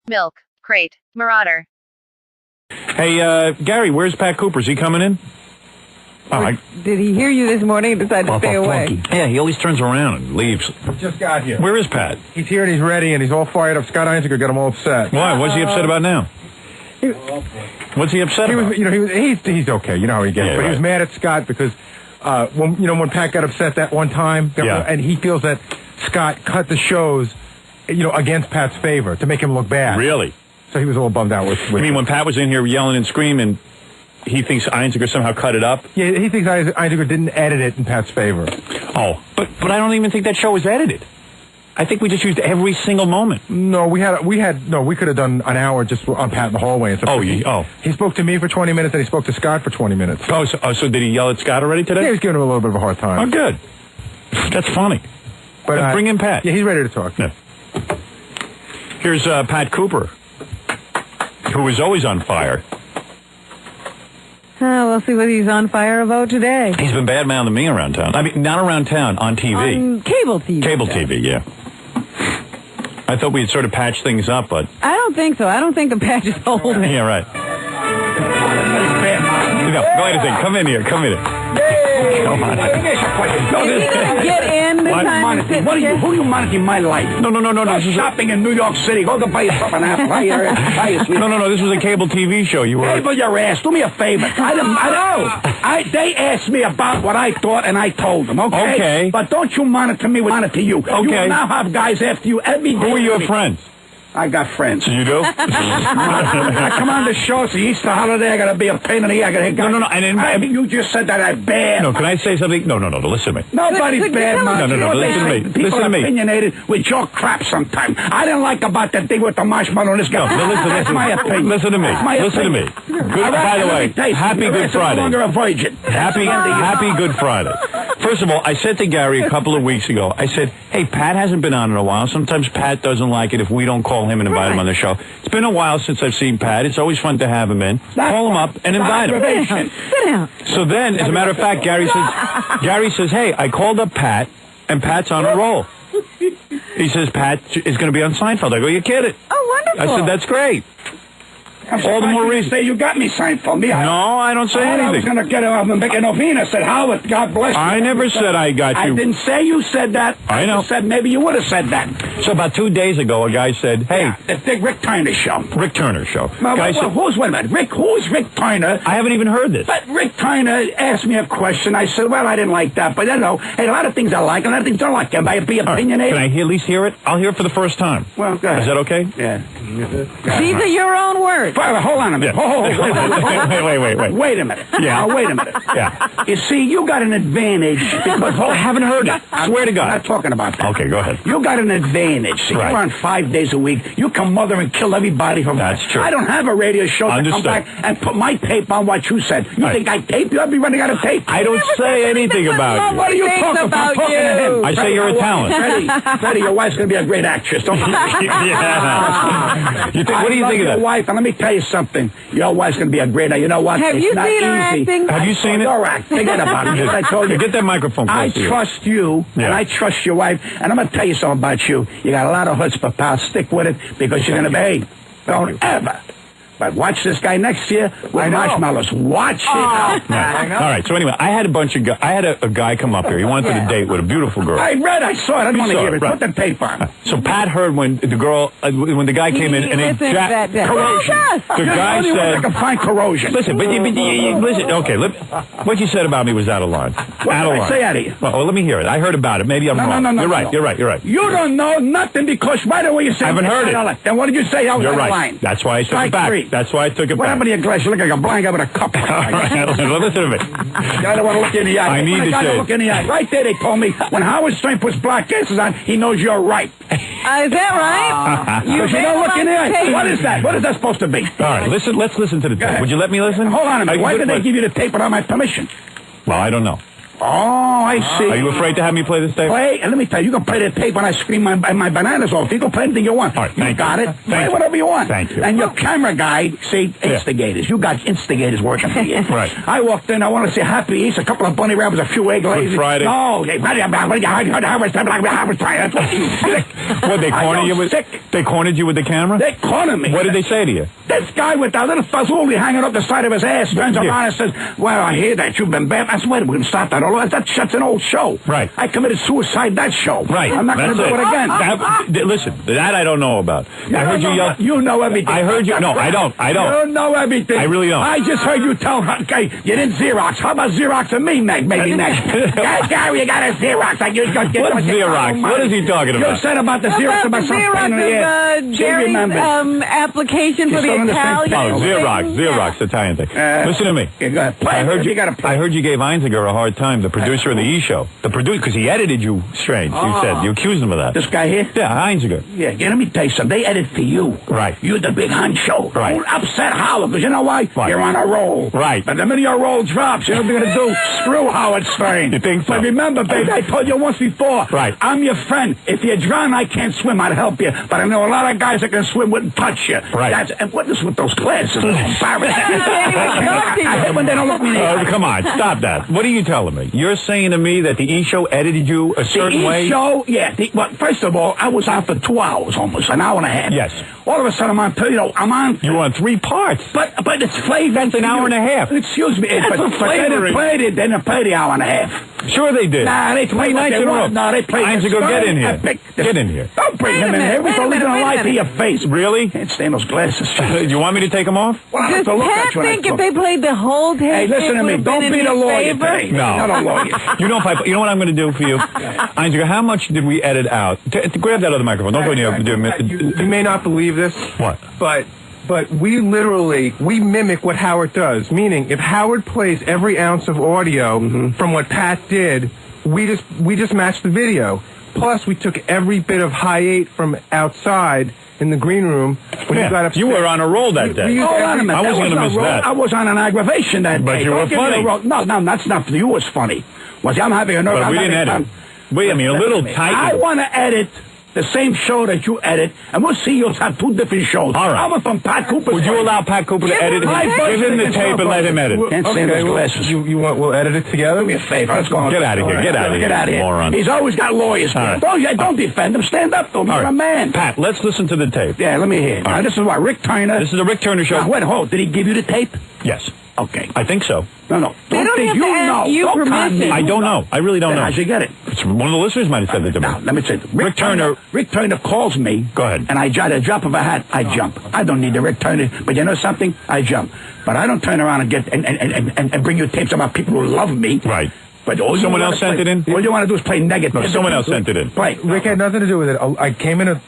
Milk Crate Marauder. Hey, Gary, where's Pat Cooper? Is he coming in? Did he hear you this morning and decide to stay away? Yeah, he always turns around and leaves. Just got here. Where is Pat? He's here and he's ready and he's all fired up. Scott Einzigers got him all upset. Why? What's he upset about now? What's he upset about? He's okay. You know how he gets. Yeah, but right. he was mad at Scott because when Pat got upset that one time, and he feels that Scott cut the shows, against Pat's favor to make him look bad. Really? So he was all bummed out with I mean, when Pat was in here yelling and screaming, he thinks Einzigers somehow cut it up? Yeah, he thinks Einzigers didn't edit it in Pat's favor. Oh, but I don't even think that show was edited. I think we just used every single moment. No, we could have done an hour just on Pat in the hallway. He spoke to me for 20 minutes and he spoke to Scott for 20 minutes. So did he yell at Scott already today? Yeah, he was giving him a little bit of a hard time. Oh, good. That's funny. But bring in Pat. Yeah, he's ready to talk. Yeah. Here's Pat Cooper, who is always on fire. We'll see what he's on fire about today. He's been bad-mouthing me around town. I mean, not around town, on TV. On cable TV. Cable TV, yeah. I thought we'd sort of patch things up, but... I don't think so. I don't think the patch is holding. Yeah, right. Go ahead, thing. Come in here. Come in. Come on. Is he going to get in this time? Who are you monitoring my life? No. Shopping in New York City. Go to buy yourself an apple. No. This was a cable TV show. You were... Cable your ass. Do me a favor. They asked me about what I thought, and I told them, okay? Okay. But don't you monitor me, we monitor you. Okay. You now have guys after you every day. Who are your friends? I got friends. You do? I come on the show, it's the Easter holiday, I gotta be a pain in the ass. No. You just said that I'm bad. No, can I say something? No, listen to me. Nobody's bad, man. No, listen to me. People Listen to me. opinionated with your crap sometimes. I didn't like about that thing with the marshmallow and this guy. No, listen. That's my opinion. Listen to me. Listen to me. Good, by the way, happy Good Friday. No longer a virgin. Happy Good Friday. First of all, I said to Gary a couple of weeks ago, I said, hey, Pat hasn't been on in a while. Sometimes Pat doesn't like it if we don't call him and invite him on the show. It's been a while since I've seen Pat. It's always fun to have him in. Call him up and invite him. Sit down. So then, as a matter of fact, Gary says, hey, I called up Pat, and Pat's on a roll. He says, Pat is going to be on Seinfeld. I go, you kidding? Oh, wonderful. I said, that's great. All the more reason. Say you got me signed for me. No, I don't say anything. I was going to get him and make an novena. I said, Howard, God bless you. I never said I got you. I didn't say you said that. I know. I said maybe you would have said that. So about 2 days ago, a guy said, hey. Yeah, the big Rick Turner show. Rick Turner show. Wait a minute. Who's Rick Turner? I haven't even heard this. But Rick Turner asked me a question. I said, well, I didn't like that. But, hey, a lot of things I like, and a lot of things I don't like. Can I be opinionated? Can I at least hear it? I'll hear it for the first time. Well, go ahead. Is that okay? Yeah. These are your own words. Hold on a minute. Yeah. Wait. Wait a minute. Yeah. Now, wait a minute. Yeah. You see, you got an advantage. I haven't heard it. Swear to God. I'm not talking about that. Okay, go ahead. You got an advantage. See, Right. you're on 5 days a week. You can mother and kill everybody from That's true. I don't have a radio show to come Understood. back and put my tape on what you said. You think I tape you? I'd be running out of tape. I don't say anything about you. What are you talking about? I'm talking to him. I say you're a talent. Freddie, your wife's going to be a great actress. Don't you? Yeah. What do you think of that? Your wife, and let me tell you something. Your wife's going to be a great actress. You know what? Have you not seen her easy. acting? Have you seen it? Your act. Forget about it. I told you. Get that microphone close I to you. trust you, and I trust your wife, and I'm going to tell you something about you. You got a lot of chutzpah, pal. Stick with it, because you're going to be, don't ever. But watch this guy next year with marshmallows. Watch it. All right. So anyway, I had a guy come up here. He wanted to date with a beautiful girl. I saw it. I didn't want to hear it. Right. Put the tape on. So Pat heard when the guy came in and corrosion. The guy said, I can find corrosion. Listen, listen. Okay, what you said about me was out of line. What out of did I line. say out of you? Well, let me hear it. I heard about it. Maybe I'm wrong. No. You're right. You don't know nothing because right away you said... I haven't heard it. Then what did you say? I was You're out of right. line. That's why I took it back. That's why I took it What back. happened to your glass? You look like a blind guy with a cup. All right, listen to me. I don't want to look in the eye. I need to say look in the eye. Right there, they told me when Howard Stern puts black glasses on, he knows you're right. Is that right? You don't look in the eye. What is that? What is that supposed to be? All right, listen. Let's listen to the tape. Would you let me listen? Hold on a minute. Why did they give you the tape without my permission? Well, I don't know. Oh, I see. Are you afraid to have me play this tape? Play, and let me tell you, you can play the tape when I scream my bananas off. You can play anything you want. All right, you got it. Play you. whatever you want. Thank you. And your camera guy, see, instigators. You got instigators working for you. Right. I walked in, I want to say Happy Easter, a couple of bunny rabbits, a few egg layers. Good Friday. No, they What, they cornered you with? Sick. They cornered you with the camera? They cornered me. What did they say to you? This guy with that little fuzzooli hanging up the side of his ass turns around and says, well, I hear that you've been bad. I said, wait, we're going to stop that. That's an old show. Right. I committed suicide that show. Right. I'm not going to do it again. Listen, that I don't know about. I heard you yell. You know everything. I heard you. No, I don't. You don't know everything. I really don't. I just heard you tell, okay, you didn't Xerox. How about Xerox and me, maybe next? Gary, you got a Xerox. What Xerox? What is he talking about? You said about the Xerox about some pain in the ass. Gary's application for the Italian. Oh, Xerox, Italian thing. Listen to me. I heard you gave Einziger a hard time, the producer of the E! Show. The producer, because he edited you strange. You said. You accused him of that. This guy here? Yeah, Einziger. Yeah, let me tell you something. They edit for you. Right. You're the big honcho. Right. Don't upset Howard, because you know why? Right. You're on a roll. Right. But the minute your roll drops, you know what they're going to do? Screw Howard Stern. You think so? But remember, baby, I told you once before. Right. I'm your friend. If you drown, I can't swim. I'd help you. But I know a lot of guys that can swim wouldn't touch you. Right. And what is with those glasses? I hate when they don't look me in the eye. Come on, stop that. What are you telling me? You're saying to me that the E! Show edited you a certain way? The E! Show, yeah. Well, first of all, I was on for 2 hours almost, an hour and a half. Yes. All of a sudden, I'm on. You were on 3 parts. But it's flavored. That's an hour and a half. Excuse me. That's But they didn't play the hour and a half. Sure they did. Nah, they played nights in a row. No, they played. Einziger, get in here. Get in here. Don't bring him in here. We're going to lie to your face. Really? Can't stand those glasses. Do you want me to take them off? Well, I have Does to look Pat at you when I think if talk. they played the whole tape, Hey, listen to me. Don't be the lawyer today. No. Not a lawyer. You know what I'm going to do for you? Einziger, how much did we edit out? Grab that other microphone. Don't go near. You may not believe this. What? But we mimic what Howard does. Meaning, if Howard plays every ounce of audio from what Pat did, we just matched the video. Plus, we took every bit of high 8 from outside in the green room when you got upstairs. You were on a roll that day. I wasn't going to miss that. I was on an aggravation that day. But you were funny. No, that's not for you. It was funny. I'm having a nerve. But we didn't edit. Wait a minute, a little tight. I want to edit the same show that you edit, and we'll see you'll have 2 different shows. All right. I'm from Pat Cooper. Would you allow Pat Cooper to edit? Give him the tape and let him edit. Can't stand those glasses. We'll edit it together? Do me a favor. Let's go on. Get out of here. Get out of here. Get out of here. Moron. He's always got lawyers. Right. Don't defend him. Stand up to him. You're a man. Pat, let's listen to the tape. Yeah, let me hear. Now, this is what, Rick Turner. This is the Rick Turner show. Now, wait, hold. Did he give you the tape? Yes. Okay. I think so. No. They don't think have you to ask know. you Don't permission. con me. I don't know. I really don't know. How'd you get it? It's one of the listeners might have said that to me. Now, let me say, Rick Turner calls me. Go ahead. And I try to drop of a hat, I jump. I don't need the Rick Turner, but you know something? I jump. But I don't turn around and get and bring you tapes about people who love me. Right. But someone else sent it in? All you want to do is play negative. No, someone else sent it in. Right. Rick had nothing to do with it. I came in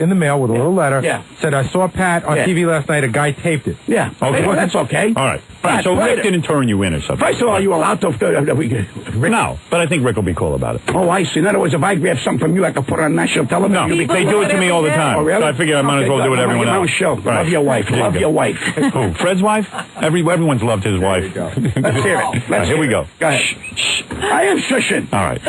the mail with a little letter. Yeah. Said, I saw Pat on TV last night. A guy taped it. Yeah. Okay. Well, that's okay. All right. So Rick didn't turn you in or something. First of all, you allowed to... No, but I think Rick will be cool about it. Oh, I see. In other words, if I grab something from you, I can put it on national television. No, they do it to me all the time. Oh, really? So I figure I might as well do it everyone else. Show. Right. Love your wife. Love your wife. Who? Fred's wife? Everyone's loved his wife. Let's hear it. Here we go. Go ahead. Shh. I am shushing. All right.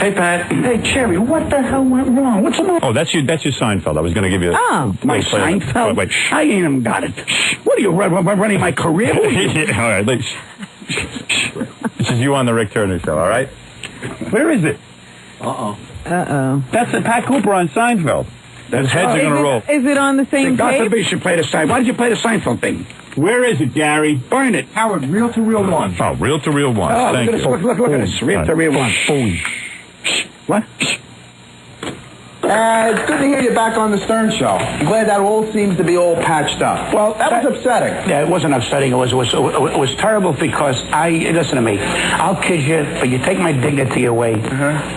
Hey, Pat. Hey, Cherry, what the hell went wrong? What's the matter? Oh, that's your Seinfeld. I was going to give you... My Seinfeld? Wait. I ain't even got it. Shh. What are you running my career? All right. This is you on the Rick Turner show, all right? Where is it? That's the Pat Cooper on Seinfeld. His heads are going to roll. Is it on the same God tape? forbid you should play the Seinfeld. Why did you play the Seinfeld thing? Where is it, Gary? Burn it. Howard, reel to reel one. Oh, reel to reel one. Oh, Thank look at you. this. Look at this. Reel to reel one. What? It's good to hear you back on the Stern Show. I'm glad that all seems to be all patched up. Well, that was upsetting. Yeah, it wasn't upsetting. It was terrible because listen to me. I'll kid you, but you take my dignity away.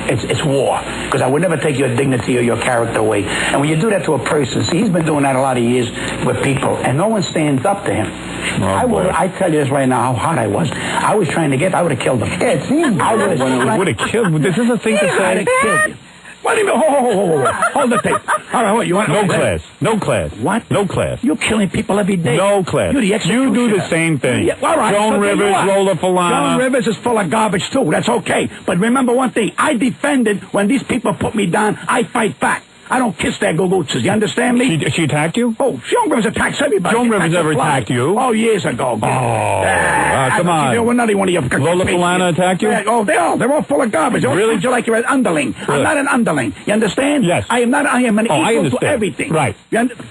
It's war. Because I would never take your dignity or your character away. And when you do that to a person, see, he's been doing that a lot of years with people, and no one stands up to him. I tell you this right now, how hot I was. I was trying to I would have killed him. Yeah, it seems. I would have killed him. This is a thing to say. I'd have killed you. What do you mean? Hold the tape. All right, what, you want... No class. No class. What? No class. You're killing people every day. No class. You're the You executioner. do the same thing. Yeah, all right. Joan so Rivers, Lola Falana. Joan Rivers is full of garbage, too. That's okay. But remember one thing. I defended when these people put me down. I fight back. I don't kiss their go-goots. You understand me? She attacked you? Oh, Joan Rivers attacks everybody. Joan She Rivers attacks ever the fly. attacked you? Oh, years ago. Come on. You know, not one of your... Lola Falana attacked you? Oh, they're all full of garbage. They all Really? treat you like you're an underling. Really? I'm not an underling. You understand? Yes. I am an I equal understand. to everything. Right.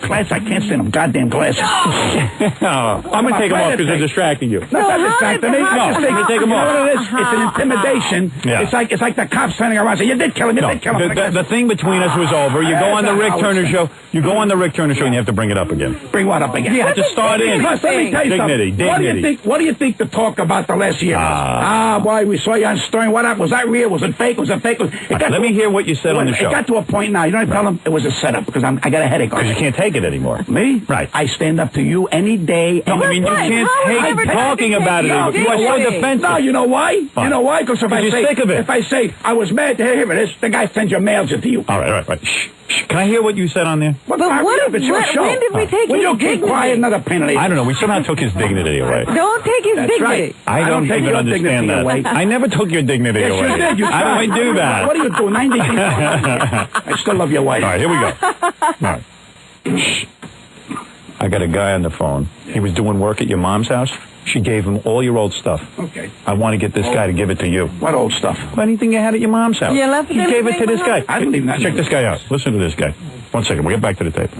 Class, I can't stand them goddamn glasses. I'm going to take them off because they're distracting you. Not that distracting me. No, I'm going to take them You know off. what it is? It's an intimidation. Yeah. It's like the cops turning around and saying, you did kill him, you did kill him. The thing between us was over. You go on the Rick Turner show. You go on the Rick Turner show and you have to bring it up again. Bring what up again? You have to start in. Plus, let me tell you Dignity, something. dignity. What do you think the talk about the last year was? Boy, we saw you on Stuttering. What happened? Was that real? Was it fake? Was it fake? Let me hear what you said on the show. It got to a point now. You know what I tell them? It was a setup because I got a headache. Because you can't take it anymore. Me? Right. I stand up to you any day. No, I mean, you can't take talking about it anymore. You are so defensive. No, you know why? You know why? Because if you're sick of it. If I say I was mad, here it is. The guy sends your mails it to you. All right. Shh. Can I hear what you said on there? It's your show. When did we take Will his you keep dignity? quiet? Another penalty. I don't know. We somehow took his dignity away. Don't take his That's dignity. right. I don't take even your understand dignity that. away. I never took your dignity Yes, away. you did. You How do I do that? What do you do? 90 people. I still love your wife. All right, here we go. All right. Shh. I got a guy on the phone. He was doing work at your mom's house. She gave him all your old stuff. Okay. I want to get this guy to give it to you. What old stuff? Anything you had at your mom's house. You left He gave it to this guy. I didn't even Check this guy out. Listen to this guy. 1 second. We'll get back to the tape.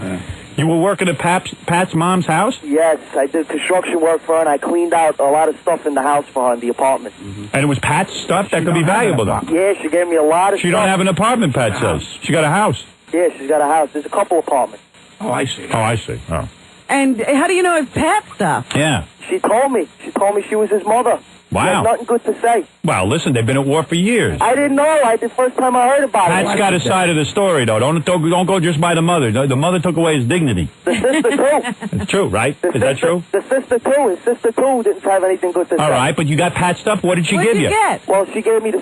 You were working at Pat's mom's house? Yes, I did construction work for her, and I cleaned out a lot of stuff in the house for her in the apartment. And it was Pat's stuff? That could be valuable, though. Yeah, she gave me a lot of She stuff. don't have an apartment, Pat says. She got a house. Yeah, she's got a house. There's a couple apartments. Oh, I see. Oh, I see. Oh. And how do you know it's Pat stuff? Yeah. She told me. She told me she was his mother. She Wow. had nothing good to say. Well, listen, they've been at war for years. I didn't know. The first time I heard about it. Pat's got a side of the story, though. Don't go just by the mother. The mother took away his dignity. The sister, too. It's true, right? Is that true? The sister, too. His sister, too, didn't have anything good to say. All right, but you got Pat's stuff. What did she What give did you get? Well, she gave me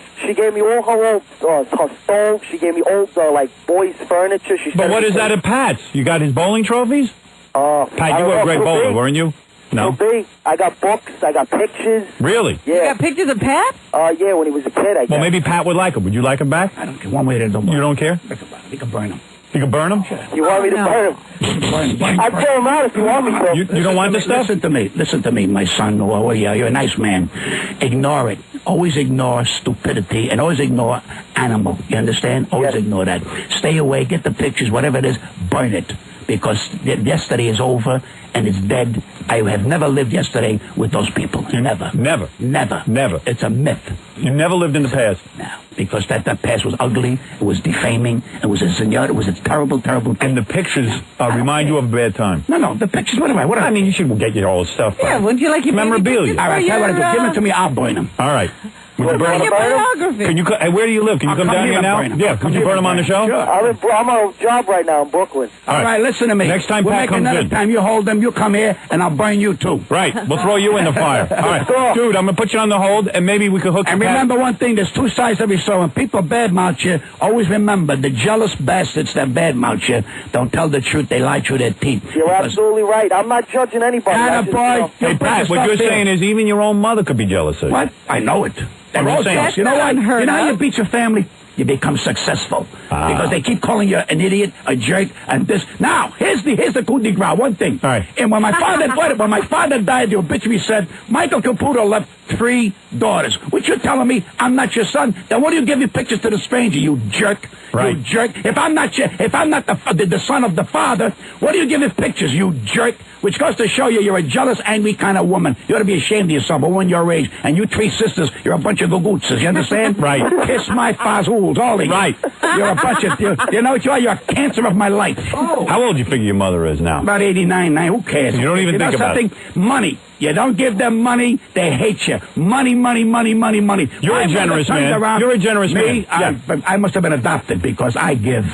all her old her stove. She gave me old like boys' furniture. She But what is that at Pat's? You got his bowling trophies? Pat, you were a great bowler, weren't you? No. I got books. I got pictures. Really? Yeah. You got pictures of Pat? Yeah, when he was a kid, I guess. Well, maybe Pat would like him. Would you like him back? I don't care. One way or the other. You don't care? Think about it. You can burn him. You can burn him? You want me to No. burn him? I'll throw him out if you want me to. You don't want the stuff? Listen to me, my son. Oh, yeah, you're a nice man. Ignore it. Always ignore stupidity and always ignore animal. You understand? Always ignore that. Stay away. Get the pictures. Whatever it is, burn it. Because yesterday is over and it's dead. I have never lived yesterday with those people. Never. Never. Never. Never. It's a myth. You never lived in the past. No. Because that past was ugly. It was defaming. It was a senor. It was a terrible, terrible thing. And the pictures remind you of a bad time. No. The pictures, what I mean, you should get your old stuff. Yeah, wouldn't you like your memorabilia? All right, tell you what I do. Give it to me. I'll burn them. All right. Would you burn Your them? biography. Can you? Where do you live? Can you come down here now? Yeah. Could you burn them on the show? Sure. I'm on a job right now in Brooklyn. All right, listen to me. Next time we'll Pat make comes another in. time. You hold them, you come here, and I'll burn you too. Right. We'll throw you in the fire. All right. Dude, I'm going to put you on the hold, and maybe we could hook And you Pat. remember one thing, there's two sides to every story. When people badmouth you, always remember, the jealous bastards that badmouth you don't tell the truth, they lie through their teeth. You're absolutely right. I'm not judging anybody. I just, boy. Hey, Pat, what you're saying is even your own mother could be jealous of you. What? I know it. They're all saying. jealous. You know That's what? not unheard You know how of. you beat your family? You become successful. Because they keep calling you an idiot, a jerk, and this. Now, here's the coup de grace. One thing. All right. And when my father died, the obituary said, MIke Caputo left 3 daughters. Which you're telling me I'm not your son? Then what do you give your pictures to the stranger, you jerk? Right. You jerk. If I'm not the son of the father, what do you give his pictures, you jerk? Which goes to show you're a jealous, angry kind of woman. You ought to be ashamed of yourself, a woman your age. And you 3 sisters, you're a bunch of gogootzes, you understand? Right. Kiss my fazools, all of you. Right. You're a bunch of, you know what you are? You're a cancer of my life. How old do you figure your mother is now? About 89, who cares? You don't even think about it. Money. You don't give them money, they hate you. Money. You're a generous man. You're a generous man. I must have been adopted because I give.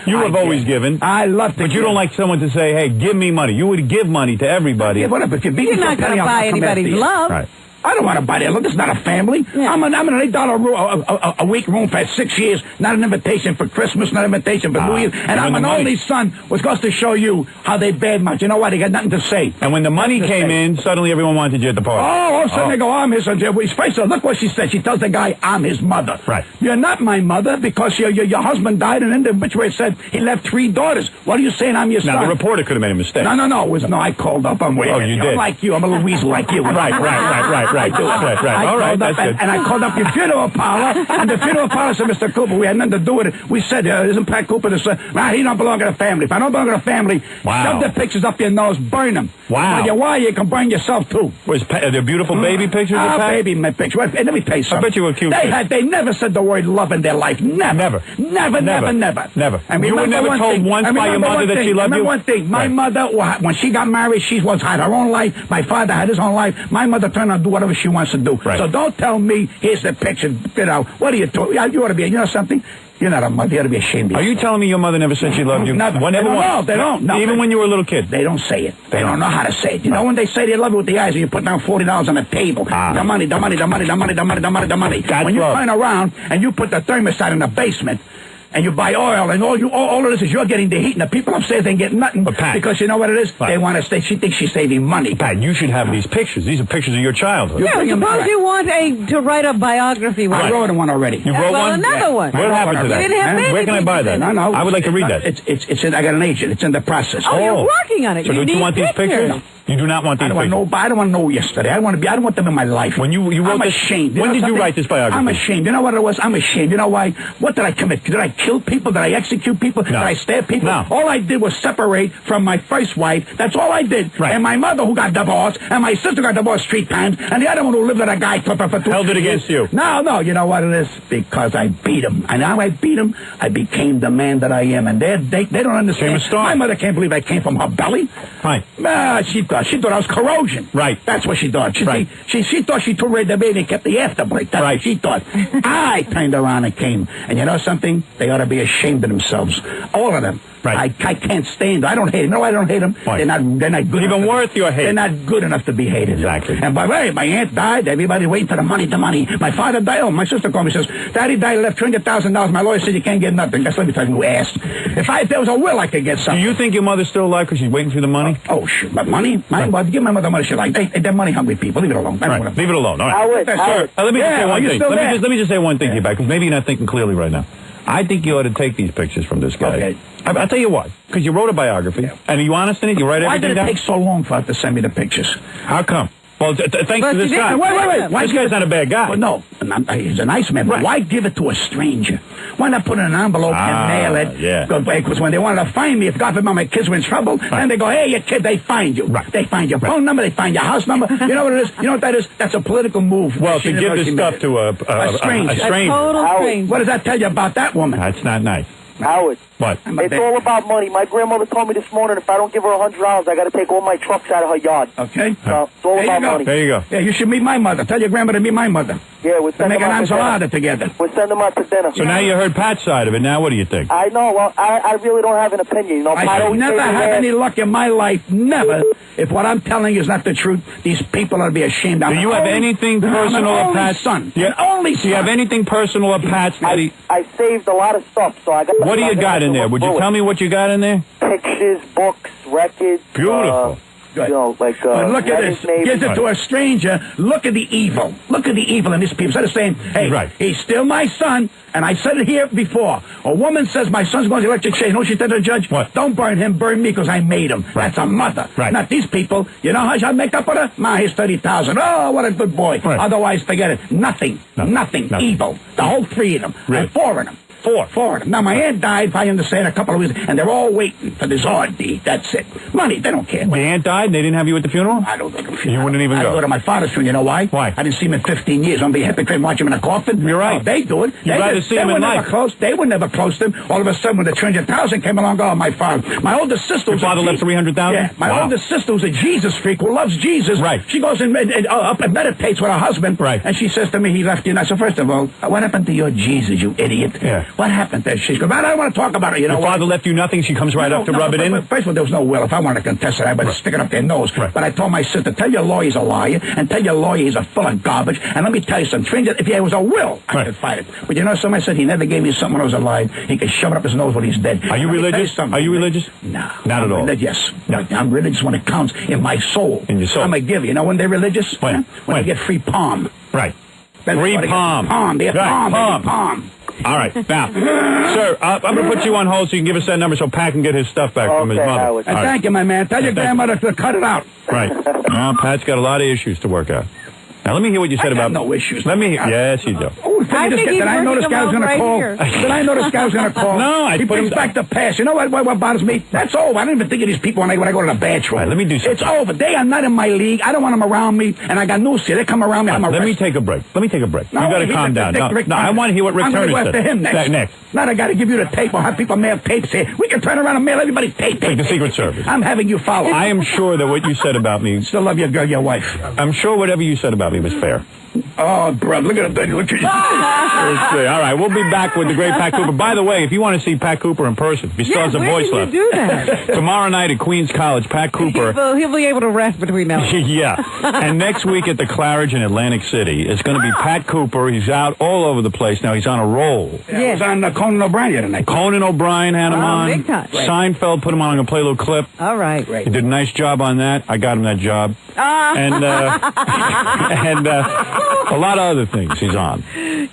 You have always given. I love to But you give. don't like someone to say, hey, give me money. You would give money to everybody. Yeah, whatever. If you beat You're me not for a going penny, to I'll buy come after anybody's you. love. Right. I don't want to buy that. Look, this is not a family. Yeah. I'm an $8 a week room for 6 years. Not an invitation for Christmas, not an invitation for New Year's. And I'm an only son. Was supposed to show you how they badmouth. You know what? They got nothing to say. And when the money came in, suddenly everyone wanted you at the party. All of a sudden they go, I'm his son. First of all, look what she said. She tells the guy, I'm his mother. Right. You're not my mother because your husband died, and in the obituary it said he left 3 daughters. What are you saying? I'm your son. Now, the reporter could have made a mistake. No. I called up. I'm waiting. Oh, you did? I'm like you. I'm a little weasel like you. Right. All right, that's good. And I called up your funeral parlor, and the funeral parlor said, Mr. Cooper, we had nothing to do with it. We said, isn't Pat Cooper the son? Nah, he don't belong to the family. If I don't belong to the family, shove the pictures up your nose, burn them. Wow. Why you can burn yourself, too. Are there beautiful baby pictures of Pat? Baby pictures. Let me tell you something. I bet you were cute. They never said the word love in their life. Never. Never. And you were never told once by your mother that she loved you? Remember one thing. My mother, when she got married, she had her own life. My father had his own life. My mother turned on to do whatever she wants to do. Right. So don't tell me, here's the picture. What are you talking? You ought to be, you know something? You're not a mother. You ought to be ashamed of yourself. Are you telling me your mother never said she loved you? Never. They don't. No. Even when you were a little kid? They don't say it. They don't know how to say it. You know when they say they love you with the eyes and you put down $40 on the table. The money. When you turn around and you put the thermostat in the basement, and you buy oil, and all of this is you're getting the heat, and the people upstairs ain't getting nothing. But Pat, because you know what it is? They want to stay. She thinks she's saving money. Pat, you should have these pictures. These are pictures of your childhood. Yeah, suppose you want to write a biography. I wrote one already. You wrote one? Another one. What happened to that? You didn't have Where can I buy that? No. I would like to read that. It's in, I got an agent. It's in the process. Oh, you're working on it. So don't you want these pictures? No. You do not want these pictures? I don't want to know yesterday. I don't want them in my life. When you wrote I'm this, ashamed. When did you write this biography? I'm ashamed. You know what it was? I'm ashamed. You know why? What did I commit? Did I kill people? Did I execute people? No. Did I stab people? No. All I did was separate from my first wife. That's all I did. Right. And my mother who got divorced, and my sister got divorced 3 times, and the other one who lived with a guy for 2 held it against you. No. You know what it is? Because I beat him. And now I beat him, I became the man that I am. And they don't understand. My mother can't believe I came from her belly. Right. She thought I was corrosion. Right. That's what she thought. She thought she took away the baby and kept the afterbreak. That's what she thought. I turned around and came. And you know something? They ought to be ashamed of themselves. All of them. Right. I can't stand them. I don't hate them. No, I don't hate them. Right. They're not good Even enough. worth your hate. They're not good enough to be hated. Exactly. And by the way, my aunt died. Everybody's waiting for the money. My father died. Oh, my sister called me and says, Daddy died, left $200,000. My lawyer said you can't get nothing. That's let me tell you, ass. If there was a will, I could get something. Do you think your mother's still alive because she's waiting for the money? Oh, shit. But money? Give my mother money. She's like, they're money-hungry people. Leave it alone. Right. Leave it alone. All right. Howard. Let me just say one thing. Let me just say one thing to you, back, because maybe you're not thinking clearly right now. I think you ought to take these pictures from this guy. Okay. I'll tell you why. Because you wrote a biography, and are you honest in it? You write Why everything did it down? take so long for her to send me the pictures? How come? Well, thanks to this guy. Wait. This guy's not a bad guy. Well, no, he's a nice man. But why give it to a stranger? Why not put it in an envelope and mail it? Yeah. Because when they wanted to find me, if God forbid my kids were in trouble, then they go, hey, your kid, they find you. Right. They find your phone number, they find your house number. You know what it is? You know what that is? That's a political move. Well, to give this stuff to a stranger. A total stranger. What does that tell you about that woman? That's not nice. Howard. What? It's all about money. My grandmother told me this morning if I don't give her $100, I got to take all my trucks out of her yard. Okay. So it's all about money. There you go. Yeah, you should meet my mother. Tell your grandmother to meet my mother. Yeah, we're They sending make them an out to enchilada dinner. together. We're sending them out to dinner. So now you heard Pat's side of it. Now what do you think? I know. Well, I really don't have an opinion. You know, I have never had any luck in my life. Never. If what I'm telling you is not the truth, these people ought to be ashamed. Do you have anything personal of Pat's? Son. Do you have anything personal of Pat's? I saved a lot of stuff, so I got. What do you got in there? Would you tell me what you got in there? Pictures, books, records. Beautiful. You know, like. But look at this. Navy. Gives it to a stranger. Look at the evil. Look at the evil in these people. Instead of saying, hey, he's still my son, and I said it here before. A woman says, my son's going to the electric chair. You know what she said to the judge? What? Don't burn him, burn me, because I made him. Right. That's a mother. Right. Not these people. You know how I make up with her? Ma, here's $30,000. Oh, what a good boy. Right. Otherwise, forget it. Nothing. Evil. The whole 3 of them. Really? And 4 of them. Four of them. Now, my aunt died, if I understand, a couple of weeks, and they're all waiting for this R.D. That's it. Money, they don't care. The aunt died and they didn't have you at the funeral? I don't go to the funeral. You wouldn't even go? I go to my father's funeral. You know why? Why? I didn't see him in 15 years. I'm be a hypocrite and watch him in a coffin. You're right. Oh, they do it. You'd rather see him in life. They were never close to him. All of a sudden, when the 300,000 came along, oh, my father. My older sister was Your father left 300,000? Yeah. My older sister was a Jesus freak who loves Jesus. Right. She goes and up and meditates with her husband. Right. And she says to me, he left you. And I said, first of all, what happened to your Jesus, you idiot? Yeah. What happened there? She goes, I don't want to talk about it. You know Your what? father left you nothing. She comes right up to rub it in. First of all, there was no will. If I wanted to contest it, I would stick it up their nose. Right. But I told my sister, tell your lawyer he's a liar, and tell your lawyer he's a full of garbage. And let me tell you something. If there was a will, I could fight it. But you know something? I said he never gave me something when I was alive. He could shove it up his nose when he's dead. Are you religious? Are you religious? No. Not at all. Religious. No, I'm religious when it counts in my soul. In your soul. I'm a giver. You know when they're religious? When they get free palm. Right. That's Free what they get. palm. Palm. They have Right, palm. palm. All right. Now, sir, I'm going to put you on hold so you can give us that number so Pat can get his stuff back from his mother. Howard. And thank you, my man. Tell your grandmother to cut it out. Right. Now, Pat's got a lot of issues to work out. Now, let me hear what you said I got about... no issues. Let me hear... Yes, you do. Oh, I think he's did I know this working guy was them going out to call? right here. Did I know this guy was going to call? No, I He put him... brings back the past. You know what bothers me? That's over. I don't even think of these people when I go to the bathroom. All right, let me do something. It's over. They are not in my league. I don't want them around me. And I got news here. They come around me. I'm Let arrested. me take a break. Let me take a break. No, you got to he- calm down. No, I want to hear what Rick I'm Turner gonna go said. after him next. Next. Now I got to give you the tape. I'll have people mail tapes here. We can turn around and mail everybody tape. Like the Secret Service. I'm having you follow. I am sure that what you said about me... Still love your girl, your wife. I'm sure whatever you said about me was fair. Oh, bro, look at him. Look at you. Let's see. All right, we'll be back with the great Pat Cooper. By the way, if you want to see Pat Cooper in person, if he still has a voice left. do that? Tomorrow night at Queens College, Pat Cooper... He'll be able to rest between now. Yeah. And next week at the Claridge in Atlantic City, it's going to be Pat Cooper. He's out all over the place now. He's on a roll. Yeah, it was on Conan O'Brien tonight. Conan O'Brien had him on. Big time. Seinfeld put him on. I'm going to play a little clip. All right. He did a nice job on that. I got him that job. And a lot of other things he's on.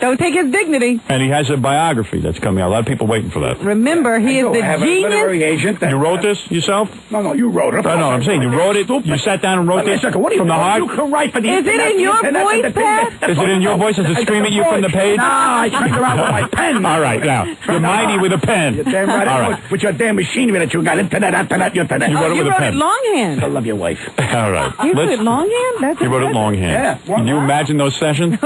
Don't take his dignity. And he has a biography that's coming out. A lot of people waiting for that. Remember, he is the literary genius. agent. You wrote this yourself? No, you wrote it. No, I'm saying you wrote it. You sat down and wrote this What do you from the heart. You can write for the Is it in your voice, Pat? Is it in your voice? Does it scream at you from the page? No, I turned around with my pen. All right, now you're mighty with a pen. You're damn right. All right. With your damn machinery that you got internet. You wrote it You with a wrote pen. it longhand. I love your wife. All right. You wrote it longhand? That's You wrote it impressive. longhand. Yeah. Can you imagine those sessions?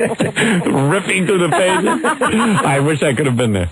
Ripping through the pages. I wish I could have been there.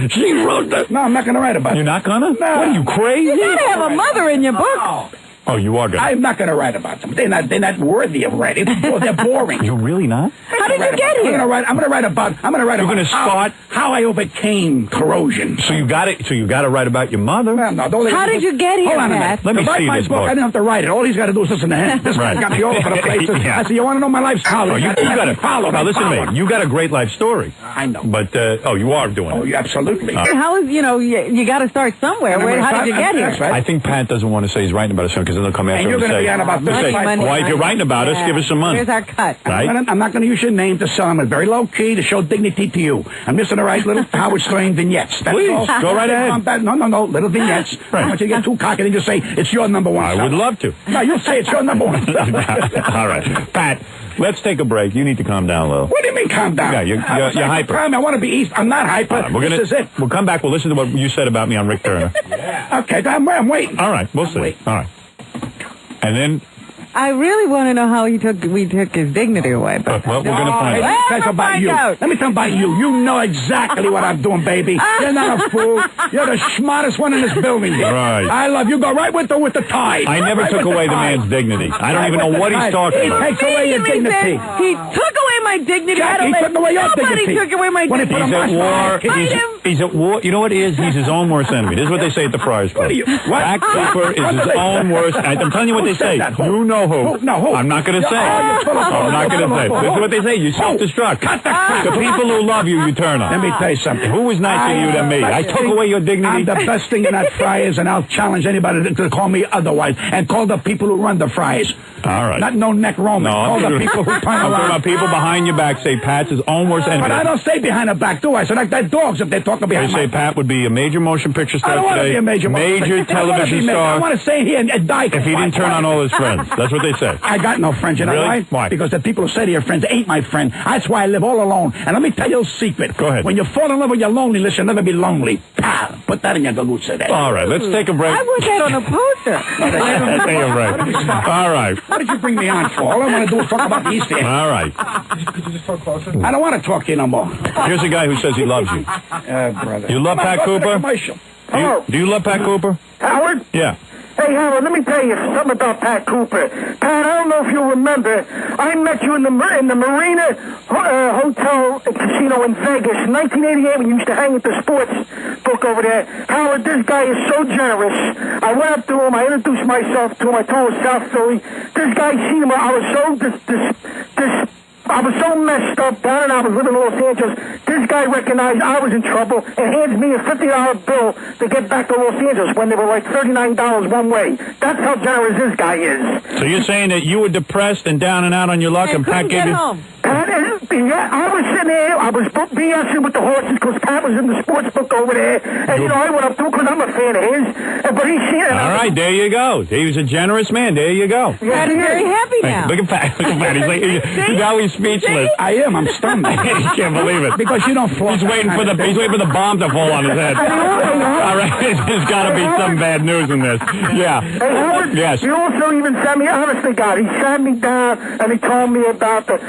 She wrote that. No, I'm not going to write about it. You're not gonna? No. What are you, crazy? You gotta have a mother in your book. Oh, you are gonna. I'm not going to write about them. They're not worthy of writing. They're boring. You're really not? How did you get here? I'm going to write about You're gonna start- how I overcame corrosion. So you got it. So you got to write about your mother. No, don't How did you get here, Hold on a Pat? minute. Let me to write see my this book, book. I didn't have to write it. All he's got to do is listen to him. This Right. guy's got me all over the place. Yeah. I said, you want to know my life story? Oh, you got to follow. Now listen to me. You got a great life story. I know. But you are doing Oh, it. yeah, absolutely. How is, you got to start somewhere. How did you get That's here? right. I think Pat doesn't want to say he's writing about us because then they'll come after And him you're and going to say, be on about they'll say, money. "Why, if you're writing about us, give us some money." Here's our cut. Right? I'm not going to use your name to sell them. It's very low key to show dignity to you. I'm just going to write little Howard Stern vignettes. That's Please, all. go right ahead. No, little vignettes. I don't want you to get too cocky and just say, it's your number one. I would love to. No, you say it's your number one. All right. Pat, let's take a break. You need to calm down a little. What do you mean, calm down? Yeah, you're hyper. I want to be east. I'm not hyper. All right, This is it. We'll come back. We'll listen to what you said about me on Rick Turner. Okay, I'm waiting. All right. We'll see. waiting. All right. And then, I really want to know how we took his dignity away. But well, we're going to find Let out. me tell you about you. out. Let me tell you about you. You know exactly what I'm doing, baby. You're not a fool. You're the smartest one in this building. Right. I love you. Go right with the tide. I never Right took with away the tide. man's dignity. I don't even know with what the he's tide. talking He about. takes away your dignity. He took away my dignity. I don't He let took away your nobody dignity. took away my When he dignity. put He's him at on war. fire. He's at war. You know what it is? He's his own worst enemy. This is what they say at the Friars Club. What are you- what? Pat Cooper is What do his they own say? worst. I'm telling you what Who they said say. that? Who? You know who. Who? No, who? I'm not going to say. you're full of I'm not going to say. This is what they say. You self-destruct. Cut the crap. The people who love you, you turn on. Let me tell you something. Who was nicer to you than me? I took away your dignity. I'm the best thing in that Friars, and I'll challenge anybody to call me otherwise. And call the people who run the Friars. All right. Not no neck Roman. Call the people who turn I'm talking around. about people behind your back say Pat's his own worst enemy. But I don't stay behind the back, do I? So like that dogs if they're talking They behind say my Pat would be a major motion picture I star don't want to today. be a major television I star. want to stay here and die. If he didn't turn on all his friends. That's what they say. I got no friends, you know Really? why? Why? Because the people who say they're friends ain't my friend. That's why I live all alone. And let me tell you a secret. Go ahead. When you fall in love with your loneliness, you'll never be lonely. Pow! Put that in your galucha there. All right, let's take a break. I want that on a poster. Take a break. All right. What did you bring me on for? All I want to do is talk about the East End. All right. Could you just talk closer? I don't want to talk to you no more. Here's a guy who says he loves you. Brother. You love Pat Come on, go to the Cooper? commercial. Do you love Pat Cooper? Howard? Yeah. Hey, Howard, let me tell you something about Pat Cooper. Pat, I don't know if you remember, I met you in the Marina Hotel and Casino in Vegas in 1988 when you used to hang at the sports book over there. Howard, this guy is so generous. I went up to him, I introduced myself to him, I told him South Philly. This guy, seen him, I was so I was so messed up down and I was living in Los Angeles. This guy recognized I was in trouble and hands me a $50 bill to get back to Los Angeles when they were like $39 one way. That's how generous this guy is. So you're saying that you were depressed and down and out on your luck and Pat gave you... Pat, yeah, I was sitting there, I was BSing with the horses because Pat was in the sports book over there. And, you know, I went up to him because I'm a fan of his. But he's seen it. All right, there you go. He was a generous man. There you go. Yeah, he's very happy now. Look at Pat. Look at Pat. He's like, he's always speechless. I am. I'm stunned. He can't believe it. Because you don't fall. He's waiting for the bomb to fall on his head. All right, there's got to be some bad news in this. Yeah. Hey, Howard, yes. He also even sat me, honest to God, he sat me down and he told me about the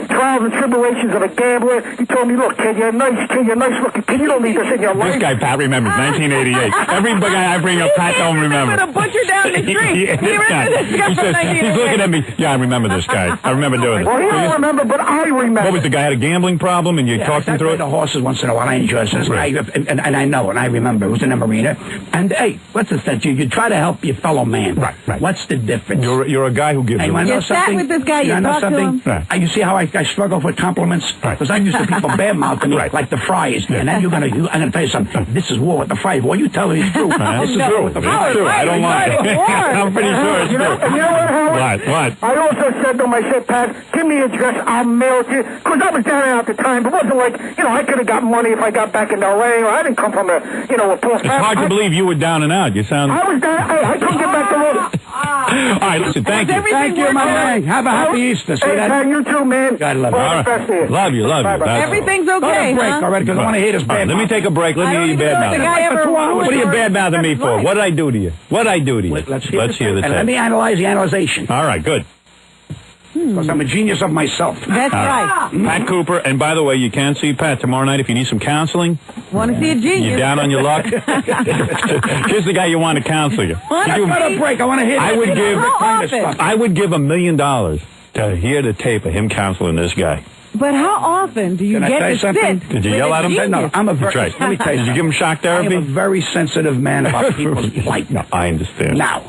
trials and tribulations of a gambler. He told me, look, kid, you're nice looking kid. You don't need this in your life. This guy, Pat, remembers 1988. Every guy I bring up, Pat don't remember. With a butcher down the street. He says, he's looking at me. Yeah, I remember this guy. I remember doing it. Well, he don't remember, but I remember. What was the guy had a gambling problem and you talked him through it? The horses once in a while. I enjoy this guy, and I know, and I remember. It was in the marina. And hey, what's the sense? You try to help your fellow man. Right. What's the difference? You're a guy who gives. Hey, you sat with this guy. You talked to him. Right. You see how I struggle with compliments? Because I'm used to people badmouthing me like the Friars. And then I'm gonna tell you something. This is war with the Friars. What you tell me is true. This is war with the Friars. It's true. I don't lie. I'm pretty sure it's true. You know what, Howard? What? I also said to him, I said, Pat, give me your address, I'll mail it to you. Because I was down and out at the time, but it wasn't like, I could have got money if I got back in L.A. I didn't come from a poor family. It's hard to believe you were down and out. You sound... I was down. I couldn't get back to Los. All right, listen, thank you. Thank you, my man. Have a happy Easter. Hey, Pat, you too, man. God love you. All the best to you. Love you. Everything's okay, break, all right, because I want to hear this bad. Let me take a break. Let me hear you bad mouth. What are you bad mouthing me for? What did I do to you? Let's hear the tape. Let me analyze the analyzation. All right, good. Because I'm a genius of myself. That's right. Pat Cooper, and by the way, you can see Pat tomorrow night if you need some counseling. Want to see a genius? You're down on your luck. Here's the guy you want to counsel you. I got a break. I want to hear I would give $1 million to hear the tape of him counseling this guy. But how often do you get to sit? Did you yell at him? No, I'm a very... Right. Let me tell you. Did you give him shock therapy? I'm a very sensitive man about people's life. No, I understand. Now,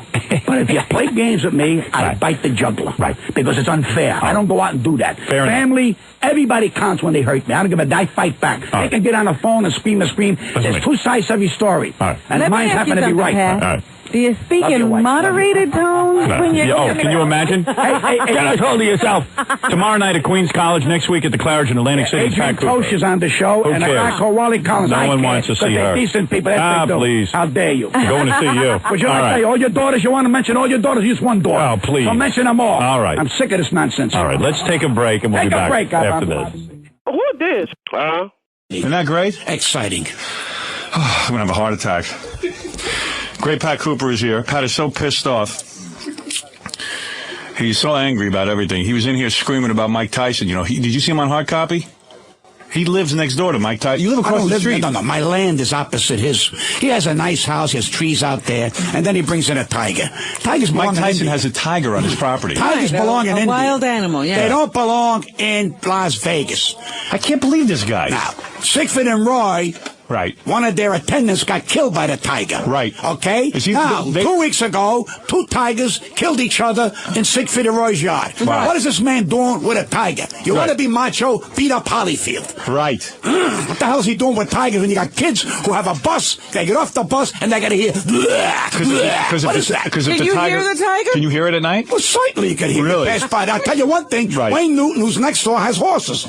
but if you play games with me, I bite the juggler. Right. Because it's unfair. I don't go out and do that. Fair Family, enough. everybody counts when they hurt me. I don't give a damn. I fight back. They can get on the phone and scream. There's two sides to every story. And mine happen to be right. Pat. All right. Do you speak in moderated tones when you're... can you imagine? Hey, get a hold of yourself. Tomorrow night at Queens College, next week at the Claridge in Atlantic City. Adrian Tosh is on the show, and I call Wally Collins. No one wants to see her. Decent people. That's please. How dare you? I'm going to see you. But you tell you, all your daughters, you want to mention all your daughters, use one daughter. Oh, please. So mention them all. All right. I'm sick of this nonsense. All right, let's take a break, and we'll be back after this. Who this? Isn't that great? Exciting. I'm going to have a heart attack. Great Pat Cooper is here. Pat is so pissed off. He's so angry about everything. He was in here screaming about Mike Tyson. Did you see him on hard copy? He lives next door to Mike Tyson. You live across the street. No. My land is opposite his. He has a nice house. He has trees out there. And then he brings in a tiger. Mike Tyson has a tiger on his property. Tigers belong in India. A wild animal, yeah. They don't belong in Las Vegas. I can't believe this guy. Now, Siegfried and Roy... Right. One of their attendants got killed by the tiger. Right. Okay? Now, 2 weeks ago, two tigers killed each other in Siegfried and Roy's yard. Wow. What is this man doing with a tiger? You want to be macho, beat up Holyfield. Right. What the hell is he doing with tigers when you got kids who have a bus, they get off the bus, and they got to hear... What is that? Can you hear the tiger? Can you hear it at night? Well, certainly you can hear it. Pass by. I'll tell you one thing. Right. Wayne Newton, who's next door, has horses.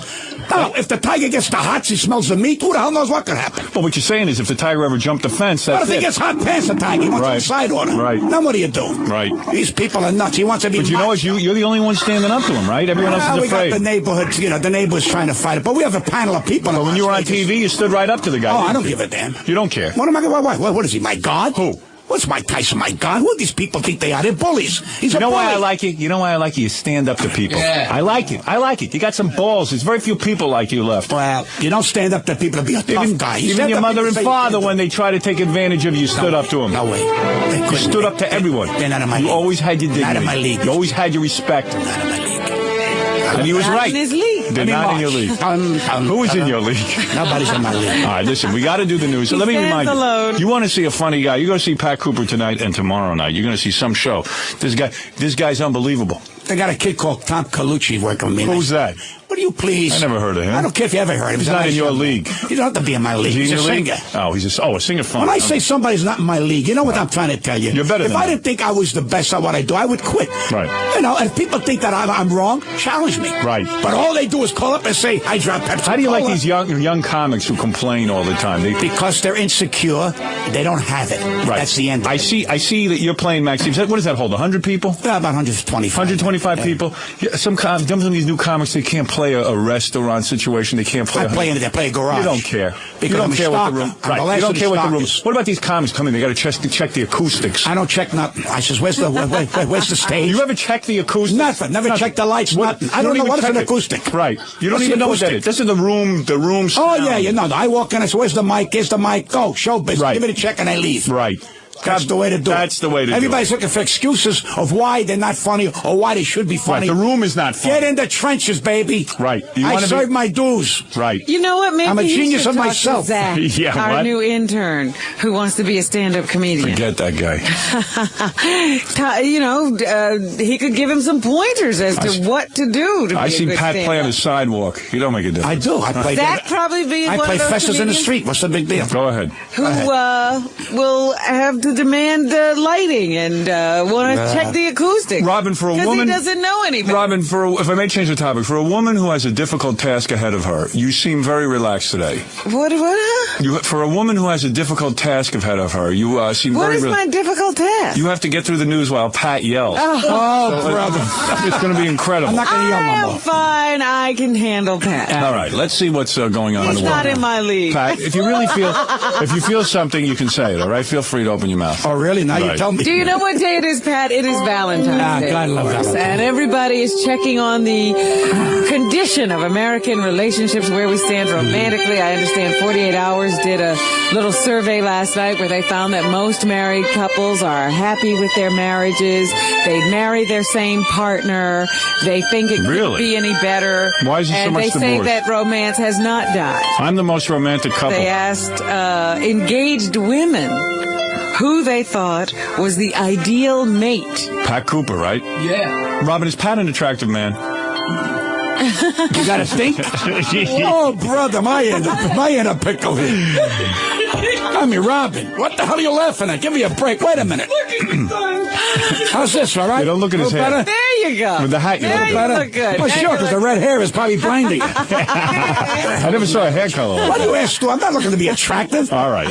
Now, if the tiger gets the hots, he smells the meat, who the hell knows what could happen? Well, what you're saying is if the tiger ever jumped the fence, that's What if he gets hot pants the tiger? He wants to decide on him. Right. Then what do you do? Right. These people are nuts. He wants to be... But you know what? You're the only one standing up to him, right? Everyone else is afraid. We got the neighborhood, the neighborhood's trying to fight it. But we have a panel of people... Well, when you were on TV, you stood right up to the guy. Oh, I don't give a damn. You don't care. What am I... What is he, my God? Who? What's Mike Tyson, my God? Who do these people think they are? They're bullies. He's a bully. Why I like it? You know why I like it? You stand up to people. Yeah. I like it. I like it. You got some balls. There's very few people like you left. Well, you don't stand up to people to be a tough guy. Even your mother and father, when they try to take advantage of you, stood up to them. No way. You stood up to everyone. They're not in my league. You always had your dignity. Not in my league. You always had your respect. Not in my league. And he was right. in his league. They're not in your league. Who is in your league? Nobody's in my league. All right, listen, we got to do the news. So let me remind you, you want to see a funny guy, you're going to see Pat Cooper tonight and tomorrow night. You're going to see some show. This guy's unbelievable. They got a kid called Tom Colucci working with me. Who's that? What do you please? I never heard of him. I don't care if you ever heard of him. He's not in your league. He don't have to be in my league. He's a singer. Oh, he's a singer. Fun. When I say somebody's not in my league, you know what I'm trying to tell you? You're better than If I didn't think I was the best at what I do, I would quit. Right. You know, and if people think that I'm wrong, challenge me. Right. But all they do is call up and say, I drop Pepsi. How do you like these young comics who complain all the time? Because they're insecure. They don't have it. Right. That's the end. I see that you're playing Maxime. What does that hold? 100 people? Yeah, about 125. 125 people. Yeah, some of these new comics, they can't play a restaurant situation. They can't play. I play in it. They play a garage. You don't care. Because you don't care what the room. Right. You don't care what the room. What about these comics coming? They got to check the acoustics. I don't check nothing. I says, where's the stage? You ever check the acoustics? Nothing. Never check the lights. Nothing. I don't know what is an acoustic. Right. You don't even know what that is. This is the room. The room. Oh yeah, you know. I walk in. I say, where's the mic? Here's the mic. Go. Show business. Right. Give me the check and I leave. Right. That's the way to do it. That's the way to do it. Everybody's looking for excuses of why they're not funny or why they should be funny. Right. The room is not funny. Get in the trenches, baby. Right. I serve my dues. Right. You know what? Maybe I'm a you genius should of talk myself. to Zach, Yeah, our what? new intern who wants to be a stand-up comedian. Forget that guy. He could give him some pointers as to what to do. To I be see a good Pat play on stand-up. the sidewalk. You don't make a difference. I do. I play. Zach probably being I one play of those festivals in the comedians street. What's the big deal? Go ahead. who will have to demand lighting and want to check the acoustics. Robin, for a because woman, he doesn't know anything. Robin, if I may change the topic, for a woman who has a difficult task ahead of her, you seem very relaxed today. What? For a woman who has a difficult task ahead of her, you seem What very. is my difficult task? You have to get through the news while Pat yells. Oh, brother. It's going to be incredible. I'm not going to yell no I more. am fine. I can handle Pat. All right, let's see what's going on He's in the world. not in my league. Pat, if you feel something, you can say it. All right, feel free to open your mouth. Oh, really? Now you tell me. Do you know what day it is, Pat? It is Valentine's Day. God love Valentine's. And everybody is checking on the condition of American relationships, where we stand romantically. I understand 48 Hours did a little survey last night where they found that most married couples are happy with their marriages. They'd marry their same partner. They think it couldn't be any better. Why is there so much divorce? And they say divorce? that romance has not died. I'm the most romantic couple. They asked engaged women who they thought was the ideal mate. Pat Cooper, right? Yeah. Robin, is Pat an attractive man? You got to think? Oh, brother, my in a pickle here. I mean, Robin, what the hell are you laughing at? Give me a break. Wait a minute. How's this, all right? You don't look at his hair. Better? There you go. With the hat, you there look you better. look good. Well, sure, because the red hair is probably blinding you. I never saw a hair color. What do you ask, Stu? I'm not looking to be attractive. All right.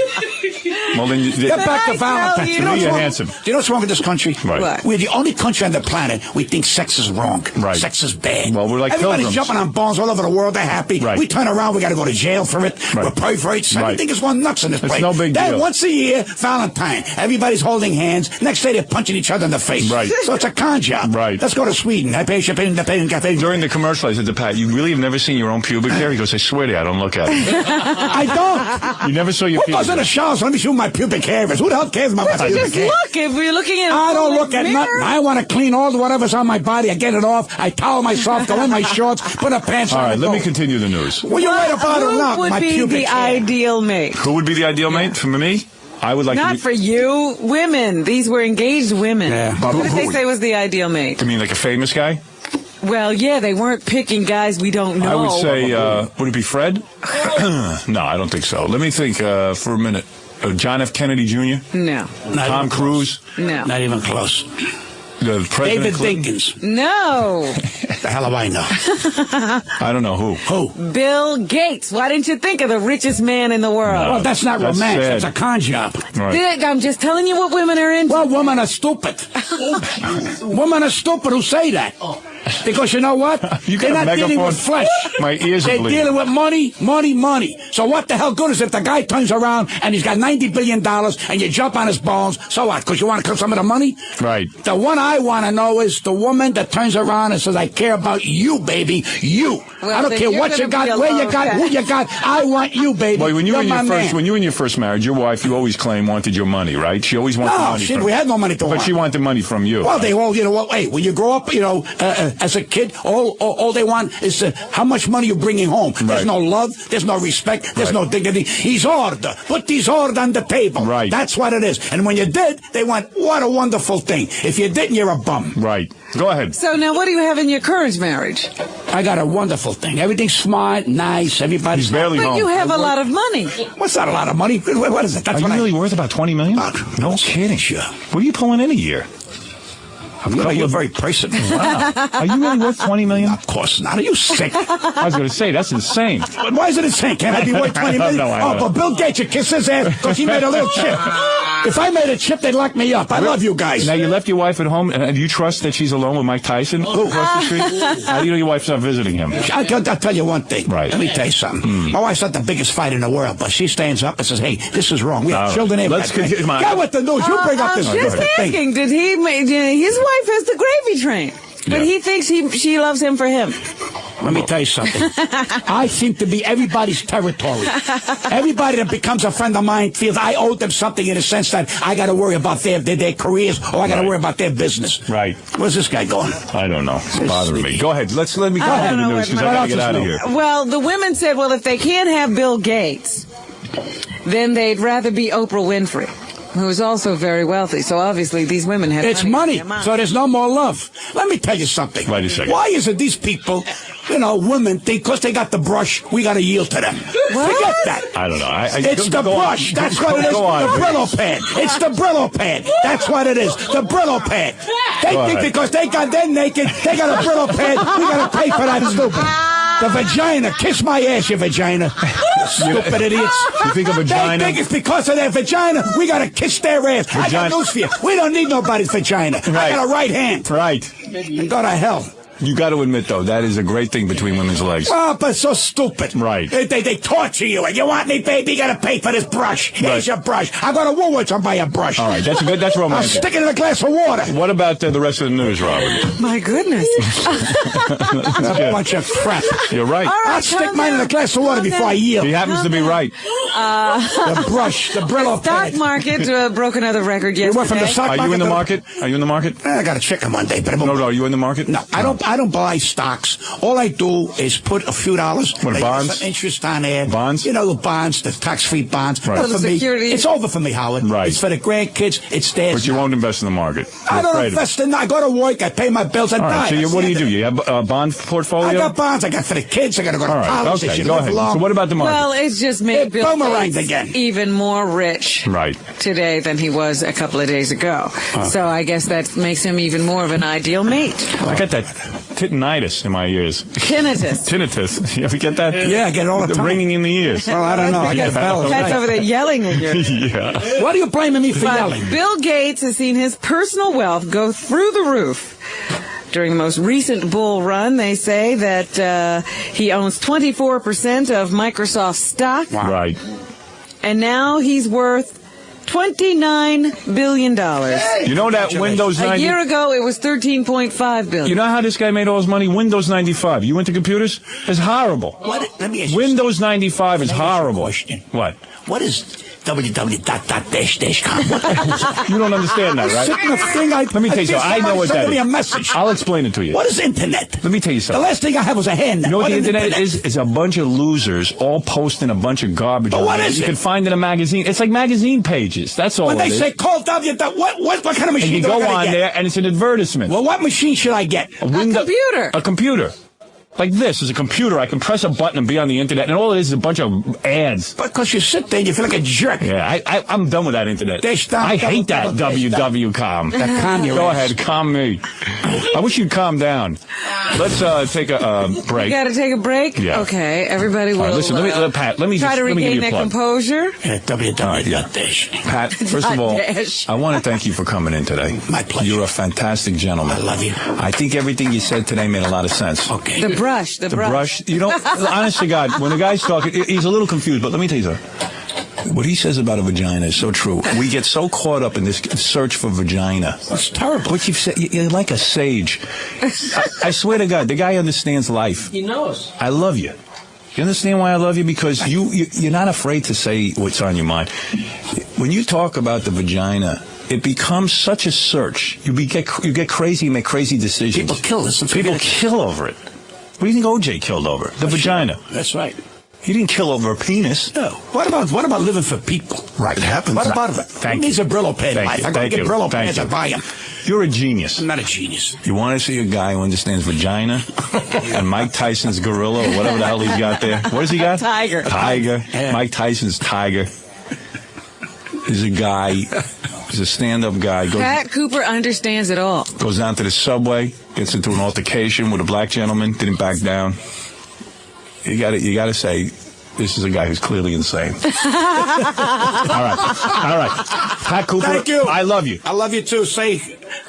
Well, then Get back to Valentine's. you? To me, what's you're wrong? handsome. Do you know what's wrong with this country? Right. What? We're the only country on the planet we think sex is wrong. Right. Sex is bad. Well, we're like Everybody's pilgrims. jumping on bones all over the world. They're happy. Right. We turn around. We got to go to jail for it. Right. We're perverts. Right. Everything is going nuts in this It's place. no big Then deal. once a year, Valentine. Everybody's holding hands. Next day, they're punching each other in the face. Right. So it's a con job. Right. Let's go to Sweden. During the commercial, I said to Pat, you really have never seen your own pubic hair? He goes, I swear to you, I don't look at it. I don't. You never saw your Who pubic goes in hair? the shower? So let me see who my pubic hair is. Who the hell cares about my pubic Just hair? look. If we're looking at I don't look at mirror, nothing. I want to clean all whatever's on my body. I get it off. I towel myself, go in my shorts, put a pants All on. right, and let go. me continue the news. Well, you're right about it who now. would My be pubic the hair. ideal mate? Who would be the ideal mate for me? I would like Not to be... for you, women. These were engaged women. Yeah, Who did they say was the ideal mate? You mean like a famous guy? Well, yeah, they weren't picking guys we don't know. I would say, would it be Fred? No, I don't think so. Let me think for a minute. John F. Kennedy Jr.? No. Tom Cruise? No. Not even close. The President David Clinton? Dinkins. No. The hell do I know? I don't know who. Who? Bill Gates. Why didn't you think of the richest man in the world? No. Well, that's not That's romance. sad. That's a con job. Right. I'm just telling you what women are into. Well, women are stupid. Women are stupid who say that. Because you know what? You They're got a not dealing megaphone? with flesh. My ears are They're bleeding. dealing with money, money, money. So what the hell good is if the guy turns around and he's got $90 billion and you jump on his bones? So what? Because you want to cut some of the money? Right. The one I want to know is the woman that turns around and says, I care about you, baby. You. Well, I don't then care you're what you gonna got, be where you alone, got, Pat. who you got. I want you, baby. Boy, when you were You're in my your man. when you were in your first marriage, your wife, you always claimed, wanted your money, right? She always wanted No, money. shit, from we had no money to But want. she wanted money from you. Well, they all, you know what, hey, when you grow up, you know, as a kid, all they want is how much money you're bringing home. Right. There's no love, there's no respect, there's no dignity. He's order. Put these order on the table. Right. That's what it is. And when you did, they went, what a wonderful thing. If you didn't, you're a bum. Right. Go ahead. So now what do you have in your current marriage? I got a wonderful thing. Everything's smart, nice, everybody's... He's barely But home. you have a lot of money. What's not a lot of money? What is it? That's Are you what really worth about $20 million? No kidding. Sure. What are you pulling in a year? You're very personal. Wow. Are you really worth $20 million? Of course not. Are you sick? I was going to say, that's insane. Why is it insane? Can't I be worth $20 million? No, I know. Oh, but Bill Gates would kiss his ass because he made a little chip. If I made a chip, they'd lock me up. I love you guys. Now, you left your wife at home, and do you trust that she's alone with MIke Tyson across the street? How do you know your wife's not visiting him? I'll tell you one thing. Right. Let me tell you something. My wife's not the biggest fight in the world, but she stands up and says, hey, this is wrong. We have children in. Let's continue. Get with the news. You bring up this Just stupid thing. asking, did he? His wife has the gravy train, but he thinks she loves him for him. Let me tell you something. I seem to be everybody's territory. Everybody that becomes a friend of mine feels I owe them something in the sense that I got to worry about their careers or I got to worry about their business. Right. Where's this guy going? I don't know. It's bothering me. Go ahead. Let me go I ahead don't with the know news what because I got to get out of here. Well, the women said, well, if they can't have Bill Gates, then they'd rather be Oprah Winfrey, who is also very wealthy. So obviously these women have It's money, so there's no more love. Let me tell you something. Wait a second. Why is it these people, women think because they got the brush, we got to yield to them? Forget that. I don't know. It's the brush. That's what it is. Go on, The please. Brillo pad. It's the Brillo pad. That's what it is. The Brillo pad. They Go think ahead. because they got their naked, they got a Brillo pad, we got to pay for that stupid. The vagina. Kiss my ass, you vagina. Stupid idiots. You think a vagina? They think it's because of their vagina, we got to kiss their ass. I got news for you. We don't need nobody's vagina. I Right. got a right hand. Right. And go to hell. You got to admit, though, that is a great thing between women's legs. Oh, but so stupid. Right. They torture you. You want me, baby? You got to pay for this brush. Here's Right. your brush. I go to Woolworths and buy a brush. All right. That's good. That's I'll romantic. stick it in a glass of water. What about the rest of the news, Robert? My goodness. A bunch of crap. You're right. I'll stick mine in a glass of water before I yield. He happens to be right. The brush, the Brillo Stock pad. market broke another record yesterday. We went from the stock Are market you in the to market? Are you in the market? I got a chicken one day, but No, are you in the market? No, I don't buy stocks. All I do is put a few dollars. What, they bonds? get some interest on there. Bonds? You know, the bonds, the tax-free bonds. Right. Not for me. Security. It's over for me, Howard. Right. It's for the grandkids. It's theirs. But you won't invest in the market. I You're don't afraid of it. invest in. I go to work. I pay my bills. I All die. right. So That's what the do you end do? of it. You have a bond portfolio? I got bonds. I got for the kids. I got to go to All right. college. They Okay. should Go live ahead. long. So what about the market? Well, it's just made It Bill boomeranged Gates again. even more rich Right. today than he was a couple of days ago. So I guess that makes him even more of an ideal mate. I got that tinnitus in my ears. Tinnitus. Tinnitus. You ever get that? Yeah, I get it all the time. Ringing in the ears. Well, I don't know. I get bells. Pat's over there yelling at you. Yeah. What are you blaming me for But yelling? Bill Gates has seen his personal wealth go through the roof. During the most recent bull run, they say that he owns 24% of Microsoft stock, Right. and now he's worth $29 billion. You know that Windows A 90... year ago, it was $13.5 billion. You know how this guy made all his money? Windows 95. You into computers? It's horrible. Let me ask you Windows 95 is horrible. question. What? What is www.com? What the hell is that? You don't understand that, right? Sitting the thing Let me tell you something. I know what that Send me a is. message. I'll explain it to you. What is internet? Let me tell you The something. last thing I had was a hand. You know what the internet is? It's a bunch of losers all posting a bunch of garbage. But on what there. is You it? can find in a magazine. It's like magazine pages. That's all When it they is. say call W, what kind of And machine you do I go gotta on get? there, and it's an advertisement. Well, what machine should I get? computer. A computer. Like this is a computer. I can press a button and be on the internet, and all it is a bunch of ads. Because you sit there and you feel like a jerk. Yeah, I'm done with that internet. I hate that WWCom. Go ahead, calm me. I wish you'd calm down. Let's take a break. You got to take a break? Yeah. Okay, everybody will. Right, listen, Pat, let me try to regain give you a that plug. composure. Yeah, WWW. Pat, first of all, I want to thank you for coming in today. My pleasure. You're a fantastic gentleman. I love you. I think everything you said today made a lot of sense. Okay. The brush. You know, honest to God, when the guy's talking, he's a little confused, but let me tell you something. What he says about a vagina is so true. We get so caught up in this search for vagina. That's terrible. What you've said, you're like a sage. I swear to God, the guy understands life. He knows. I love you. You understand why I love you? Because you're not afraid to say what's on your mind. When you talk about the vagina, it becomes such a search. You get crazy, make crazy decisions. People kill this. People kill over it. What do you think OJ killed over? The vagina. That's right. He didn't kill over a penis. No. What about living for people? Right. It happens. What about Thank Who needs a Brillo pad in life? I gotta get Brillo pads and buy them. You're a genius. I'm not a genius. You want to see a guy who understands vagina and Mike Tyson's gorilla or whatever the hell he's got there? What has he got? Tiger. Yeah. Mike Tyson's tiger is a guy. He's a stand-up guy. Pat Cooper understands it all. Goes down to the subway, gets into an altercation with a black gentleman, didn't back down. You got to say, this is a guy who's clearly insane. All right. Pat Cooper, thank you. I love you. I love you too. Say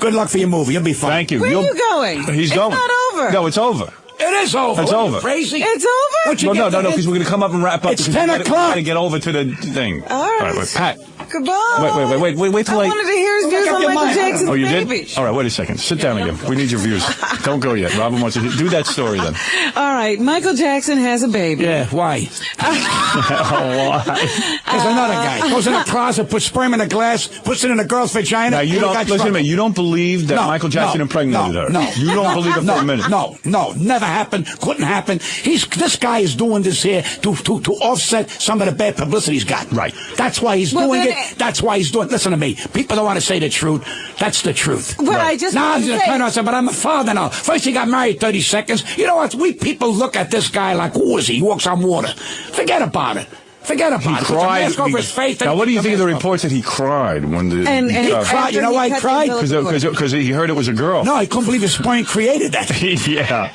good luck for your movie. You'll be fine. Thank you. Where are you going? He's going. It's not over. No, it's over. It is over. It's over. Crazy. It's over? No, because we're going to come up and wrap up. It's 10 o'clock. to get over to the thing. All right. Wait, Pat. Goodbye. Wait till I wanted to hear his views on Michael Jackson's Oh, you baby. did? All right, wait a second. Sit down again. We need your views. Don't go yet. Robin wants to do that story then. All right, Michael Jackson has a baby. Yeah, why? Why? There's another guy. Goes in a closet, puts sperm in a glass, puts it in a girl's vagina. Now, you don't, listen to me, you don't believe that Michael Jackson impregnated her? No. You don't believe it for a minute? No. Never happened. Couldn't happen. This guy is doing this here to offset some of the bad publicity he's got. Right. That's why he's doing it. That's why he's doing it. Listen to me. People don't want to say the truth. That's the truth. Well, I just now I'm going to turn around and say, but I'm a father now. First he got married 30 seconds. You know what? We people look at this guy like, who is he? He walks on water. Forget about it. Forget about it. Cried. Over his face. Now, what do you think of the reports that he cried when the... And he cried. You know why he cried? Because he heard it was a girl. No, he couldn't believe his sperm created that. Yeah.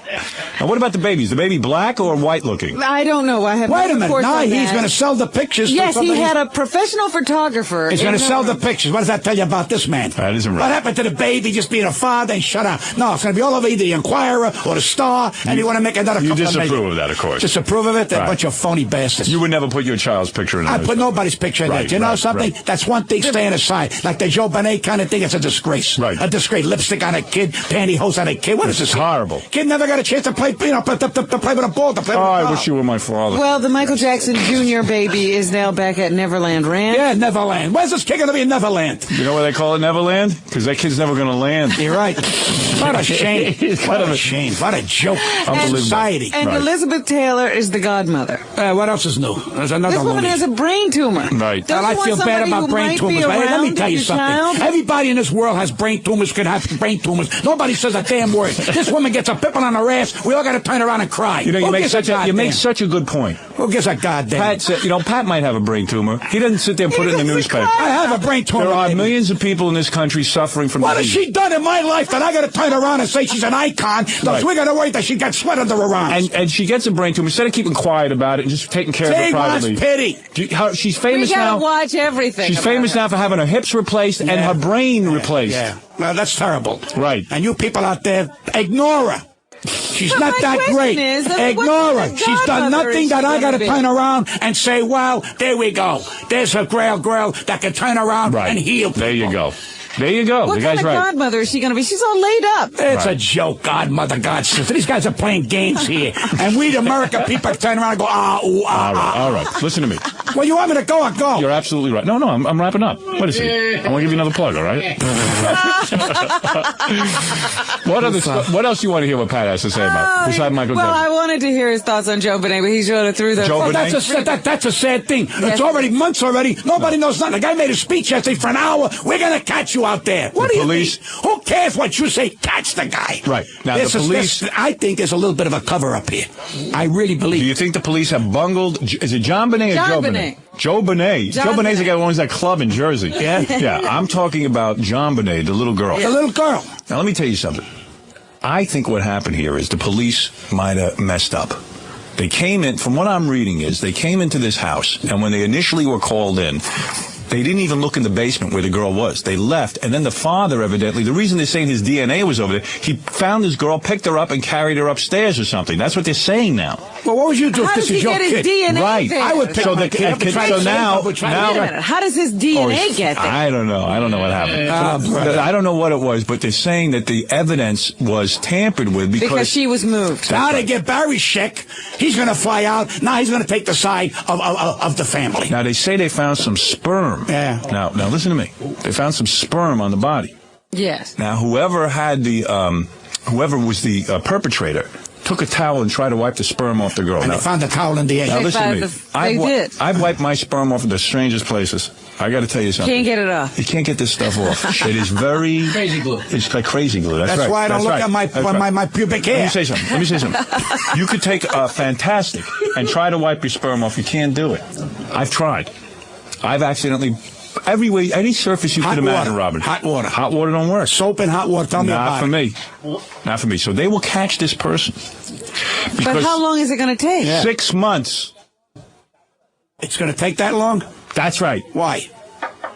Now, what about the baby? Is the baby black or white looking? I don't know. I have Wait a no minute. reports Now on he's that. going to sell the pictures. Yes, he had a professional photographer. He's going to sell the pictures. What does that tell you about this man? That isn't right. What happened to the baby just being a father and shut up? No, it's going to be all over either the Inquirer or the Star, and you want to make another couple of million. You disapprove of that, of course. Disapprove of it? They're a bunch of phony bastards. You would never put your child's picture in I put nobody's picture in there. You know something? Right. That's one thing staying aside. Like the Joe Benet kind of thing, it's a disgrace. Right. A disgrace. Lipstick on a kid, pantyhose on a kid. What is this? Horrible. Kid never got a chance to play, to play with a ball, to play with a ball. I wish you were my father. Well, the Michael Jackson Jr. baby is now back at Neverland Ranch. Yeah, Neverland. Where's this kid going to be in Neverland? You know why they call it Neverland? Because that kid's never going to land. You're right. What a shame. What a shame. What a joke. Society. And Elizabeth Taylor is the godmother. What else is new? There's another This woman has a brain tumor. Right. Don't I feel bad about brain tumors. But let me tell you something. Child? Everybody in this world has brain tumors, could have brain tumors. Nobody says a damn word. This woman gets a pimple on her ass. We all got to turn around and cry. You know, you make such a good point. Who gives a goddamn? Pat said, Pat might have a brain tumor. He doesn't sit there and put it in the newspaper. I have a brain tumor. There are millions of people in this country suffering from. What has she done in my life that I got to turn around and say she's an icon? Right. We're going to wait that she got sweat under her arms. And she gets a brain tumor. Instead of keeping quiet about it and just taking care of it privately. Pity. She's famous now. We gotta watch everything. She's famous now for having her hips replaced and her brain replaced. Yeah. Well, that's terrible. Right. And you people out there, ignore her. She's not that great. Ignore her. She's done nothing that I got to turn around and say, well, there we go. There's a girl that can turn around and heal people. There you go. There you go. What the guy's kind of godmother is she going to be? She's all laid up. It's a joke, godmother, godsister. These guys are playing games here. And we, the American people, turn around and go, All right. Listen to me. Well, you want me to go? I'll go. You're absolutely right. No, I'm wrapping up. Wait a second. I want to give you another plug, all right? What else do you want to hear what Pat has to say about besides Michael Jackson? Well, I wanted to hear his thoughts on Joe Benet, but he sort of threw the... That's a sad thing. It's already months already. Nobody knows nothing. The guy made a speech yesterday for an hour. We're going to catch you. out there. What do police, you mean? Who cares what you say? Catch the guy. Right. Now, the police... I think there's a little bit of a cover-up here. I really believe. Do you think the police have bungled... Is it John Bonet or Joe Bonet? Joe Bonet. Joe Bonet's the guy who owns that club in Jersey. Yeah? Yeah, I'm talking about John Bonet, the little girl. The little girl. Now, let me tell you something. I think what happened here is the police might have messed up. They came in, from what I'm reading is, they came into this house, and when they initially were called in, they didn't even look in the basement where the girl was. They left, and then the father, evidently, the reason they're saying his DNA was over there, he found this girl, picked her up, and carried her upstairs or something. That's what they're saying now. Well, what would you do if this is your kid? How does he get his DNA right. there? I would pick my kid up and try to now, wait a minute. How does his DNA get there? I don't know. I don't know what happened. I don't know what it was, but they're saying that the evidence was tampered with because she was moved. Now they get Barry's check. He's going to fly out. Now he's going to take the side of the family. Now they say they found some sperm. Yeah. Now listen to me. They found some sperm on the body. Yes. Now whoever had the whoever was the perpetrator took a towel and tried to wipe the sperm off the girl. And now, they found the towel in the egg. Now listen to me. I've wiped my sperm off at the strangest places. I got to tell you something. Can't get it off. You can't get this stuff off. It is very crazy glue. It's like crazy glue. That's right. Why I don't look at my pubic hair. Let me say something. You could take fantastic and try to wipe your sperm off. You can't do it. I've tried. I've accidentally. Every way, any surface you could imagine, Robin. Hot water. Hot water don't work. Soap and hot water. Tell me about it. Not for me. So they will catch this person. But how long is it going to take? 6 months. It's going to take that long? That's right. Why?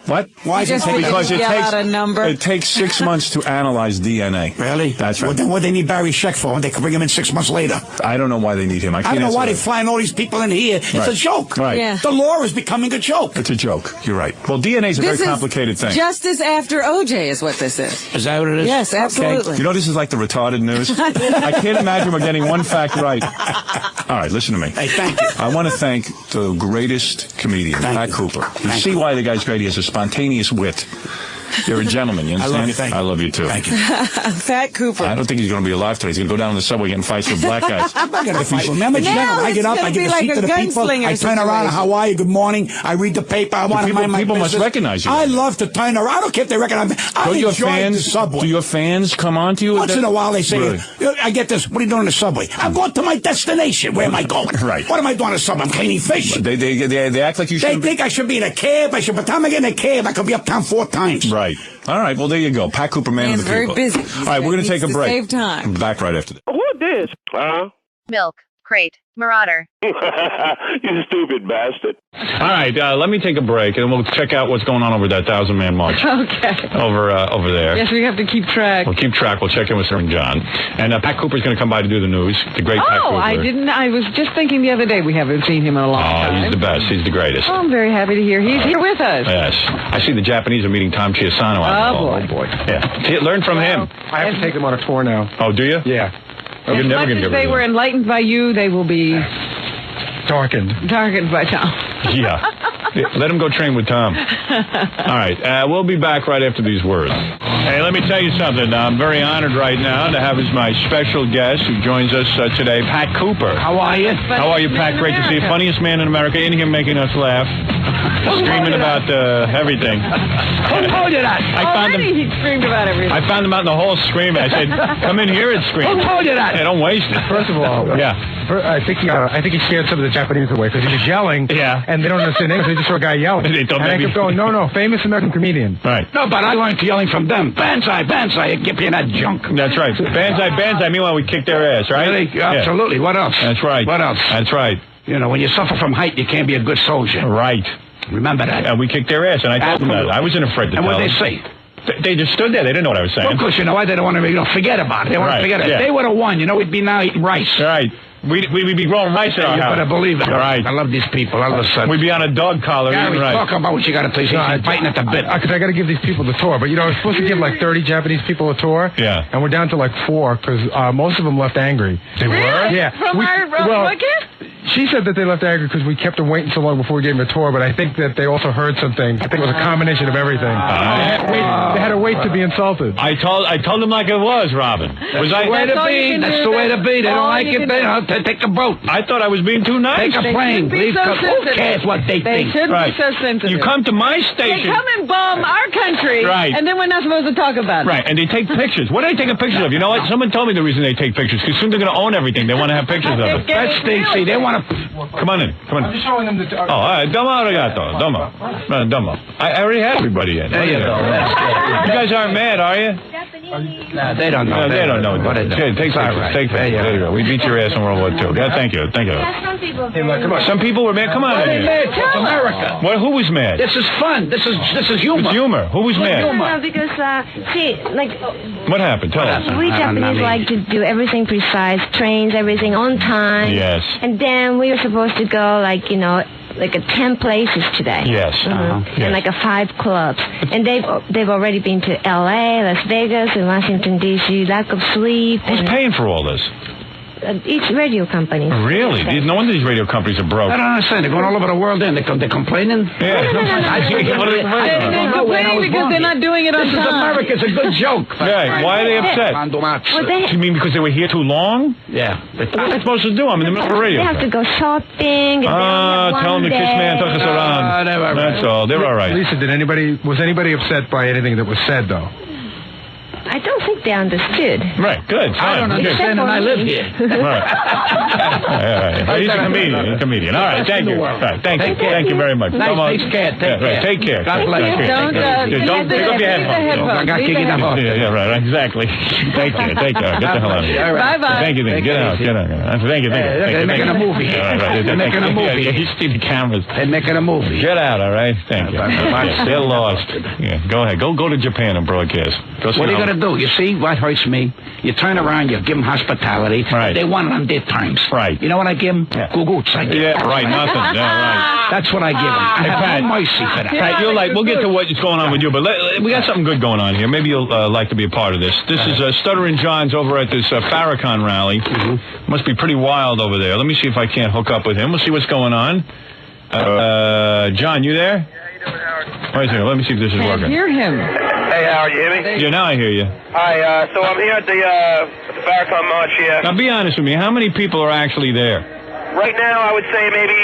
What? Why is it taking? Because it takes 6 months to analyze DNA. Really? That's right. Well, then what do they need Barry's check for? And they can bring him in 6 months later. I don't know why they need him. I don't know why they're flying all these people in here. It's a joke. Right. Yeah. The law is becoming a joke. It's a joke. You're right. Well, DNA is a very complicated thing. Justice after OJ is what this is. Is that what it is? Yes, absolutely. Okay. You know, this is like the retarded news. I can't imagine we're getting one fact right. All right, listen to me. Hey, thank you. I want to thank the greatest comedian, Pat Cooper. You see why the guy's great. He has a spontaneous wit. You're a gentleman, you understand? I love you, thank you. I love you, too. Thank you. Pat Cooper. I don't think he's going to be alive today. He's going to go down in the subway getting fights with black guys. I'm not going to fight. Remember, I get up, I give a seat to the people, I turn around, how are you, good morning, I read the paper, I want to mind my people business. must recognize you. I love to turn around. I don't care if they recognize me. I enjoy the subway. Do your fans come on to you? Once in a while, they say, I get this, what are you doing in the subway? I'm going to my destination. Where am I going? Right. What am I doing in the subway? I'm cleaning fish. They act like you should. They think I should be in a cab. By the time I get in a cab, I could be uptown 4 times. Right. All right. Well, there you go. Pat Cooper, man of the people. Very busy. All right, we're going to take a break. Save time. Back right after this. Who this? Milk Crate Marauder. You stupid bastard. All right, let me take a break, and we'll check out what's going on over that 1,000-man march. Okay. Over there. Yes, we have to keep track. We'll keep track. We'll check in with Stuttering John. And Pat Cooper's going to come by to do the news. The great Pat Cooper. Oh, I didn't. I was just thinking the other day we haven't seen him in a long time. Oh, he's the best. He's the greatest. Oh, I'm very happy to hear he's here with us. Yes. I see the Japanese are meeting Tom Chiasano. Oh, boy. Yeah. Learn from him. I have to take them on a tour now. Oh, do you? Yeah. You're As never much going to as get rid they of were them. enlightened by you, they will be Darkened by Tom. Yeah. Let him go train with Tom. All right. We'll be back right after these words. Hey, let me tell you something. I'm very honored right now to have as my special guest who joins us today, Pat Cooper. How are you? How are you, Pat? Great to see you. Funniest man in America. In here making us laugh. Screaming about everything. Who told you that? He screamed about everything. I found him out in the hall screaming. I said, come in here and scream. Who told you that? Hey, don't waste it. First of all, Yeah. I think he scared some of the Japanese away because he was yelling. Yeah. And they don't understand English. They just saw a guy yelling. They don't and I maybe- kept going, no, famous American comedian. Right. No, but I learned yelling from them. Banzai, banzai, get me in that junk. That's right. Banzai, banzai. Meanwhile, we kicked their ass, right? Really? Absolutely. What else? That's right. What else? That's right. You know, when you suffer from height, you can't be a good soldier. Right. Remember that. And we kicked their ass, and I told them that. I wasn't afraid to And tell what them. they say? They just stood there. They didn't know what I was saying. Well, of course, you know why? They don't want to, forget about it. They want Right, to forget it. yeah. If they would have won, we'd be now eating rice. Right. We'd be growing rice in our You house. better believe it. All right. I love these people. All of a sudden. We'd be on a dog collar Gary, eating rice. talk about what you got to say. He's biting at the bit. Because I got to give these people the tour. But, I was supposed to give like 30 Japanese people a tour. Yeah. And we're down to like 4 because most of them left angry. They were? Yeah. From our podcast? She said that they left angry because we kept them waiting so long before we gave them a tour, but I think that they also heard something. I think it was a combination of everything. They had to wait to be insulted. I told them like it was, Robin. That's the way to be. That's the way to be. They don't like it, they take a boat. I thought I was being too nice. Take a plane. Who cares what they think? They shouldn't be so sensitive. You come to my station. They come and bomb our country, right? And then we're not supposed to talk about it. Right, and they take pictures. What are they taking pictures of? You know what? Someone told me the reason they take pictures, because soon they're going to own everything. They want to have pictures of it. That's Stacy. They want to... Come on in. I'm just showing them the... Oh, all right. Domo arigato. Domo. Domo. I already had everybody in. There you go. You guys aren't mad, are you? No, they don't know. No, they don't know. What is it? Take pictures. Right. Take pictures. There you go. We beat your ass in World War II. Yeah, thank you. Thank you. Some people. Hey, look, come on. Some people were mad. Come on in here. It's America. What? Who was mad? This is fun. This is humor. It's humor. Who was mad? No, because, see, like... What happened? Tell us. We Japanese like to do everything precise, trains everything on time. Yes. And then we were supposed to go, like, you know, like 10 places today. Yes. Yes. Yes. And like 5 clubs. And they've already been to L.A., Las Vegas, and Washington, D.C., lack of sleep. Who's paying for all this? Each radio company. Really? No wonder these radio companies are broke. I don't understand. They're going all over the world then. They're complaining? Yeah. They're complaining because they're not doing it on time. This is America. It's a good joke. Right. Why are they upset? You mean because they were here too long? Yeah. What are they supposed to do? I'm in the middle of the radio. They have to go shopping. Tell them to kiss man, tuck us around. That's all. They're all right. Lisa, was anybody upset by anything that was said, though? I don't think they understood. Right, good. Fine. I don't understand, and I live here. Right. He's a comedian. All right, thank you. Right, thank you very much. Nice, take care. Take care. God bless you. Don't pick up your headphones. I got kicked in the hole. Yeah, right, exactly. Take care. Get the hell out of here. Bye-bye. Thank you. Get out. Thank you. They're making a movie. They're making a movie. You see the cameras. They're making a movie. Get out, all right? Thank you. They're lost. Yeah, go ahead. Go to Japan and broadcast. What are you going to do? You see what hurts me? You turn around, you give them hospitality. Right. They want it on their terms. Right. You know what I give them? Yeah. Gugoots. Yeah, right. Nothing. Yeah, right. That's what I give them. I have no mercy for that. Pat, you're like, we'll get to what's going on with you, but we got something good going on here. Maybe you'll like to be a part of this. This is Stuttering John's over at this Farrakhan rally. Must be pretty wild over there. Let me see if I can't hook up with him. We'll see what's going on. John, you there? Wait a second. Let me see if this is working. Hear him. Hey, Howard, you hear me? Yeah, now I hear you. Hi, so I'm here at the Farrakhan March here. Now, be honest with me. How many people are actually there? Right now, I would say maybe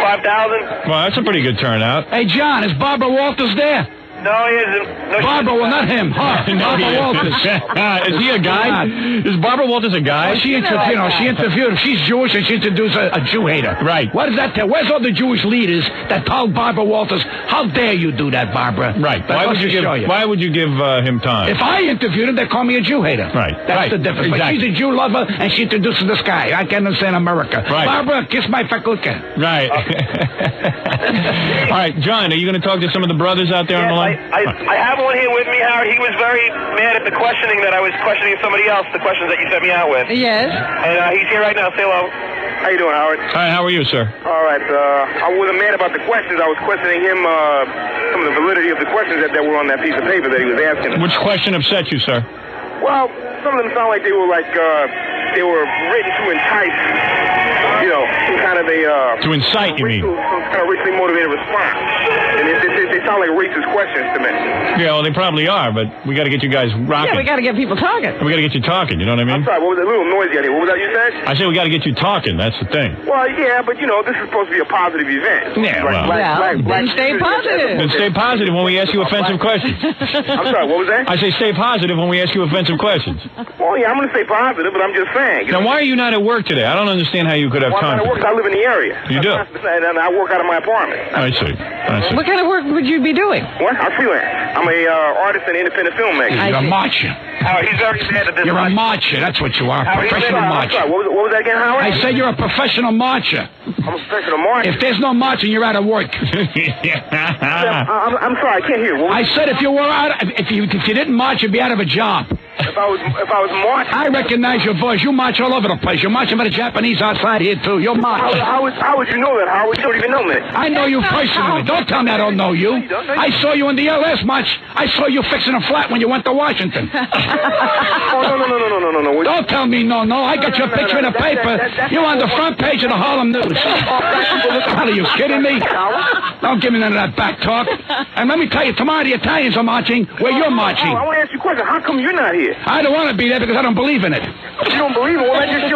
5,000. Well, that's a pretty good turnout. Hey, John, is Barbara Walters there? No, he isn't. No, Barbara, well, not him. Her. Barbara Walters. Is he a guy? Is Barbara Walters a guy? Well, she interviewed him. She's Jewish, and she introduced a Jew hater. Right. What does that tell? Where's all the Jewish leaders that told Barbara Walters, how dare you do that, Barbara? Right. Why would you give him time? If I interviewed him, they call me a Jew hater. Right. That's the difference. Exactly. But she's a Jew lover, and she introduces this guy. I can't understand America. Right. Barbara, kiss my fakulka. Right. All right, John, are you going to talk to some of the brothers out there on the line? I have one here with me, Howard. He was very mad at the questioning that I was questioning somebody else, the questions that you sent me out with. Yes. And he's here right now. Say hello. How you doing, Howard? Hi, how are you, sir? All right. I wasn't mad about the questions. I was questioning him, some of the validity of the questions that were on that piece of paper that he was asking. Which question upset you, sir? Well, some of them sound like they were they were written to entice, some kind of a... To incite, you mean? Some kind of racially motivated response. And they sound like racist questions to me. Yeah, well, they probably are, but we got to get you guys rocking. Yeah, we got to get people talking. We got to get you talking, you know what I mean? I'm sorry, what was that? A little noisy out here. What was that you said? I said we got to get you talking, that's the thing. Well, yeah, but, this is supposed to be a positive event. Yeah, then stay positive. Then stay positive when we ask you offensive questions. I'm sorry, what was that? I say stay positive when we ask you offensive questions. Well, yeah, I'm going to stay positive, but I'm just saying. Now, why are you not at work today? I don't understand how you could have time. I'm not at work. I live in the area. You do? And I work out of my apartment. I see. What kind of work would you be doing? What? I freelance. I'm a artist and independent filmmaker. You're a marcher. Howard, he's very mad at this. You're a marcher. That's what you are. Howard, Professional marcher. Sorry, what was that again, Howard? I said you're a professional marcher. I'm a professional marcher. If there's no marching, you're out of work. I'm sorry, I can't hear. I said if you were out, if you didn't march, you'd be out of a job. If I was marching. I recognize your voice. You march all over the place. You're marching for the Japanese outside here, too. You're marching. How would you know that, Howard? You don't even know me. I know you personally. Don't tell me I don't know you. I saw you in the LS march. I saw you fixing a flat when you went to Washington. Oh, no. Don't tell me no. I got your picture in the paper. You're on the front page of the Harlem News. Are you kidding me? Don't give me none of that back talk. And let me tell you, tomorrow the Italians are marching where you're marching. I want to ask you a question. How come you're not here? I don't want to be there because I don't believe in it. You don't believe it? Well, that just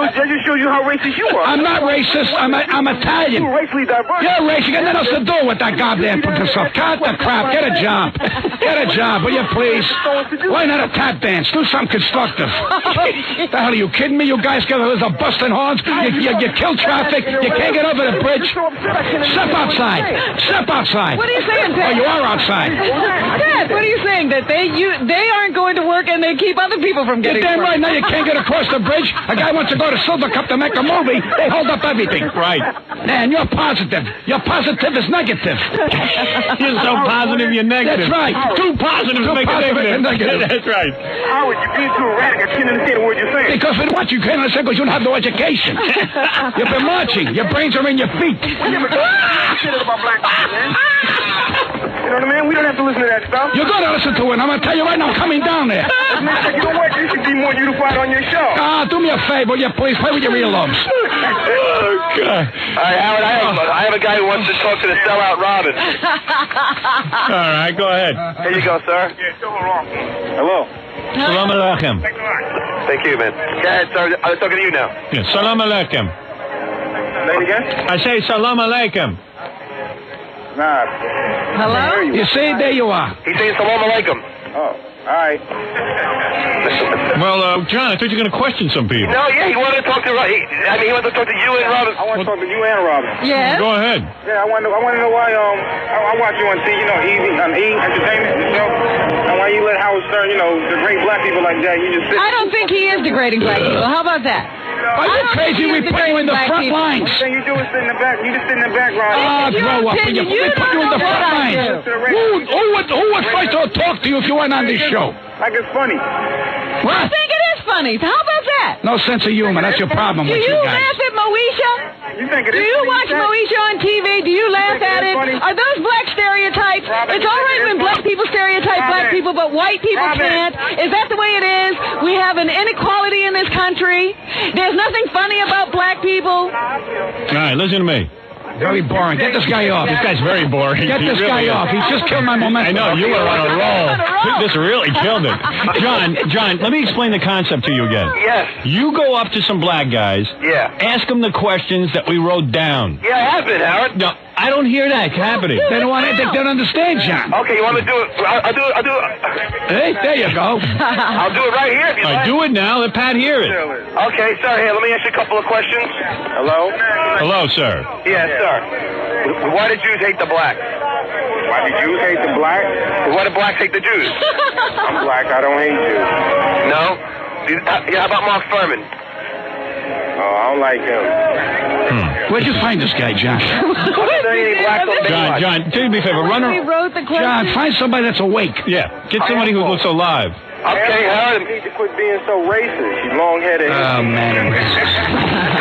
shows you how racist you are. I'm not racist. I'm Italian. You're racially diverse. You're racist. You got nothing else to do with that goddamn stuff. Cut the crap. Get a job. Get a job, will you please? Why not a tap dance? Do something constructive. The hell are you kidding me? You guys got a busting horns. You kill traffic. You can't get over the bridge. Step outside. Step outside. What are you saying, Dad? Oh, you are outside. Dad, what are you saying? That they aren't going to work and they keep other people from getting You're damn to work? right. Now you can't get across the bridge. A guy wants to go to Silver Cup to make a movie. They hold up everything. Right. Man, you're positive. Your positive is negative. You're so positive, you're negative. That's right. Too positive to make a negative. That's right. Howard, you're being too erratic. I can't understand a word you're saying. Because with what you can't understand because you don't have no education. You've been marching. Your brains are in your feet. Shit about black people, man. You know what I mean? We don't have to listen to that stuff. You're going to listen to it. I'm going to tell you right now, I'm coming down there. You know what? You should be more unified on your show. Do me a favor, will you please? Play with your earlobes. Oh, God. All right, Howard, I have a guy who wants to talk to the sellout Robin. All right, go ahead. Here you go, sir. Hello. Salam alaikum. Thank you, man. Go ahead, sir. I was talking to you now. Yeah, salam alaikum. Say it again? I say salam alaikum. Nah. Hello? You see, there you are. He's saying salam alaikum. Oh, all right. Well, John, I thought you were going to question some people. No, yeah, he wanted to talk to he wanted to talk to you and Robin. I want to talk to you and Robin. Yes? Go ahead. Yeah, I want to know why I watch you on T, on E Entertainment, the show, and why you let Howard Stern, degrade black people like that. You just sit. I don't think he is degrading black people. How about that? Are you crazy? We put you in the front lines. What you do is sit in the back. You just sit in the background. Grow up. We put you in the front lines. Who would first talk to you if you weren't on this show? Like it's funny. What? I think it is funny. How about that? No sense of humor. That's your problem with Do you you guys. laugh at Moesha? You think it is Do you watch Moesha on TV? Do you laugh at it? Are those black stereotypes? It's all right when black people stereotype black people, but white people can't. Is that the way it is? We have an inequality in this country. There's nothing funny about black people. All right, listen to me. Very boring. Get this guy off. This guy's very boring. Get this guy off. He's just killed my momentum. I know, you were on a roll. This really killed it. John, let me explain the concept to you again. Yes. You go up to some black guys. Yeah. Ask them the questions that we wrote down. Yeah, I have been, Howard. No, I don't hear that happening. They don't understand, John. Okay, you want me to do it? I'll do it. Hey, there you go. I'll do it right here if you like. Do it now. Let Pat hear it. Okay, sir, here, let me ask you a couple of questions. Hello? Hello, sir. Yes, sir. Why did Jews hate the blacks? Why did Jews hate the blacks? Why did blacks hate the Jews? I'm black, I don't hate Jews. No? How about Mark Furman? Oh, I don't like him. Where'd you find this guy, John? John, do me a favor. Run He wrote the question. John, find somebody that's awake. Yeah, get somebody who looks alive. Okay, Howard. You need to quit being so racist. You long-headed. Oh, man.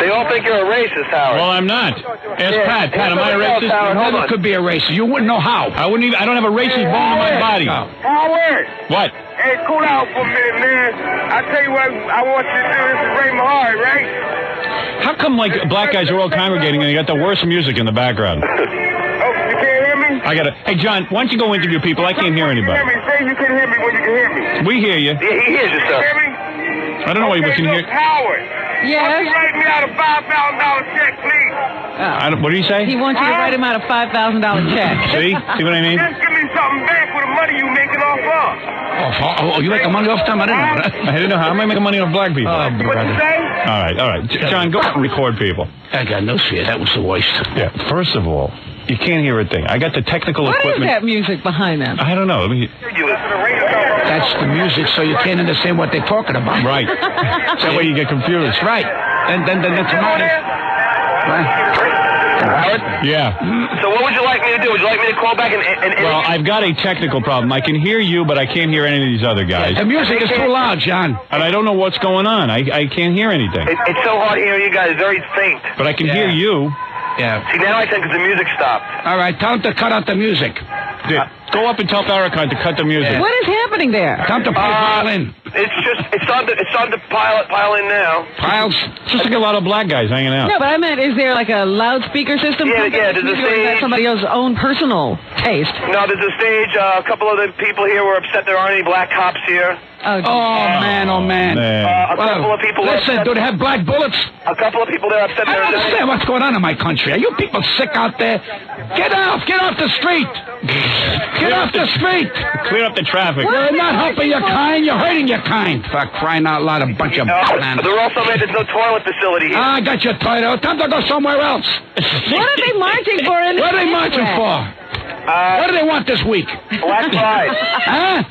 They all think you're a racist, Howard. Well, I'm not. Ask Pat. Pat, am I a racist? Never could be a racist. You wouldn't know how. I don't have a racist bone in my body. Howard! What? Hey, cool out for a minute, man. I tell you what I want you to do. This is Ray Mahari, right? How come, black guys are all congregating and they got the worst music in the background? Oh, you can't hear me? Hey, John, why don't you go interview people? I can't hear anybody. Say you can hear me when you can hear me. We hear you. Yeah, he hears you, sir. Hear me? I don't know why you can hear. Howard. Yes? Why don't you write me out a $5,000 check, please? What do you say? He wants you to write him out a $5,000 check. See what I mean? Just give me something back with the money you making off of. Oh, you make money off them? I didn't know that. I didn't know how. Am I making money off black people? What you say? All right. John, go and record people. I got no fear. That was the worst. Yeah. First of all, you can't hear a thing. I got the technical equipment. What is that music behind that? I don't know. That's the music, so you can't understand what they're talking about. Right. That way you get confused. Right. And then tomorrow. Right. Howard? Yeah. So what would you like me to do? Would you like me to call back and Well, I've got a technical problem. I can hear you, but I can't hear any of these other guys. The music is too loud, John. And I don't know what's going on. I can't hear anything. It's so hard hearing you guys. Very faint. But I can hear you. Yeah. See, now I can because the music stopped. All right, tell him to cut out the music. Go up and tell Farrakhan to cut the music. What is happening there? Tell him to play violin. It's on to pile in now. Piles. It's just like a lot of black guys hanging out. No, but I meant, is there like a loudspeaker system? Yeah, there's a Or is that stage. somebody else's own personal taste? No, there's a stage. A couple of the people here were upset there aren't any black cops here. Oh, man, oh, man. A couple of people were Listen, upset. do they have black bullets? A couple of people there are upset I there. don't understand what's going on in my country. Are you people sick out there? Get off the street. Get off the street. Clear up the traffic. You're not helping your kind, you're hurting your kind. For crying out loud, a bunch of bananas. They're also mad there's no toilet facility here. I got your toilet. Time to go somewhere else. what are they marching for in What are they marching for? What do they want this week? Black Pride. Huh?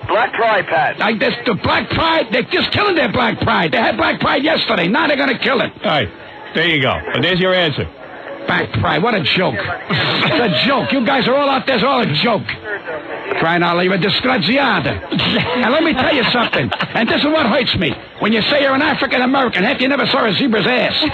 Black Pride, Pat. The Black Pride, they're just killing their Black Pride. They had Black Pride yesterday. Now they're going to kill it. All right. There you go. But there's your answer. Black Pride, what a joke. It's a joke. You guys are all out there. It's all a joke. Crying out loud, you're a disgraziata. And let me tell you something. And this is what hurts me. When you say you're an African-American, half you never saw a zebra's ass. So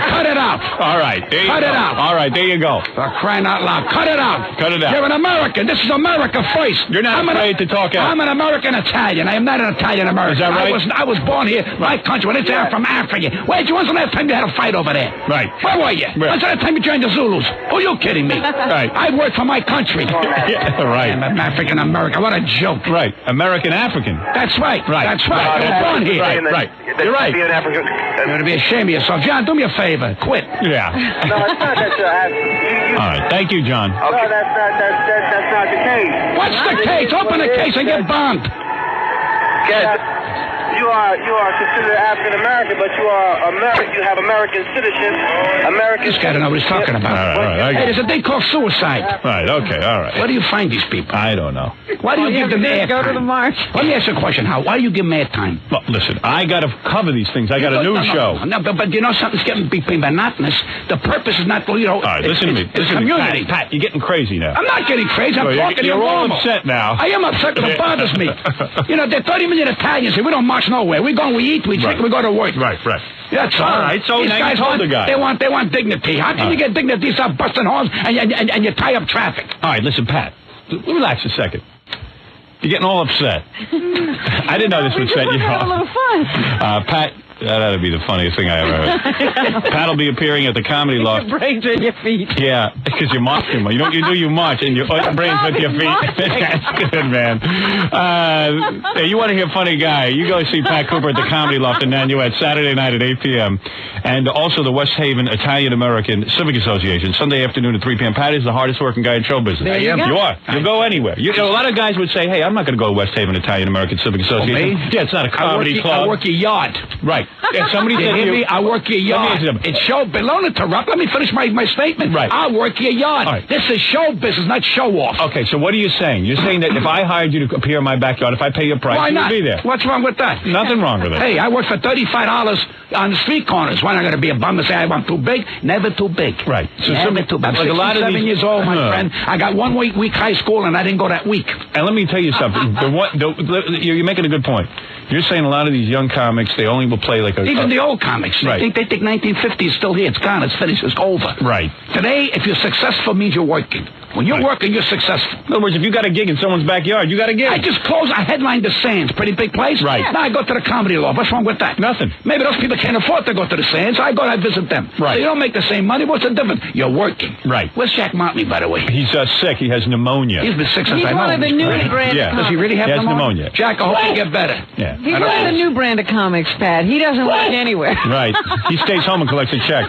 cut it out. All right. There you go. Cut it out. All right. There you go. For crying out loud. Cut it out. Cut it out. You're an American. This is America first. You're not afraid to talk out. I'm an American Italian. I am not an Italian American. Is that right? I was born here, my country. When it's I'm from Africa. Where'd you? When's the last time you had a fight over there? Right. Where were you? Right. When's the last time you joined the Zulus? Oh, you're kidding me. Right. I work for my country. Yeah, right. I'm African American. What a joke. Right. American African. That's right. Right. That's right. I was born here. Right. You're right. Be an African. You're going to be ashamed of yourself. John, do me a favor. Quit. Yeah. No, it's not that you have. All right. Thank you, John. Okay. No, that's not the case. What's the case? Open the case and get bombed. You are considered African American, but you are American. You have American citizenship. This guy don't know what he's talking about. All right. Hey, there's a thing called suicide. Right. Okay. All right. Where do you find these people? I don't know. Why do you give them airtime? Go to the march. Let me ask you a question, Hal. Why do you give them airtime? Well, listen, I got to cover these things. I got a news show. No, but you know something's getting monotonous. The purpose is not, All right, listen to me. It's community. Pat, you're getting crazy now. I'm not getting crazy. I'm talking You're all normal. upset now. I am upset because it bothers me. You know, there are 30 million Italians here. We don't march nowhere. We go, we eat, we drink, we go to work. Right. That's all. All right, so These now guys you told the guy. They want dignity. How can you get dignity? Stop busting horns and you tie up traffic. All right, listen, Pat, relax a second. You're getting all upset. I didn't know this would set you Have a little off. fun. Pat, that ought to be the funniest thing I ever heard. Pat will be appearing at the Comedy Loft. Your brains in your feet. Yeah, because you march too much. You march and your brains with your feet. That's good, man. Hey, you want to hear a funny guy, you go see Pat Cooper at the Comedy Loft in Nanuet Saturday night at 8 p.m. And also the West Haven Italian-American Civic Association, Sunday afternoon at 3 p.m. Pat is the hardest working guy in show business. There you go. You are. You'll go anywhere. You know, a lot of guys would say, hey, I'm not going to go to West Haven Italian-American Civic Association. me? Yeah, it's not a comedy club. I work your yard. Right. Yeah, somebody You said hear to me? you, I work your yard. It's show. But don't interrupt. Let me finish my statement. Right. I work your yard. All right. This is show business, not show off. Okay, so what are you saying? You're saying that if I hired you to appear in my backyard, if I pay your price, Why you not? would be there. What's wrong with that? Nothing wrong with it. Hey, I work for $35 on the street corners. Why not going to be a bum and say I'm too big? Never too big. Right. So Never too big. I'm like a lot of 67 these- years old, my friend. I got 1 week high school, and I didn't go that week. And let me tell you something. You're making a good point. You're saying a lot of these young comics, they only will play like a... Even the old comics. Right. They think 1950 is still here. It's gone. It's finished. It's over. Right. Today, if you're successful, means you're working. When you're working, you're successful. In other words, if you got a gig in someone's backyard, you got a gig. I just closed. I headlined the Sands. Pretty big place. Right. Now I go to the Comedy Loft. What's wrong with that? Nothing. Maybe those people can't afford to go to the Sands. I go and I visit them. Right. So you don't make the same money. What's the difference? You're working. Right. Where's Jack Motley, by the way? He's sick. He has pneumonia. He's been sick since He's I know one of him. the He's new great. brand Yeah. Does he really have He has pneumonia? pneumonia. Jack, I hope you get better. Yeah. He's one of the new brand of comics, Pat. He doesn't work anywhere. Right. He stays home and collects a check.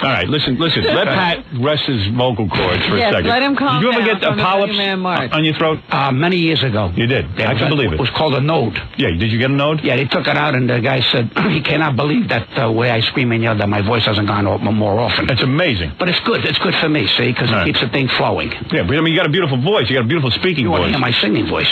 All right, listen. Let Pat rest his vocal cords for a Yes, second. let him calm Did you ever down get from the polyps Million Man March. on your throat? Many years ago. You did? Yeah, I can believe it. It was called a node. Yeah, did you get a node? Yeah, they took it out, and the guy said he cannot believe that the way I scream and yell that my voice hasn't gone up more often. It's amazing. But it's good. It's good for me, see, because it keeps the thing flowing. Yeah, but I mean, you got a beautiful voice. You got a beautiful speaking You want to voice. hear my singing voice?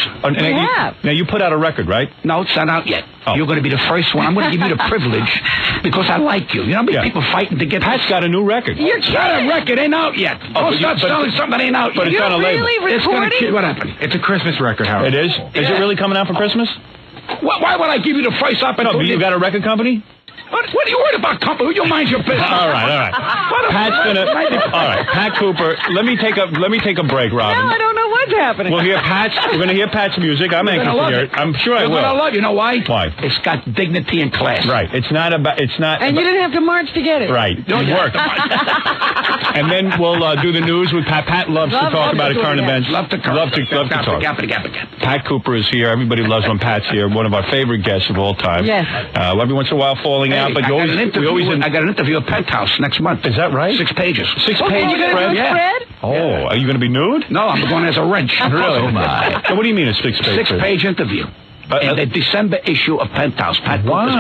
Now you put out a record, right? No, it's not out yet. You're going to be the first one. I'm going to give you the privilege because I like you. You know how many people fighting to get... Pat's got a new record. You're got a record. Ain't out yet. Don't start selling something that ain't out yet. But it's on a label. It's going to... What happened? It's a Christmas record, Howard. It is? Is it really coming out for Christmas? Why would I give you the first opportunity? No, you got a record company? What are you worried about, company? You mind your business. All right. Pat's gonna. All right, Pat Cooper. Let me take a break, Robin. Now I don't know what's happening. We're gonna hear Pat's music. I'm anxious to hear it. I'm sure I will. You're gonna love it. You know why? Why? It's got dignity and class. Right. It's not. And you didn't have to march to get it. Right. It worked. And then we'll do the news with Pat. Pat loves to talk about current events. Love to talk. Pat Cooper is here. Everybody loves when Pat's here. One of our favorite guests of all time. Yes. Every once in a while falling out, but I got an interview at Penthouse next month. Is that right? 6 pages. 6 pages. You gonna do spread? Oh, are you going to be nude? No, I'm going as a wrench. Really? Oh my. So what do you mean a 6 page? 6-page interview. In the December issue of Penthouse. Pat Cooper's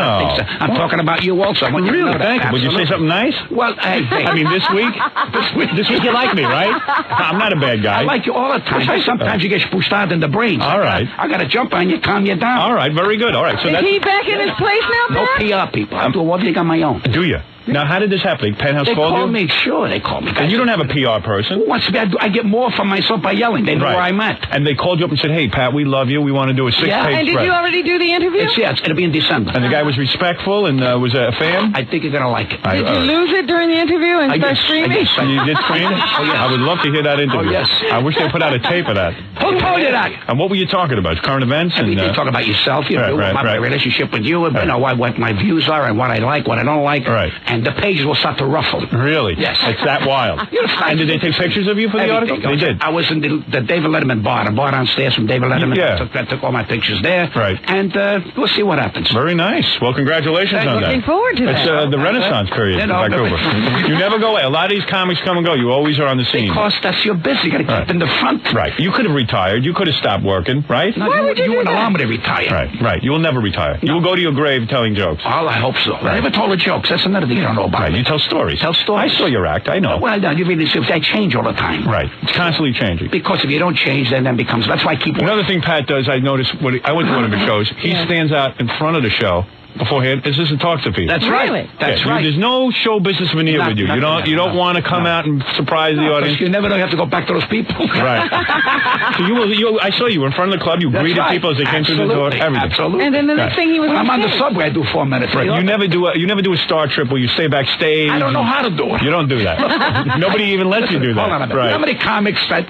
I'm talking about you also. I want you to know that. Thank you. Would you say something nice? Well, hey. I mean, this week you like me, right? I'm not a bad guy. I like you all the time. Sometimes you get pushed out in the brains. All right. I got to jump on you, calm you down. All right, very good. All right. So Is he back in his place now, Pat? No PR people. I'm doing everything on my own. Do you? Now, how did this happen? Penthouse called you? They called me. Sure, they called me. And you don't have a PR person? Once I get more from myself by yelling. They know where I'm at. And they called you up and said, hey, Pat, we love you. We want to do a 6-page spread. And did you already do the interview? It'll be in December. And the guy was respectful and was a fan? I think you're going to like it. Did you lose it during the interview and start screaming? You did scream? Oh, yes. I would love to hear that interview. Oh, yes. I wish they put out a tape of that. Who told you that? And what were you talking about? Current events? You talk about yourself, my relationship with you, what my views are and what I like, what I don't like. Right. And the pages will start to ruffle. Really? Yes. It's that wild. And did they take pictures of you for the article? They did. I was in the David Letterman bar. I bar downstairs from David Letterman. Yeah. I took all my pictures there. Right. And we'll see what happens. Very nice. Well, congratulations on that. Looking forward to that. It's the Renaissance period in Vancouver. You never go away. A lot of these comics come and go. You always are on the scene. Because you're busy. You got to keep in the front. Right. You could have retired. You could have stopped working, right? No, you wouldn't allow me to retire. Right. You will never retire. You will go to your grave telling jokes. Well, I hope so. I never told the jokes. That's another thing you don't know about. Right. You tell stories. Tell stories. I saw your act. I know. Well, you really see. I change all the time. Right. It's constantly changing. Because if you don't change, then becomes. That's why I keep. Another thing Pat does, I noticed when I went to one of his shows, he stands out in front of the show beforehand. This isn't talks to people. That's right. That's right. There's no show business veneer with you. You don't want to come out and surprise the audience. You never know. You have to go back to those people. Right. So I saw you were in front of the club. You greeted people as they came through the door. Everything. Absolutely. And then the next thing he was. When I'm on the subway, I do 4 minutes. Right. You never do a star trip where you stay backstage. I don't know how to do it. You don't do that. Nobody even lets you do that. Hold on a minute. Right. You know how many comics that?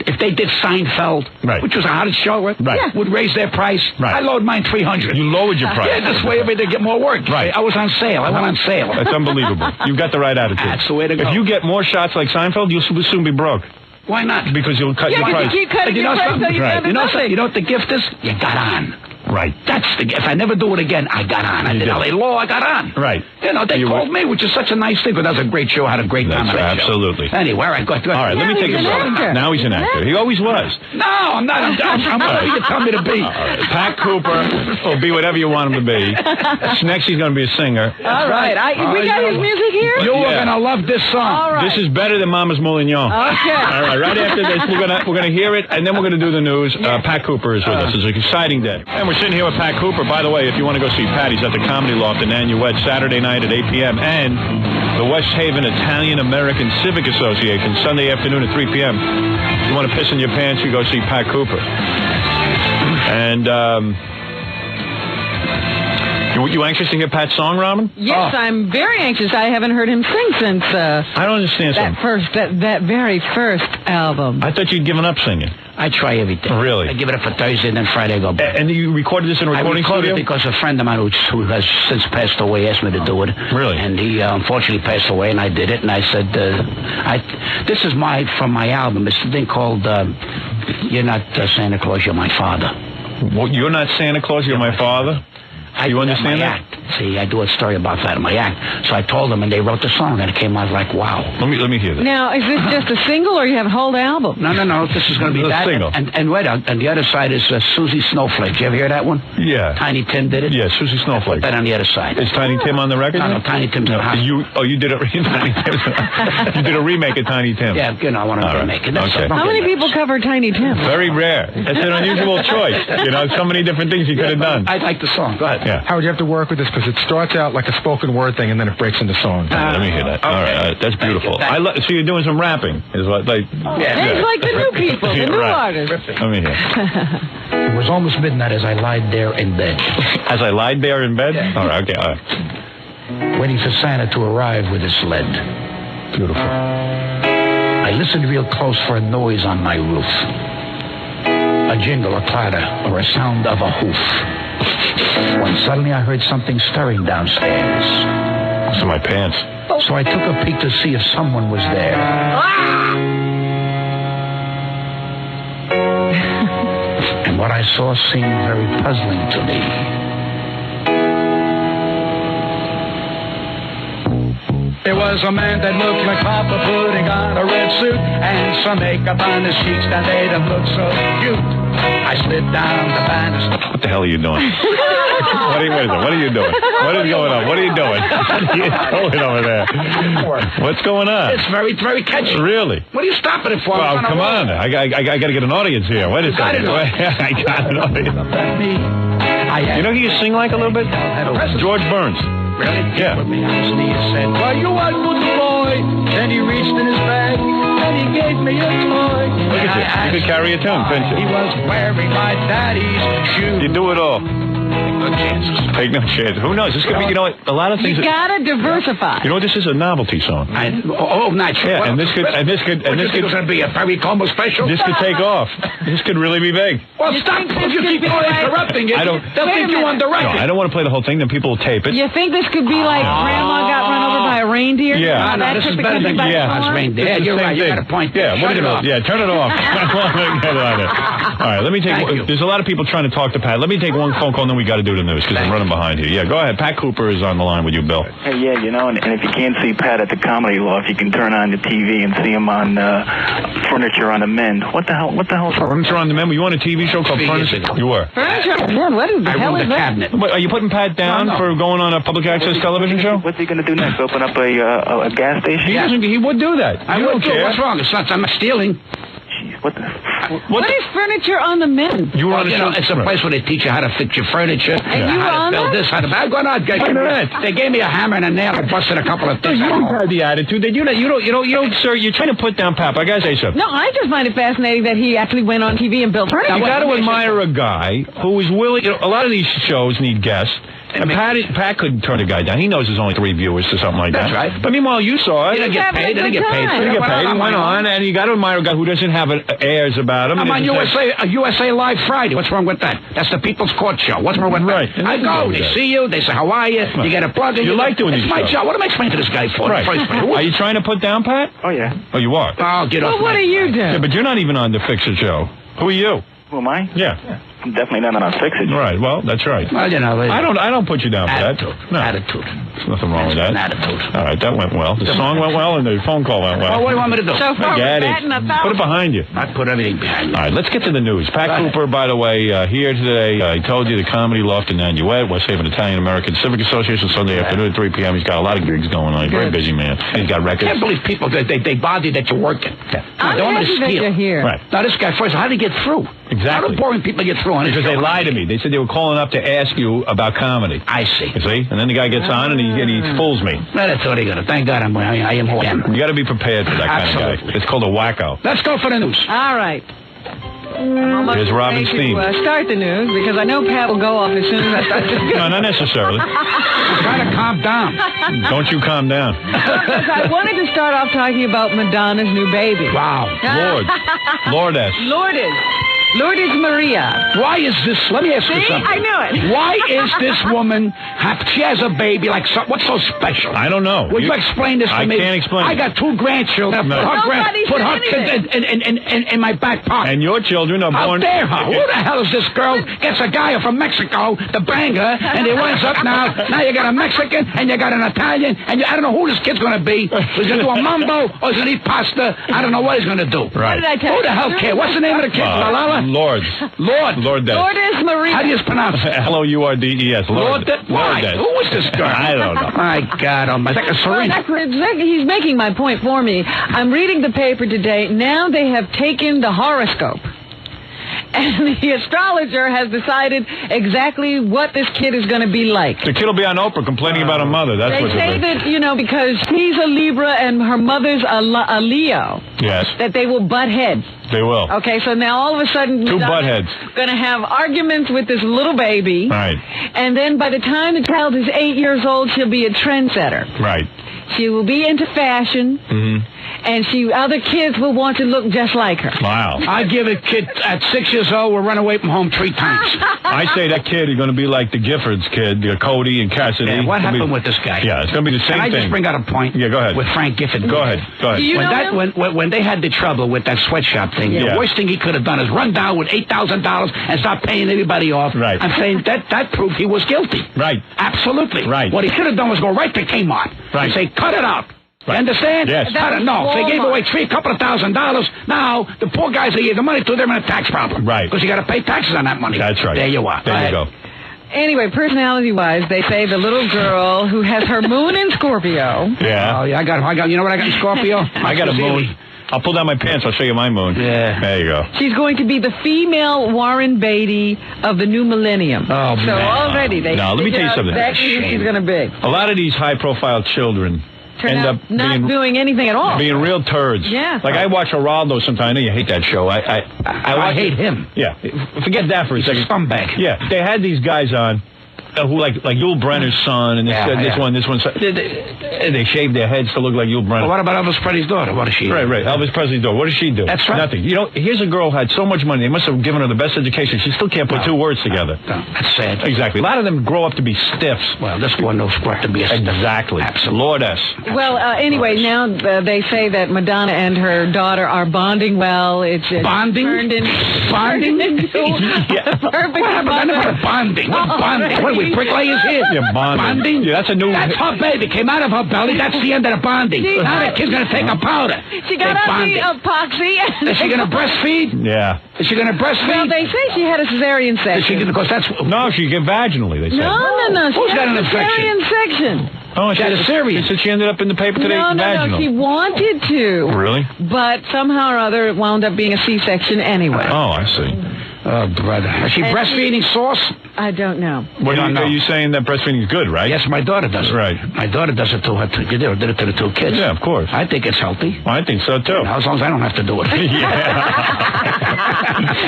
If they did Seinfeld, which was a hard show, would raise their price. Right. I lowered mine $300. You lowered your price. Yeah, this way they get more work. Right. I was on sale. I went on sale. That's unbelievable. You've got the right attitude. That's the way to go. If you get more shots like Seinfeld, you'll soon be broke. Why not? Because you'll cut your price. You keep cutting your price so you You know what the gift is? You got on. Right. That's the gift. If I never do it again, I got on. I did LA Law, I got on. Right. They called me, which is such a nice thing, because that was a great show. I had a great time at that absolutely. show. Anyway, all right, go ahead. All right, let me take a break. Now he's an actor. He always was. No, I'm not. I'm whatever you tell me to be. Pat Cooper will be whatever you want him to be. Next, he's going to be a singer. All right. We got his music here? You're going to love this song. All right. This is better than Mama's Moulignon. Okay. All right, right after this, we're gonna hear it, and then we're going to do the news. Pat Cooper is with us. It's an exciting day. And we're sitting here with Pat Cooper. By the way, if you want to go see Pat, he's at the Comedy Loft in Nanuet Saturday night at 8 p.m. and the West Haven Italian-American Civic Association Sunday afternoon at 3 p.m. If you want to piss in your pants, you go see Pat Cooper. And you anxious to hear Pat's song, Robin? Yes, I'm very anxious. I haven't heard him sing since I don't understand that very first album. I thought you'd given up singing. I try everything. Really? I give it up for Thursday, and then Friday I go back. And you recorded this in a recording studio? I recorded it because a friend of mine who has since passed away asked me to do it. Really? And he unfortunately passed away, and I did it. And I said, this is from my album. It's a thing called You're Not Santa Claus, You're My Father. Well, you're not Santa Claus, you're my father? You understand that? See, I do a story about that in my act. So I told them, and they wrote the song, and it came out like, wow. Let me hear that. Now, is this just a single, or you have a whole album? No. This is going to be that. Single. And wait, on the other side is Susie Snowflake. You ever hear that one? Yeah. Tiny Tim did it? Yeah, Susie Snowflake. That on the other side. Is Tiny Tim on the record? No, Tiny Tim's in the house. You did it. You did a remake of Tiny Tim. Yeah, I want to remake it. Okay. How many people cover Tiny Tim? Very rare. It's an unusual choice. So many different things you could have done. I like the song. Go ahead. Yeah. How would you have to work with this? Because it starts out like a spoken word thing, and then it breaks into song. Let me hear that. Okay. All right. That's beautiful. So you're doing some rapping. Is what like. It's like the new people, the new artists. Let me hear. It was almost midnight as I lied there in bed. As I lied there in bed? Yeah. All right, okay. All right. Waiting for Santa to arrive with his sled. Beautiful. I listened real close for a noise on my roof. A jingle, a clatter, or a sound of a hoof. When suddenly I heard something stirring downstairs. It's in my pants. So I took a peek to see if someone was there. And what I saw seemed very puzzling to me. There was a man that looked like Papa putting on a red suit and some makeup on his cheeks that made him look so cute. I slid down the banister. What the hell are you doing? What are you doing? What is going on? What are you doing? What are you doing over there? What's going on? It's very catchy. Really? What are you stopping it for? Well, come on. I got to get an audience here. Wait a second. I got an audience. You know who you sing like a little bit? George Burns. Really? Yeah. Put me on his knee and said, "Well, you are good boy." Then he reached in his bag and he gave me a toy. Look at you. You could carry a tune, couldn't you? He was wearing my daddy's shoes. You do it all. No chances. Take no chance. Who knows? This could be, a lot of things. You gotta diversify. You know what? This is a novelty song. Not sure. Yeah, and this could going to be a Perry Como special. This could take off. This could really be big. Well, stop! If you keep on interrupting it, they'll think you undirected. No, I don't want to play the whole thing. Then people will tape it. You think this could be like Grandma got run over by a reindeer? Yeah. No, this is better than Grandma's reindeer. Yeah, you're right. You got a point. Yeah, turn it off. Yeah, turn it off. All right, let me take. There's a lot of people trying to talk to Pat. Let me take one phone call, and then we got to do the news because I'm running behind here. Yeah, go ahead. Pat Cooper is on the line with you, Bill. Hey, yeah, and if you can't see Pat at the Comedy Loft, you can turn on the TV and see him on Furniture on the Mend. What the hell? Furniture on the Mend? Were you on a TV show called Furniture? You were. Furniture? Man, what the hell is that? Cabinet. What, are you putting Pat down for going on a public access television show? What's he going to do next? Open up a gas station? He would do that. I would care. What's wrong? I'm not stealing. What the? What is Furniture on the Mend? You were on a show. It's a place where they teach you how to fix your furniture. And you were how on to build that? this, how to build that. They gave me a hammer and a nail and busted a couple of things. You don't have the attitude that you don't, sir. You're trying to put down Pat. I gotta say something. No, I just find it fascinating that he actually went on TV and built furniture. You got to admire a guy who is willing. A lot of these shows need guests. And Pat could turn the guy down. He knows there's only 3 viewers or something like that. That's right. But meanwhile, you saw it. He didn't get paid. He didn't get paid. He went on, and you got to admire a guy who doesn't have airs about him. I'm on USA Live Friday. What's wrong with that? That's the People's Court show. What's wrong with that? I go. They see you. They say, how are you? You get a plug. You like doing these shows. It's my job. What am I explaining to this guy for? Right. Are you trying to put down Pat? Oh, yeah. Oh, you are? Oh, get off. Well, what do you do? Yeah, but you're not even on the Fixer show. Who are you? Who am I? Yeah. I'm definitely not on Fix It. Right. Well, that's right. Well, I don't put you down for that. Attitude. No. Attitude. There's nothing wrong with that. Attitude. All right, that went well. The song went well, and the phone call went well. Well, what do you want me to do? So far, Put it behind you. I put everything behind me. All right, let's get to the news. Pat Cooper, by the way, here today. He told you the Comedy Loft in Nanuet, West Haven Italian American Civic Association, Sunday afternoon at 3 p.m. He's got a lot of gigs going on. He's a very busy man. He's got records. I can't believe people, they bother you that you're working. I'm happy that you're here. Right. Now, this guy, first, how did he get through? Exactly. How do boring people get through on his Because they show? lied to me. They said they were calling up to ask you about comedy. I see. You see? And then the guy gets on and he fools me. Well, that's all they got. Thank God I am who I am. You got to be prepared for that kind of guy. It's called a wacko. Let's go for the news. All right. Here's Robin Steen. Start the news, because I know Pat will go off as soon as I start the news. No, not necessarily. Try to calm down. Don't you calm down. Because I wanted to start off talking about Madonna's new baby. Wow. Lourdes. Lourdes. Lourdes Maria. Why is this? Let me ask you See? something. I knew it. Why is this woman? She has a baby. Like, what's so special? I don't know. Would you explain this to me? I can't explain. I got 2 grandchildren. Put her kids in my back pocket. And your children are born. How dare her? Who the hell is this girl? Gets a guy from Mexico to bang her, and he winds up now. Now you got a Mexican and you got an Italian, and I don't know who this kid's going to be. He's going to do a mambo or he's going to eat pasta. I don't know what he's going to do. Right. What did I tell Who the hell cares? What's the name of the kid? Malala? Lourdes. Lourdes Maria. How do you pronounce it? Lourdes. Lourdes. Why? Who is this girl? I don't know. My God, it's like a Serena. He's making my point for me. I'm reading the paper today. Now they have taken the horoscope. And the astrologer has decided exactly what this kid is going to be like. The kid will be on Oprah complaining about her mother. That's They what say that, because he's a Libra and her mother's a Leo, Yes, that they will butt heads. they will. Okay, so now all of a sudden, 2 butt heads. going to have arguments with this little baby. Right. And then by the time the child is 8 years old, she'll be a trendsetter. Right. She will be into fashion. Mm-hmm. And other kids will want to look just like her. Wow. I give a kid at 6 years old will run away from home 3 times. I say that kid is going to be like the Giffords kid, Cody and Cassidy. Yeah, what happened with this guy? Yeah, it's going to be the same Can I thing. just bring out a point? Yeah, go ahead. With Frank Gifford. Go ahead. Do you know him? When they had the trouble with that sweatshop thing, Yeah. the worst thing he could have done is run down with $8,000 and start paying everybody off. Right. I'm saying that proved he was guilty. Right. Absolutely. Right. What he should have done was go right to Kmart Right. and say, cut it out. Right. You understand? Yes. I don't know. They gave away a couple of $1,000. Now, the poor guys they gave the money to, they're in a tax problem. Right. Because you got to pay taxes on that money. That's right. There you are. There you go. Anyway, personality-wise, they say the little girl who has her moon in Scorpio. Yeah. Oh, yeah, I got, you know what I got in Scorpio? I got a moon. I'll pull down my pants. I'll show you my moon. Yeah. There you go. She's going to be the female Warren Beatty of the new millennium. Oh, so man. already they No, let me tell you something. exactly who she's going to be. A lot of these high-profile children Turn end out up not doing anything at all. being real turds. Yeah. Like I watch Geraldo sometimes. I know you hate that show. I hate him. Yeah. Forget that for a second. Scumbag. Yeah. They had these guys on who like Yul Brenner's son and this one's son. They shaved their heads to look like Yul Brenner. Well, what about Elvis Presley's daughter? What does she do? Right. Elvis Presley's daughter. What does she do? That's right. Nothing. Here's a girl who had so much money. They must have given her the best education. She still can't put 2 words together. No, that's sad. Exactly. A lot of them grow up to be stiffs. Well, this one knows what to be a stiff. Exactly. Absolutely. Lourdes. Well, anyway, now they say that Madonna and her daughter are bonding well. It's Bonding? turned in Bonding? a perfect What happened? I never heard bonding. What bonding? What are we, bricklayers here? Yeah, bonding. Yeah, that's a new... That's her baby. Came out of her belly. That's the end of the bonding. Now the kid's going to take a powder. She got They out the bonded. epoxy. Is she going to breastfeed? Yeah. Is she going to breastfeed? Well, they say she had a cesarean Is she section. gonna, because that's... No, she get vaginally, they say. No. Who's She got had an a infection? cesarean section. Oh, She had a cesarean. So she ended up in the paper today No. vaginal. She wanted to. Really? But somehow or other, it wound up being a C-section anyway. Oh, I see. Oh, brother. Is she And breastfeeding sauce? I don't know. What don't know. are you saying that breastfeeding is good, right? Yes, my daughter does it. Right. My daughter does it to her. Did it to the 2 kids. Yeah, of course. I think it's healthy. Well, I think so, too. As long as I don't have to do it.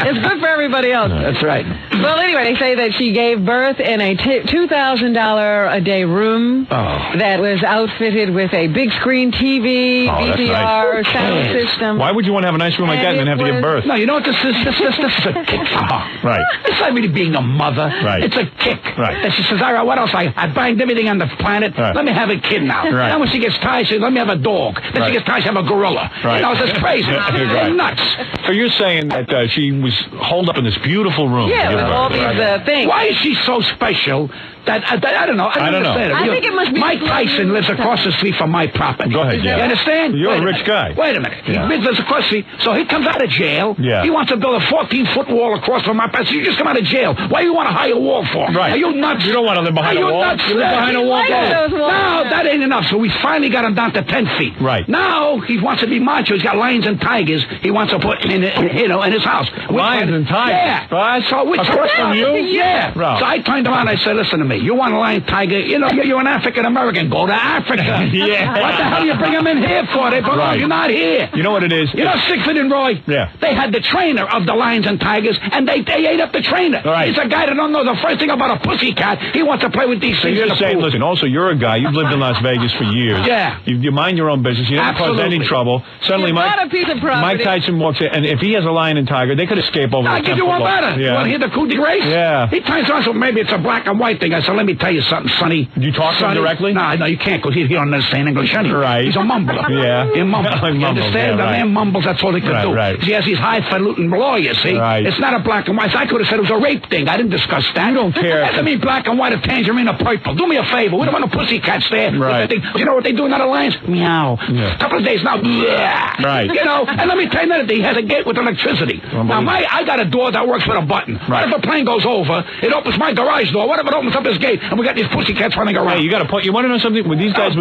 It's good for everybody else. That's right. Well, anyway, they say that she gave birth in a $2,000 a day room that was outfitted with a big screen TV, Oh, that's VCR, nice. sound system. Why would you want to have a nice room like that and then have to give birth? No, you know what this is? This is a kick for her. Right. It's not really being a mother. Right. It's a kick. Right. And she says, all right, what else? I banged everything on the planet. Right. Let me have a kid now. Right. Then when she gets tired, she says, let me have a dog. Then Right. she gets tired, she have a gorilla. Right. You know, it's just crazy. Right. They're nuts. So you're saying that she was holed up in this beautiful room. Yeah, to give with birth. all these things. Why is she so special? That I don't know. I don't know. understand it. I think it must be Mike Tyson lives across the street from my property. Go ahead, yeah. You understand? You're Wait a rich minute. guy. Wait a minute. Yeah. He lives across the street. So he comes out of jail. Yeah. He wants to build a 14-foot wall across from my property. You just come out of jail. Why do you want to hire a wall for? Right. Are you nuts? You don't want to live behind Are a you wall. nuts? You live behind a He wall. likes those walls. No, that ain't enough. So we finally got him down to 10 feet. Right. Now he wants to be macho. He's got lions and tigers. He wants to put in his house. Lions and tigers? Yeah. So which Across from you? Yeah. Bro. So I turned around and I said, listen to me. me. You want a lion, tiger? You know, you're an African American. Go to Africa. Yeah. What the hell you bring them in here for? They belong. You're not here. You know what it is? You know Siegfried and Roy? Yeah. They had the trainer of the lions and tigers, and they ate up the trainer. Right. He's a guy that don't know the first thing about a pussycat. He wants to play with these things. So you're saying, listen, also you're a guy, you've lived in Las Vegas for years. Yeah. You mind your own business. You don't cause any trouble. Suddenly, Not a piece of property. Mike Tyson walks in, and if he has a lion and tiger, they could escape over the I'll give you one better. Yeah. You want to hear the coup de grace? Yeah. He turns around, so maybe it's a black and white thing. I said, let me tell you something, Sonny. Did you talk to him directly? No, you can't, because he don't understand English anyway. Right. He's a mumbler. Yeah. He mumbles. You understand? The man mumbles, that's all he can do. Right. He has these highfalutin lawyers, see? Right. It's not a black and white. I could have said it was a rape thing. I didn't discuss that. You don't care. That doesn't mean black and white, a tangerine, or purple. Do me a favor. We don't want no pussycats there. Right. You know what they do in other lions? Meow. Yeah. A couple of days now. Yeah. Right. You know, and let me tell you another thing. He has a gate with electricity. Now, I got a door that works with a button. Right. What if a plane goes over, it opens my garage door. What if it opens up his gate, and we got these pussycats running around? Hey, you got to point. You want to know something? With these guys,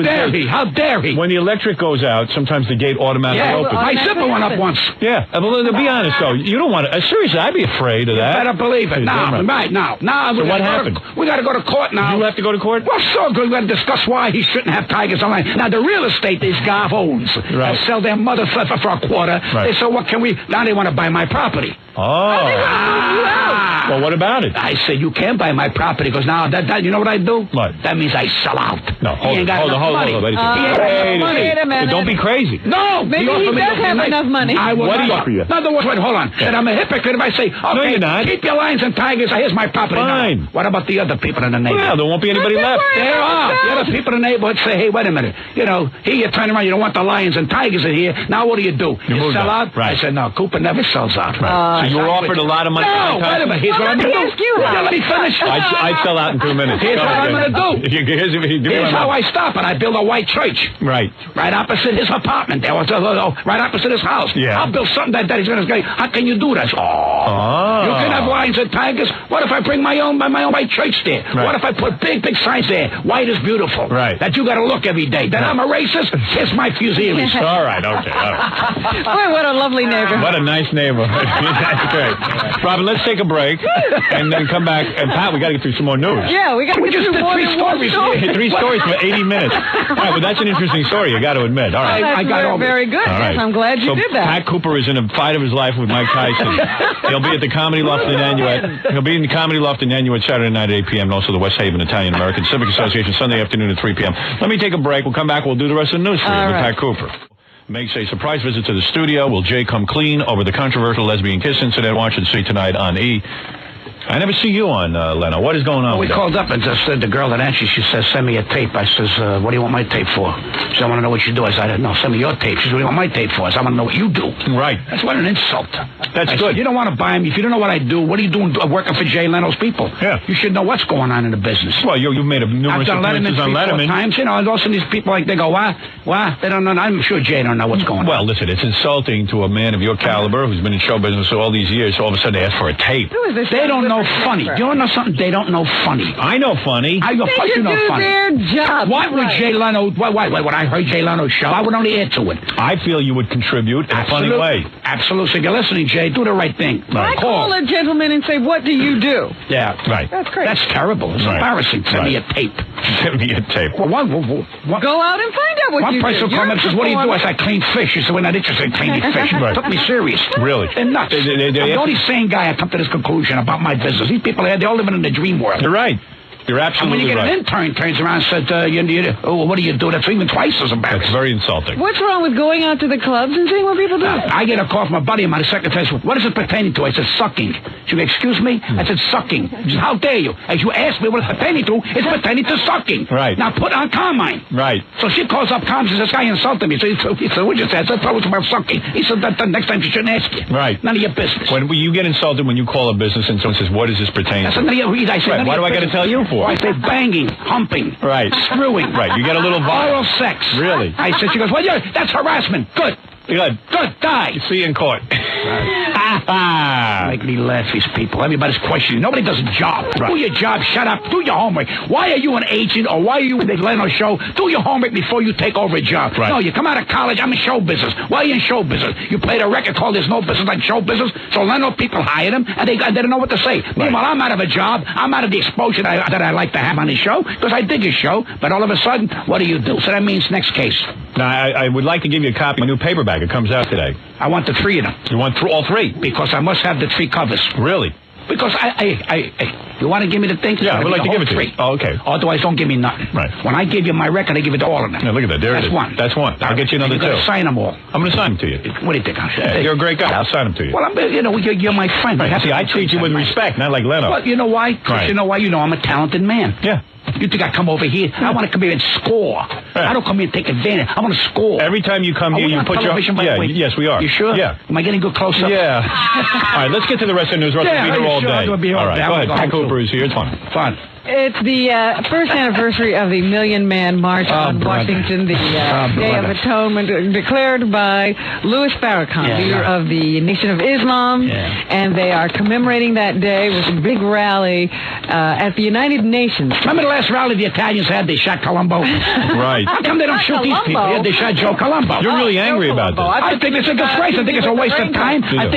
How dare he? When the electric goes out, sometimes the gate automatically opens. My zipper went up once. Yeah. Well, to be honest, though, you don't want to. Seriously, I'd be afraid of that. You better believe it. Now. So what happened? We got to go to court now. You have to go to court? Well, so good. We got to discuss why he shouldn't have tigers on line. Now, the real estate these guys owns. Right. Sell their mother for a quarter. Right. They said, what can we... Now they want to buy my property. Oh. Well, what about it? I said, you can't buy my property, because now, that you know what I do? What? That means I sell out. No, hold on. Wait a minute. Don't be crazy. No. Maybe he does have enough money. What do you offer you? In other words, wait, hold on. And I'm a hypocrite if I say, okay, no, you're not. Keep your lions and tigers. Here's my property. Fine. Now. What about the other people in the neighborhood? Well, there won't be anybody left. There are. The other people in the neighborhood say, hey, wait a minute. You know, here you turn around, you don't want the lions and tigers in here. Now what do? You sell out? Right. I said, no, Cooper never sells out. Right. So you were offered a lot of money. No, wait a minute. Here's what I'm going to do. Let me finish. I'd sell out in 2 minutes. Here's what I'm going to do. Here's how I stop it. I build a white church. Right. Right opposite his apartment. There was right opposite his house. Yeah. I'll build something that he's going to say, how can you do this? Oh. You can have lions and tigers. What if I bring my own white church there? Right. What if I put big signs there? White is beautiful. Right. That you got to look every day. That I'm a racist? Here's my Fusillis. All right. Boy, what a lovely neighborhood. What a nice neighborhood. That's great. Robin, let's take a break and then come back. And Pat, we got to get through some more news. Yeah, we got to get through more than one story. 3 stories for 80 minutes. All right, well, that's an interesting story, you got to admit. All right. I got very good. All right. Yes, I'm glad you did that. Pat Cooper is in a fight of his life with Mike Tyson. He'll be at the Comedy Loft in Nanuet. He'll be in the Comedy Loft in Nanuet Saturday night at 8 p.m. and also the West Haven Italian American Civic Association Sunday afternoon at 3 p.m. Let me take a break. We'll come back. We'll do the rest of the news for you with Pat Cooper. Makes a surprise visit to the studio. Will Jay come clean over the controversial lesbian kiss incident? Watch and see tonight on E! I never see you on, Leno. What is going on We with called up and just said the girl that answered, she says, send me a tape. I says, what do you want my tape for? She said, I want to know what you do. I said, no, send me your tape. She said, what do you want my tape for? I said, I want to know what you do. Right. That's what an insult. That's good. You don't want to buy him. If you don't know what I do, what are you doing working for Jay Leno's people? Yeah. You should know what's going on in the business. Well, you've made numerous appearances on Letterman. 3-4 times, you know, and also these people, like, they go, what? They don't know. I'm sure Jay don't know what's going on. Well, listen, it's insulting to a man of your caliber who's been in show business all these years, so all of a sudden they ask for a tape. They don't know funny. Do you know something? They don't know funny. I know funny. They should do their job. Why would Jay Leno... Why, when I heard Jay Leno's show, I would only add to it. I feel you would contribute in a funny way. Absolutely. If you're listening, Jay, do the right thing. I call a gentleman and say, what do you do? Yeah. Right. That's crazy. That's terrible. It's embarrassing. Send me a tape. Send me a tape. Well, go out and find out what you do. One person comes and says, what do you do? I said, I clean fish. He said, we're not interested in cleaning fish. Right. Took me serious. Really? They're nuts. I'm the only sane guy I come to this conclusion about my business. These people, they're all living in the dream world. You're right. You're absolutely right. And when you get an intern turns around and says, what do you do? That's even twice as embarrassing. That's very insulting. What's wrong with going out to the clubs and seeing what people do? I get a call from a buddy of mine, the secretary says, what is it pertaining to? I said, sucking. She said, excuse me? I said, sucking. She said, how dare you? As you asked me what it's pertaining to, it's pertaining to sucking. Right. Now put on Carmine. Right. So she calls up Tom, she says, this guy insulted me. So he said, what'd you say? I said, it was about sucking. He said, that next time you shouldn't ask you. Right. None of your business. When you get insulted when you call a business and someone says, what does this pertain to? I said, none of your I said, right. Why do I got to tell you for? I say, banging, humping, right, screwing, right. You get a little oral sex. Really? I said, she goes, well, that's harassment. Good. Good. Die. See you in court. Make me laugh, these people. Everybody's questioning. Nobody does a job. Right. Do your job. Shut up. Do your homework. Why are you an agent or why are you in the Leno show? Do your homework before you take over a job. Right. No, you come out of college. I'm in show business. Why are you in show business? You played a record called There's No Business Like Show Business. So Leno people hired him and they didn't know what to say. Right. Meanwhile, I'm out of a job. I'm out of the exposure that I like to have on his show because I dig his show. But all of a sudden, what do? So that means next case. Now, I would like to give you a copy of my new paperback. It comes out today. I want the 3 of them. You want all 3? Because I must have the 3 covers. Really? Because you want to give me the thing? Yeah, I would like to give it to you. Oh, okay. Otherwise, don't give me nothing. Right. When I give you my record, I give it to all of them. Yeah, look at that. There it is. That's one. That's one. I'll get you another 2. Sign them all. I'm going to sign them to you. What do you think? You're a great guy. I'll sign them to you. Well, you're my friend. Right. See, I treat you with respect, not like Leno. Well, you know why? Right. You know why? You know I'm a talented man. Yeah. You think I come over here? I want to come here and score. Right. I don't come here and take advantage. I want to score. Every time you come here, you put your... Yes, we are. You sure? Yeah. Am I getting good close-up? Yeah. All right, let's get to the rest of the news. We'll be here all day. All right, go ahead. Pat Cooper is here. It's fun. It's the first anniversary of the Million Man March on Washington, the Day of Atonement, declared by Louis Farrakhan, leader of the Nation of Islam, and they are commemorating that day with a big rally at the United Nations. Remember the last rally the Italians had? They shot Colombo. Right. How come they don't shoot these people? Yeah, they shot Joe Colombo. You're really angry about this. I think it's a disgrace. I think it's a waste of time. I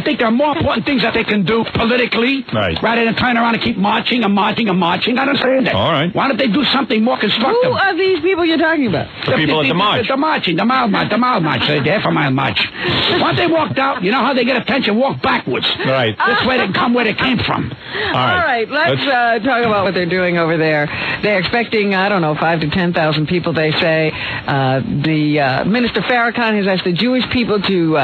think there are more important things that they can do politically, rather than turn around and keep marching and marching and marching. I don't understand that. All right. Why don't they do something more constructive? Who are these people you're talking about? The people at the march. The marching, the mile march, the half a mile march. Once they walked out, you know how they get attention? Walk backwards. Right. This way they can come where they came from. All right. Let's talk about what they're doing over there. They're expecting, 5 to 10,000 people, they say. The Minister Farrakhan has asked the Jewish people to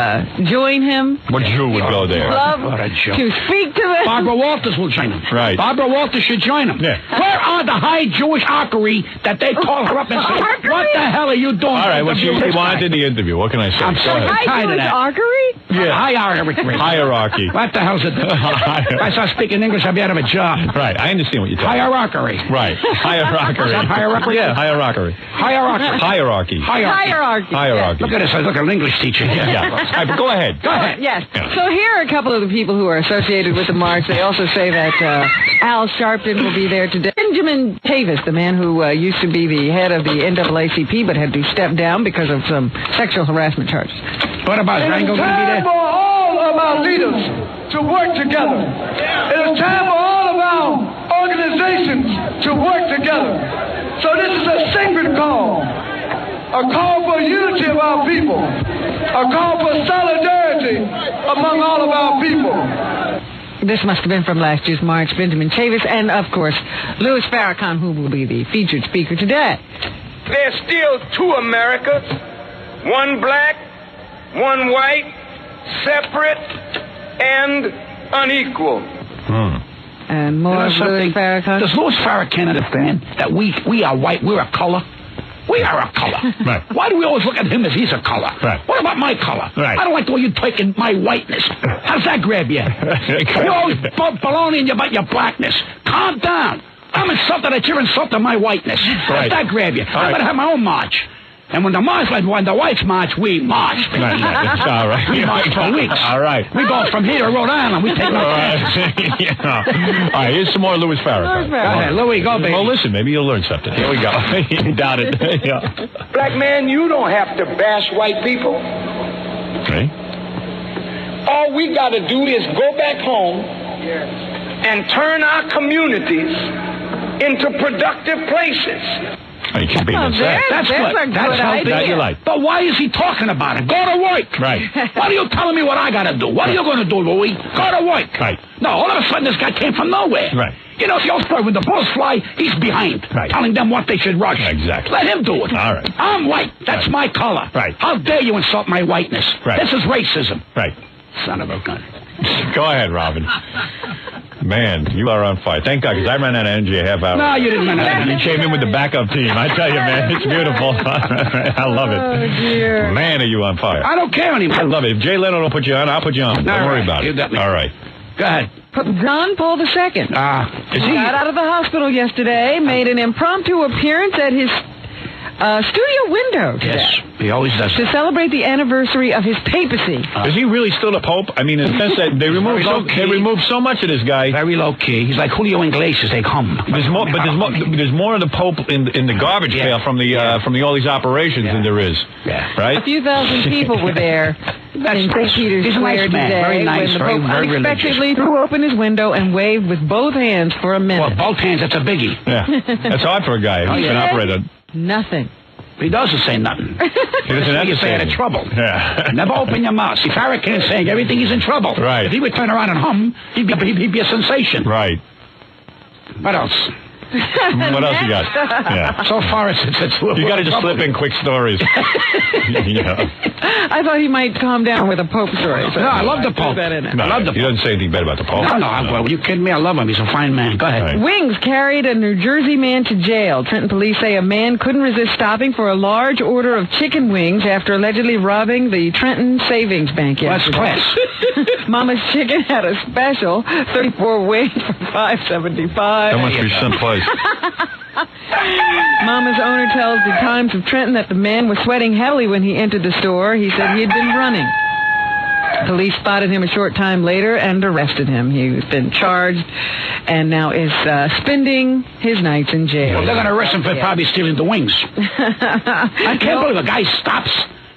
join him. What Jew would go there? To speak to them. Barbara Walters will join him. Right. Barbara Walters should join him. Yeah. Where are the high Jewish archery that they call her up and say, what the hell are you doing? All right, what you wanted in the interview. What can I say? I'm so tired of that. Archery? Yeah. Hierarchy. What the hell's it? If I start speaking English, I'll be out of a job. Right, I understand what you're talking Hierarchy. Right. Hierarchy. Is that hierarchy? Yeah, hierarchy. Hierarchy. Hierarchy. Look at this. I look at an English teacher. Yeah. All right, but go ahead. Go ahead. Yes. So here are a couple of the people who are associated with the march. They also say that Al Sharpton will be there today. Benjamin Tavis, the man who used to be the head of the NAACP but had to step down because of some sexual harassment charges. What about Rango going to be there? For all of our leaders to work together. It is time for all of our organizations to work together. So this is a sacred call. A call for unity of our people. A call for solidarity among all of our people. This must have been from last year's march. Benjamin Tavis and, of course, Louis Farrakhan, who will be the featured speaker today. There's still 2 Americas. One black, one white, separate and unequal. And more of Louis Farrakhan. Does Louis Farrakhan understand that we are white, we're a color? We are a color. Right. Why do we always look at him as he's a color? Right. What about my color? Right. I don't like the way you taking my whiteness. How does that grab you? You always baloney about your blackness. Calm down. I'm insulted that you're insulting my whiteness. How does that grab you? I'm going to have my own march. And when the whites march, we march. Right. All right. We march for weeks. All right. We go from here to Rhode Island. We take no chances. All right, here's some more Louis Farrakhan. Go ahead, Louis, go, baby. Well, listen, maybe you'll learn something. Here we go. You doubt it. Yeah. Black man, you don't have to bash white people. Okay. All we got to do is go back home and turn our communities into productive places. You can be That's good. That's healthy. That you like. But why is he talking about it? Go to work. Right. What are you telling me what I got to do? What are you going to do, Louis? Go to work. Right. No, all of a sudden this guy came from nowhere. Right. You know, when the bullets fly, he's behind. Right. Telling them what they should rush. Exactly. Let him do it. All right. I'm white. That's my color. Right. How dare you insult my whiteness? Right. This is racism. Right. Son of a gun. Go ahead, Robin. Man, you are on fire. Thank God, because I ran out of energy a half hour. No, you didn't run out of energy. You came in with the backup team. I tell you, man, it's beautiful. I love it. Oh, dear. Man, are you on fire. I don't care anymore. I love it. If Jay Leno don't put you on, I'll put you on. Don't worry about it. You got me. All right. Go ahead. John Paul II Is got out of the hospital yesterday, made an impromptu appearance at his studio window today. Yes, he always does. To celebrate the anniversary of his papacy. Is he really still the Pope? I mean, in the sense that they removed so much of this guy. Very low key. He's like Julio Iglesias. They hum. There's more of the Pope in the garbage pail from all these operations than there is. Yeah. Right. A few thousand people were there in St. Peter's He's a Square nice man. today Very nice. when the Very, Pope very unexpectedly threw open his window and waved with both hands for a minute. Well, both hands. That's a biggie. Yeah. That's hard for a guy who's an operator. Nothing. He doesn't say nothing. He doesn't have to say in trouble. Yeah. Never open your mouth. See, Farrakhan is saying everything is in trouble. Right. If he would turn around and hum, he'd be a sensation. Right. What else? What else you got? Yeah. So far, it's you got to just slip in quick stories. I thought he might calm down with a Pope story. So no, I love the Pope. No, he doesn't say anything bad about the Pope. No, well, you kidding me? I love him. He's a fine man. Go ahead. Right. Wings carried a New Jersey man to jail. Trenton police say a man couldn't resist stopping for a large order of chicken wings after allegedly robbing the Trenton Savings Bank yesterday. That's class. Mama's Chicken had a special, 34 wings for $5.75. That must be someplace. Mama's owner tells the Times of Trenton that the man was sweating heavily when he entered the store. He said he had been running. Police spotted him a short time later and arrested him. He's been charged and now is spending his nights in jail. Well, they're going to arrest him for probably stealing the wings. I can't believe a guy stops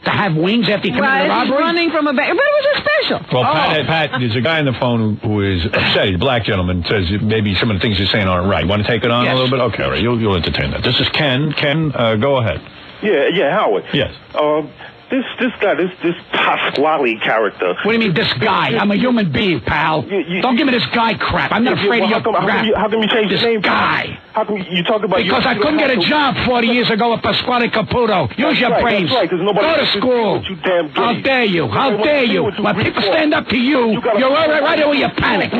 to have wings after he committed a robbery. He's running from a bank. But it was a special. Well, Pat, there's a guy on the phone who is upset. He's a black gentleman. Says maybe some of the things you're saying aren't right. Want to take it on a little bit? Okay, all right. You'll entertain that. This is Ken. Ken, go ahead. Yeah, Howard. Yes. This guy, this Pasquale character. What do you mean, this guy? I'm a human being, pal. Don't give me this guy crap. I'm not afraid of your crap. How come you changed this your name? Guy. How come you talk about... Because I couldn't get a job 40 years ago with Pasquale Caputo. Use your brains. That's right, go to school. How dare you? How dare you? When people stand up to you, you're right away, you panic.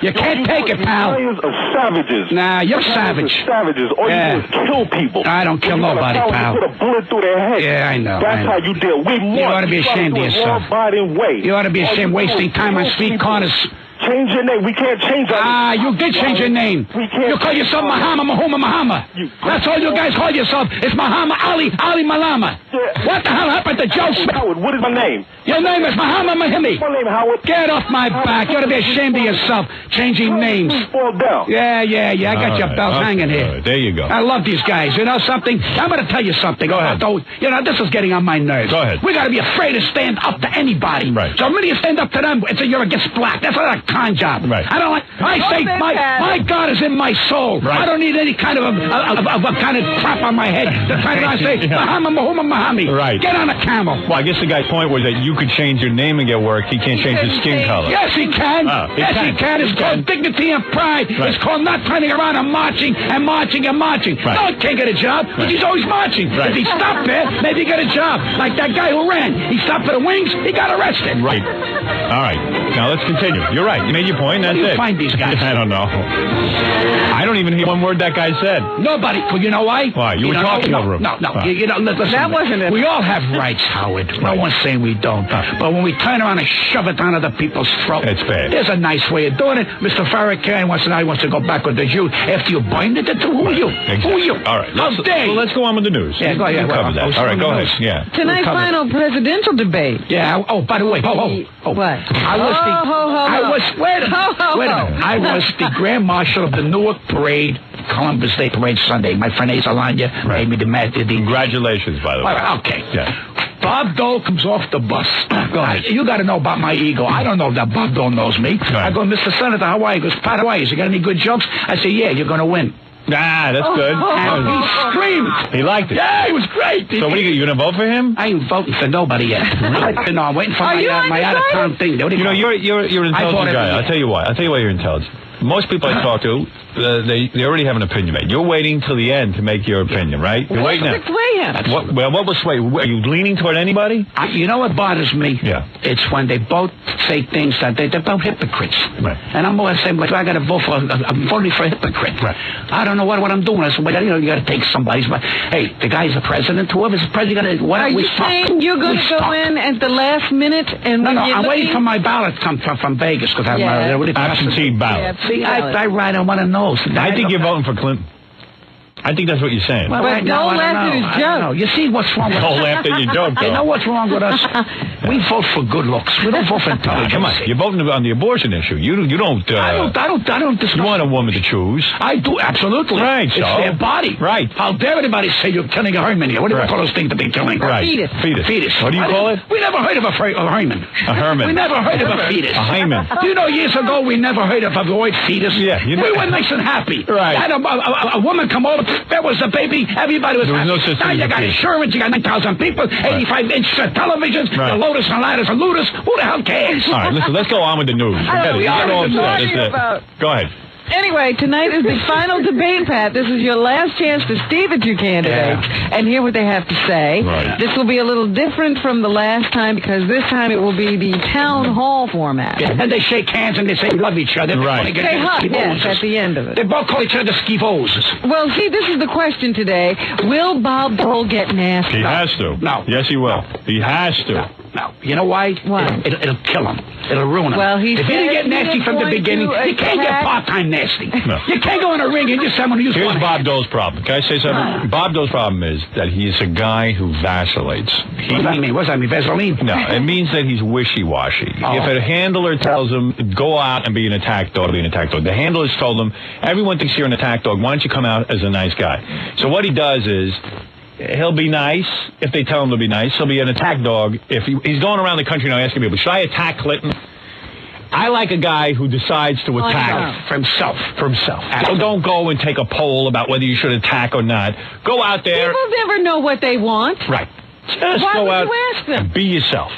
You can't take it, pal. Lions are savages. Nah, you're savage. Savages. All you do is kill people. I don't kill nobody, pal. You put a bullet through their head. Yeah, I know. That's how you deal. You ought to be ashamed of yourself. You ought to be ashamed wasting time on street corners. Change your name. We can't change our name. You did change your name. You call yourself Mahama. That's all you guys call yourself. It's Mahama Ali Malama. Yeah. What the hell happened to Joe Smith? Howard, what is my name? Your name is Mahama Mahimi. My name, Howard. Get off my back. You ought to be ashamed of yourself. Changing names. Fall down. Yeah. I got your bells hanging here. There you go. I love these guys. You know something? I'm going to tell you something. Go ahead. This is getting on my nerves. Go ahead. We got to be afraid to stand up to anybody. Right. So when you stand up to them, you're against black. That's not a con job. Right. I say my God is in my soul. Right. I don't need any kind of kind of crap on my head. The time I say Mahami. Right. Get on a camel. Well, I guess the guy's point was that you could change your name and get work. He can't change his skin color. Yes, he can. He can. It's called dignity and pride. Right. It's called not turning around and marching. Right. No, he can't get a job because he's always marching. Right. If he stopped there, maybe he get a job. Like that guy who ran. He stopped for the wings. He got arrested. Right. All right. Now let's continue. You're right. You made your point. That's Where do you it. find these guys? I don't know. I don't even hear one word that guy said. Nobody. You know why? Why? You were talking over him. No. Listen. That wasn't it. We all have rights, Howard. No one's saying we don't. But when we turn around and shove it down other people's throat, it's bad. There's a nice way of doing it. Mr. Farrakhan wants to go back with the Jews. After you bind it, who are you? Exactly. Who are you? All right. How dare you? Well, let's go on with the news. Yeah, go ahead. We'll cover that. All right, go ahead. Yeah. Tonight's final presidential debate. Yeah. By the way. What? I was the Grand Marshal of the Newark Parade, Columbus Day Parade Sunday. My friend Ace Alanya made me the Congratulations, by the way. Okay. Yeah. Bob Dole comes off the bus. You got to know about my ego. I don't know that Bob Dole knows me. Right. I go, Mr. Senator, how are you? He goes, Pat, how are you? You got any good jokes? I say, yeah, you're going to win. That's good. And he screamed. He liked it. Yeah, it was great. So what are you going to vote for him? I ain't voting for nobody yet. No, I'm waiting for my out-of-town thing. You're an intelligent guy. I'll tell you why. You're intelligent. Most people I talk to, they already have an opinion made. You're waiting till the end to make your opinion, right? You're waiting now. What will sway? Are you leaning toward anybody? You know what bothers me? Yeah. It's when they both say things that they're both hypocrites. Right. And I'm always saying, I got to vote for. I'm voting for a hypocrite. Right. I don't know what I'm doing. I said, you got to take somebody's. But hey, the guy's the president. Whoever's the president, are you saying you're going to go in at the last minute and no, I'm waiting for my ballot to come from Vegas because I'm absentee ballot. See, I write. I want to know. I think you're voting for Clinton. I think that's what you're saying. Well, but don't laugh at his joke. You see what's wrong with us? Don't laugh at your joke, though. You know what's wrong with us? We vote for good looks. We don't vote for intelligence. Come on, you're voting on the abortion issue. You don't. I don't discuss. You want a woman to choose? I do, absolutely. Right, it's their body. Right. How dare anybody say you're killing a hymen here? What do you call those things to be killing? Right. Fetus. What do you call it? We never heard of a hymen. A herman. We never heard of a fetus. A hymen. Do you know years ago we never heard of the word fetus? Yeah. We were nice and happy. Right. Had a woman come over. There was a baby. Everybody was happy. There was no such now thing you got insurance. You got 9,000 people. 85-inch televisions. The Lotus and Ladders and Looters. Who the hell cares? All right, listen. Let's go on with the news. Forget it. You get all upset. Go ahead. Anyway, tonight is the final debate, Pat. This is your last chance to speak at your candidates and hear what they have to say. Right. This will be a little different from the last time because this time it will be the town hall format. Yeah, and they shake hands and they say love each other. Right. They hug, yes, at the end of it. They both call each other skivos. Well, see, this is the question today. Will Bob Dole get nasty? He has to. No. Yes, he will. He has to. No. You know why? Why? It'll kill him. It'll ruin him. Well, if he didn't get nasty from the beginning, you can't get part-time nasty. No. You can't go in a ring and just someone who's Here's Bob Dole's problem. Can I say something? Bob Dole's problem is that he's a guy who vacillates. What does that mean? What does that mean? Vaseline? No, it means that he's wishy-washy. If a handler tells him, go out and be an attack dog, be an attack dog. The handler's told him, everyone thinks you're an attack dog. Why don't you come out as a nice guy? So what he does is, he'll be nice if they tell him to be nice. He'll be an attack dog. If he's going around the country now asking people, should I attack Clinton? I like a guy who decides to attack for himself. So don't go and take a poll about whether you should attack or not. Go out there. People never know what they want. Right. Just Why go would out you ask them? and be yourself.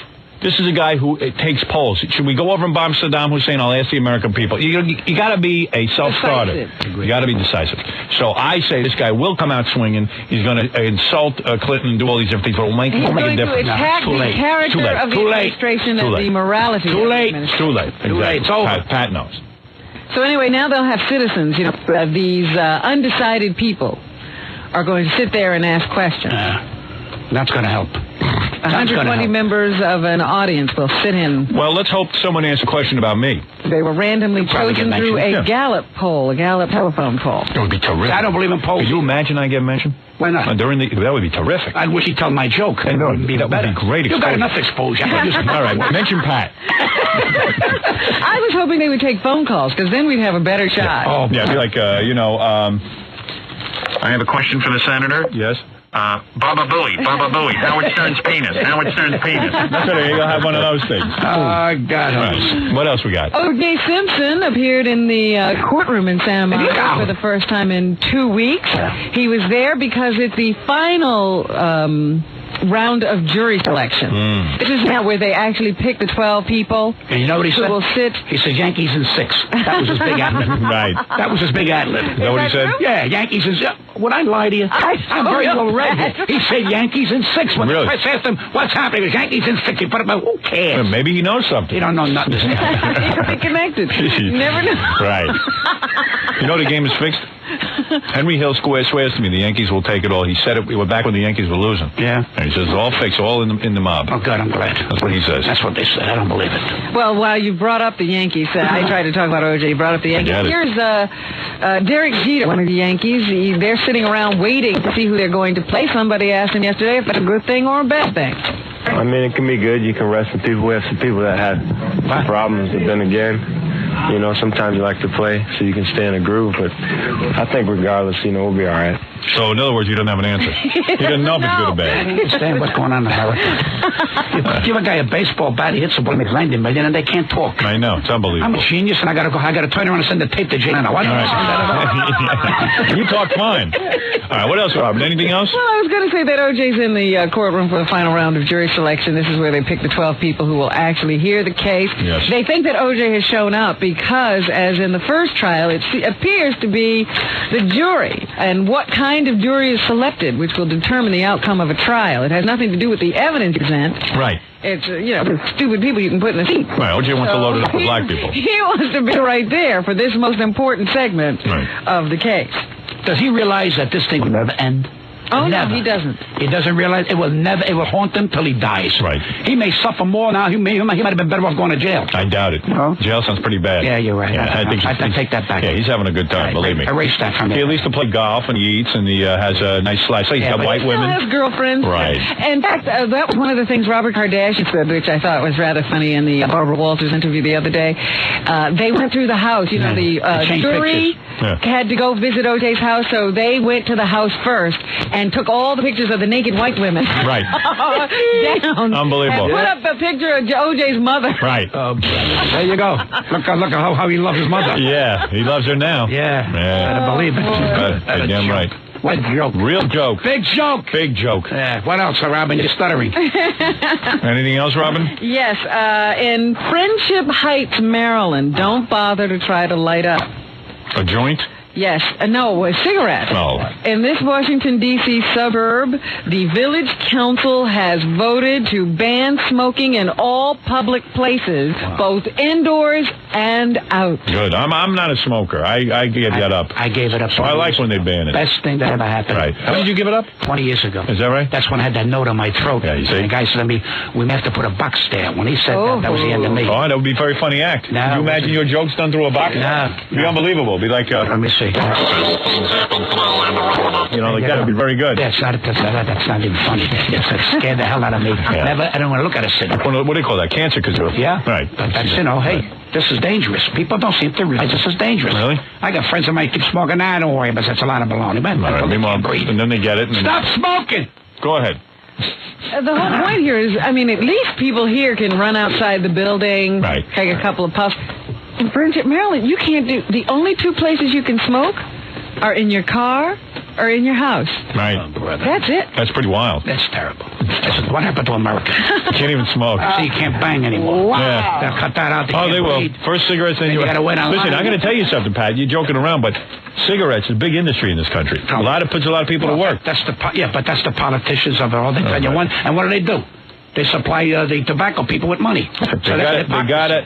This is a guy who takes polls. Should we go over and bomb Saddam Hussein? I'll ask the American people. You got to be a self-starter. You got to be decisive. So I say this guy will come out swinging. He's going to insult Clinton and do all these different things. But it'll make a difference. He's going to attack the character of the administration and the morality of the administration. Too late. Exactly. It's over. Pat knows. So anyway, now they'll have citizens. These undecided people are going to sit there and ask questions. That's going to help. 120 members of an audience will sit in. Well, let's hope someone asks a question about me. They were randomly chosen through a Gallup poll, a Gallup telephone poll. That would be terrific. I don't believe in polls. Could you imagine I get mentioned? Why not? That would be terrific. I wish he'd tell my joke. That would be great exposure. You got enough exposure. All right, mention Pat. I was hoping they would take phone calls, because then we'd have a better shot. Oh, yeah, it'd be like, I have a question for the senator. Yes. Baba Booey, Howard Stern's penis. That's right, you'll have one of those things. Oh, God. Right. What else we got? O.J. Simpson appeared in the courtroom in Santa Monica for the first time in 2 weeks. He was there because it's the final round of jury selection. This is now where they actually pick the 12 people. And you know what he said? Will sit. He said Yankees in 6. That was his big ad lib. Right. That was his big ad lib. Is that what he said? Yeah, Yankees in 6. Would I lie to you? I'm very well read. He said Yankees in 6. When the press asked him, what's happening? He was Yankees in 6. He put him out. Who cares? Well, maybe he knows something. He don't know nothing. He could be connected. You never know. Right. You know the game is fixed? Henry Hill swears to me the Yankees will take it all. He said it. We were back when the Yankees were losing. Yeah. And he says it's all fixed, all in the mob. Oh, good. I'm glad. That's what he says. That's what they said. I don't believe it. Well, while you brought up the Yankees, I tried to talk about O.J. You brought up the Yankees. Here's Derek Jeter, one of the Yankees. They're sitting around waiting to see who they're going to play. Somebody asked him yesterday if that's a good thing or a bad thing. I mean, it can be good. You can rest some people. We have some people that had problems, but then again, sometimes you like to play so you can stay in a groove. But I think regardless, we'll be all right. So, in other words, you don't have an answer. He doesn't know if it's good or bad. I don't understand what's going on in America. You give a guy a baseball bat, he hits a ball, makes $90 million, and they can't talk. I know. It's unbelievable. I'm a genius, and I got to turn around and send the tape to Jane. You talk fine. All right, what else, Robin? Anything else? Well, I was going to say that O.J.'s in the courtroom for the final round of jury selection. This is where they pick the 12 people who will actually hear the case. Yes. They think that O.J. has shown up because, as in the first trial, it appears to be the jury and what kind of jury is selected, which will determine the outcome of a trial. It has nothing to do with the evidence you present. Right. It's, stupid people you can put in the seat. Right, O.J. wants to load it up with black people. He wants to be right there for this most important segment of the case. Does he realize that this thing will never end? Oh, never. no, he doesn't. He doesn't realize it will haunt him till he dies. Right. He may suffer more now. He might have been better off going to jail. I doubt it. No? Jail sounds pretty bad. Yeah, you're right. Yeah, I take that back. Yeah, he's having a good time, believe me. Erase that from me. He at least will play golf, and he eats, and he has a nice life. So he's got white women. He has girlfriends. Right. In fact, That was one of the things Robert Kardashian said, which I thought was rather funny in the Barbara Walters interview the other day. They went through the house. You know, the jury had to go visit O.J.'s house, so they went to the house first and took all the pictures of the naked white women. Right. Down. Unbelievable. And put up a picture of O.J.'s mother. Right. There you go. Look at how he loves his mother. Yeah, he loves her now. Yeah. Better believe it. Damn right. What joke? Real joke. Big joke. Big joke. Yeah. What else, Robin? You're stuttering. Anything else, Robin? Yes. In Friendship Heights, Maryland, don't bother to try to light up. A joint? Yes. No, a cigarette. Oh. In this Washington, D.C. suburb, the village council has voted to ban smoking in all public places, both indoors and out. Good. I'm not a smoker. I gave that up. I gave it up. So I like when they ban it. Best thing that ever happened. Right. When did you give it up? 20 years ago. Is that right? That's when I had that note on my throat. Yeah, you see? And the guy said to me, we have to put a box there. When he said that was the end of me. Oh, that would be a very funny act. No, Can you imagine your jokes done through a box? No. It'd be unbelievable. It'd be like, let me see. like that would be very good. That's not even funny. It scared the hell out of me. I don't want to look at a cigarette. What do you call that? Cancer kazoo. Yeah. Right. But that's, hey, this is dangerous. People don't seem to realize this is dangerous. Really? I got friends that might keep smoking. Nah, don't worry, but that's a lot of baloney. Man, and then they get it. And stop smoking! Go ahead. The whole point here is, at least people here can run outside the building, take a couple of puffs. In Friendship, Maryland, you can't do... The only two places you can smoke are in your car or in your house. Right. That's it. That's pretty wild. That's terrible. What happened to America? You can't even smoke. So you can't bang anymore. Wow. Yeah. They'll cut that out. They will. First cigarettes, then you got to wait on. Listen, I'm going to tell you something, Pat. You're joking around, but cigarettes is a big industry in this country. Puts a lot of people to work. That's the politicians of it all. They tell you one. And what do? They supply the tobacco people with money.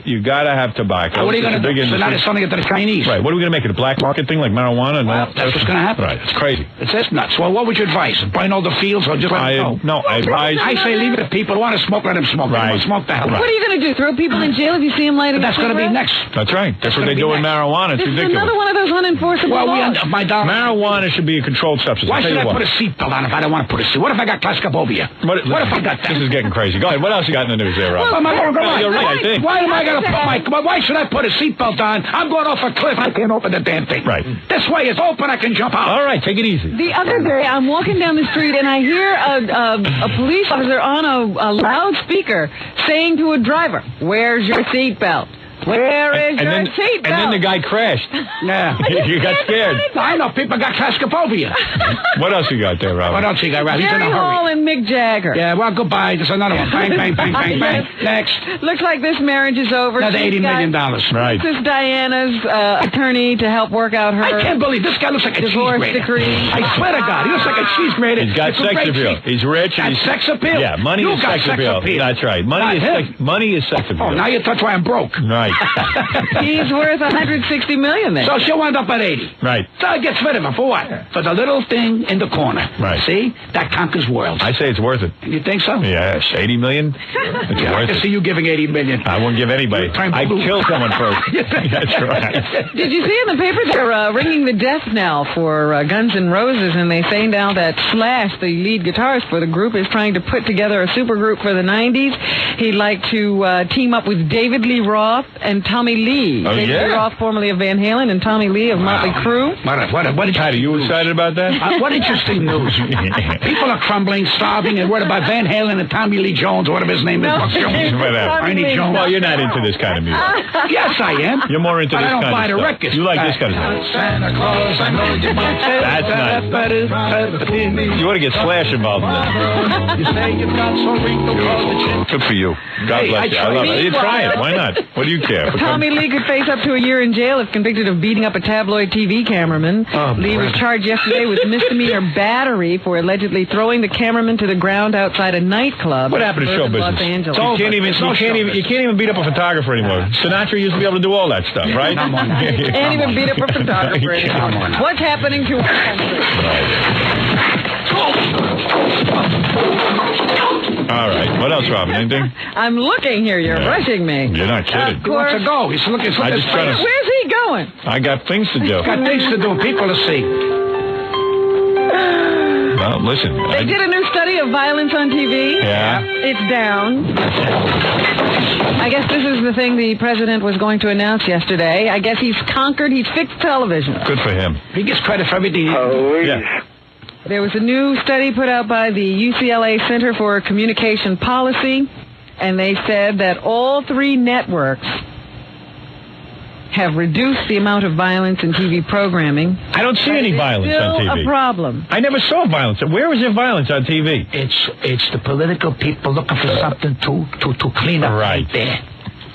You gotta have tobacco. What are you going to do? So now they're selling it to the Chinese. Right. What are we going to make it? A black market thing like marijuana? Well, that's what's going to happen. Right. It's crazy. It's nuts. Well, what would you advise? Burn all the fields or just let them go? No, I advise... I say leave it to people who want to smoke, let them smoke. Right. Smoke the hell out. What are you going to do? Throw people in jail if you see them lighting That's going to be next. That's right. That's what they do with marijuana. It's ridiculous. Another one of those unenforceable laws. Marijuana should be a controlled substance. Why should I put a seatbelt on if I don't want to put a seatbelt? What if I got claustrophobia? What if I got that? This is getting crazy. Go ahead. What else you got in the news there, Rob? You're right, I think. Why am I going to put why should I put a seatbelt on? I'm going off a cliff. I can't open the damn thing. Right. This way it's open. I can jump out. All right, take it easy. The other day, I'm walking down the street and I hear a police officer on a loudspeaker saying to a driver, "Where's your seatbelt? Where is your seatbelt?" And then the guy crashed. Yeah. You got scared. I know people got claustrophobia. What else you got there, Rob? What else you got, Rob? He's in a Jerry hurry. Hall and Mick Jagger. Yeah, well, goodbye. There's another one. Bang, bang, bang, bang, bang. Next. Looks like this marriage is over. Another $80 million. Right. This is Diana's attorney to help work out her I can't believe this guy looks like a divorce cheese grater. decree. I swear to God, he looks like a cheese grater. He's got sex appeal. He's rich. Got sex appeal? Yeah, money is sex appeal. That's right. Money is sex appeal. Oh, now that's why I'm broke. Right. He's worth $160 million then. So she'll wind up at 80. Right. So it gets rid of her for what? For the little thing in the corner. Right. See? That conquers worlds. I say it's worth it. You think so? Yes. $80 million? It's I worth can it. see you giving $80 million. I won't give anybody. I'd kill someone first. That's right. Did you see in the paper they're ringing the death knell for Guns N' Roses, and they say now that Slash, the lead guitarist for the group, is trying to put together a supergroup for the 90s. He'd like to team up with David Lee Roth and Tommy Lee. Oh, David Lee Roth, formerly of Van Halen, and Tommy Lee of Motley Crue. What Patty, you excited about that? What interesting news. People are crumbling, starving, and what about Van Halen and Tommy Lee Jones, or whatever his name is? Ernie Jones. Well, you're not into this kind of music. Yes, I am. You're more into this kind of stuff. I don't buy the records. You like this kind of stuff. Santa Claus, I know you might say That's nice. You want to get Slash involved in that. You say you've got so wrinkle. Good for you. God bless you. I love it. You try it. Why not? What do you care? Tommy Lee could face up to a year in jail if convicted of beating up a tabloid TV cameraman. Lee was charged yesterday with misdemeanor battery for allegedly throwing the cameraman to the ground outside a nightclub. What happened to show business? Los Angeles. You can't even beat up a photographer anymore. Sinatra used to be able to do all that stuff, right? Can't even beat up a photographer anymore. What's happening to our country? All right. What else, Robin? Anything? I'm looking here. You're rushing me. You're not kidding. Of course. He wants to go. He's looking. Where's he going? I got things to do. Got things to do. People to see. Well, listen. They did a new study of violence on TV. Yeah. It's down. I guess this is the thing the president was going to announce yesterday. I guess he's fixed television. Good for him. He gets credit for everything. Yeah. There was a new study put out by the UCLA Center for Communication Policy, and they said that all three networks have reduced the amount of violence in TV programming. I don't see any violence on TV. Still a problem. I never saw violence. Where was there violence on TV? It's the political people looking for something to clean up right there.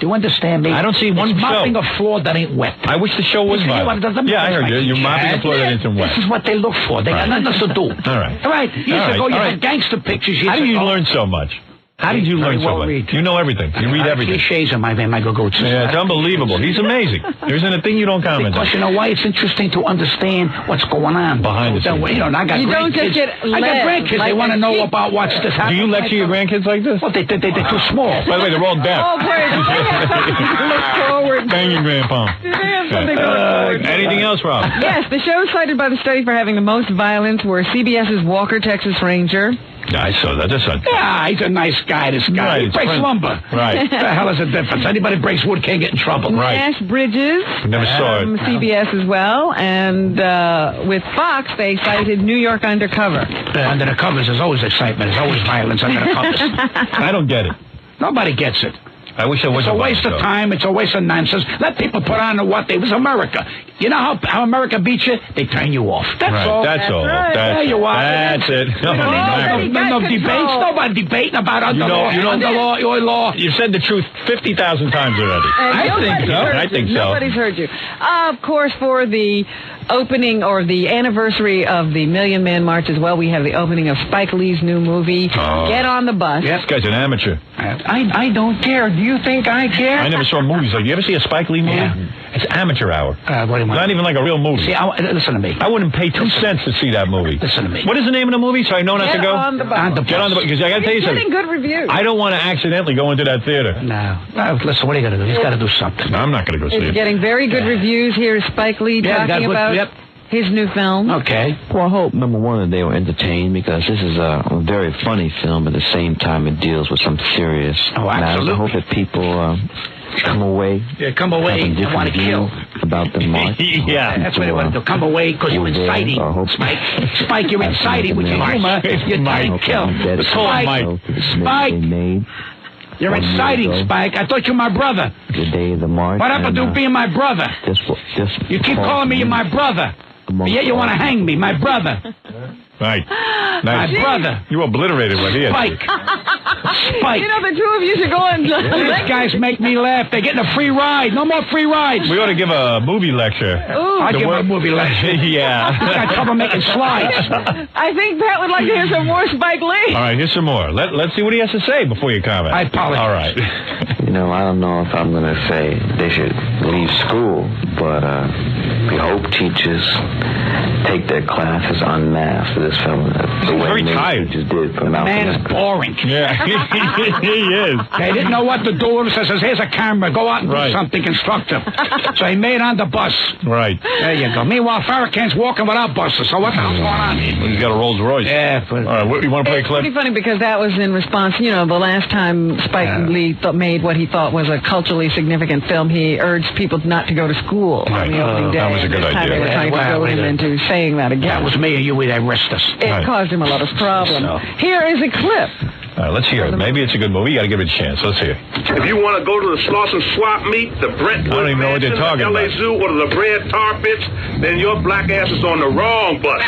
Do you understand me? I don't see one mopping show. a floor that ain't wet. I wish the show was violent. Yeah, I heard you. You're mopping a floor that isn't wet. This is what they look for. They got nothing to do. All right. All right. Years ago, you had gangster pictures. How did you learn so much? How did you learn so much? You know everything. You read everything. Cliches in my go-to. Yeah, it's unbelievable. He's amazing. There isn't a thing you don't comment on. Because you know why? It's interesting to understand what's going on behind the scenes. You know, I got you don't just get I got grandkids. They want to know about what's this happening. Do you lecture your grandkids like this? Well, they're too small. By the way, they're all deaf. Oh, great. Look forward. Bang your grandpa. Anything else, Rob? Yes, the shows cited by the study for having the most violence were CBS's Walker, Texas Ranger. I saw that. That's a... Yeah, he's a nice guy, this guy. Right, he breaks lumber. Right. What the hell is the difference? Anybody breaks wood can't get in trouble. Right. Nash Bridges. Never saw it. CBS as well. And with Fox, they cited New York Undercover. Under the covers, there's always excitement. There's always violence under the covers. I don't get it. Nobody gets it. I wish I was. It's a waste of time. It's a waste of nonsense. Let people put on what they was America. You know how America beats you? They turn you off. That's all. That's all. Right. There you are. That's it. No debates. Nobody debating about under law. You said the truth 50,000 times already. I think so. I think so. Nobody's heard you. Of course, for the opening or the anniversary of the Million Man March as well, we have the opening of Spike Lee's new movie, Get on the Bus. This guy's an amateur. I don't care. Do you think I care? I never saw movies like. You ever see a Spike Lee movie? Yeah. It's amateur hour. What do you want? Not even like a real movie. See, listen to me. I wouldn't pay 2 cents to see that movie. Listen to me. What is the name of the movie? So I know not to go. Get on the Bus. Get on the bus. Because I got to tell you something. Getting good reviews. I don't want to accidentally go into that theater. No. Listen, what are you going to do? He's got to do something. No, I'm not going to go see it. It's getting very good reviews. Here's Spike Lee talking about his new film. Okay. Well, I hope, number one, that they were entertained, because this is a very funny film. At the same time, it deals with something serious. Oh, absolutely. And I hope that people come away. Yeah, come away and want to kill. About the march. Yeah. That's what they want to do. Come away because you're inciting. Spike, you're inciting with your humor. You're trying to kill. Spike. You're inciting, Spike. I thought you were my brother. The day of the march. What happened to being my brother? You keep calling me my brother. But yet you want to hang me, my brother. Right. My brother. You obliterated what he had. Spike. You know, the two of you should go and... These guys make me laugh. They're getting a free ride. No more free rides. We ought to give a movie lecture. Ooh. I'll give a movie lecture. Yeah. I got trouble making slides. I think Pat would like to hear some more Spike Lee. All right, here's some more. Let's see what he has to say before you comment. I apologize. All right. You know, I don't know if I'm going to say they should leave school, but we hope teachers take their classes en masse for this film. The way very tired. Teachers did for Man is boring. Yeah, he is. They didn't know what to do. He says, here's a camera. Go out and do something constructive. So he made on the bus. Right. There you go. Meanwhile, Farrakhan's walking without buses. So what the hell's going on here? He's got a Rolls Royce. Yeah. All right, you want to play a clip? It's pretty funny because that was in response, the last time Spike Lee made what he thought was a culturally significant film, he urged people not to go to school on the opening day. That was a good idea. They were trying to goad him into saying that again. That was me and you, we'd arrest us. It caused him a lot of problems. Here is a clip. All right, let's hear it. Maybe it's a good movie. You got to give it a chance. Let's hear it. If you want to go to the Slauson Swap Meet, the Brentwood I don't even know what they're talking the LA about. Zoo, or the Bread Tar Pits, then your black ass is on the wrong bus.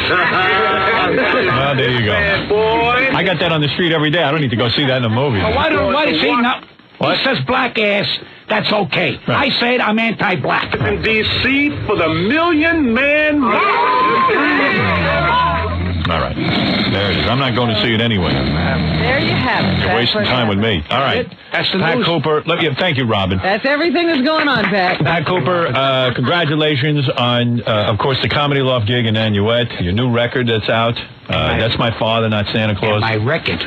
Well, there you go. Man, boy. I got that on the street every day. I don't need to go see that in a movie. Well, why does he not? What? He says black ass. That's okay. Right. I said I'm anti-black. In D.C. for the Million Man March. All right. There it is. I'm not going to see it anyway. There you have it. You're wasting time with me. All right. That's the Pat news. Cooper. Thank you, Robin. That's everything that's going on, Pat. Pat Cooper, congratulations on, of course, the Comedy Loft gig in Nanuet, your new record that's out. That's My Father, Not Santa Claus. My record.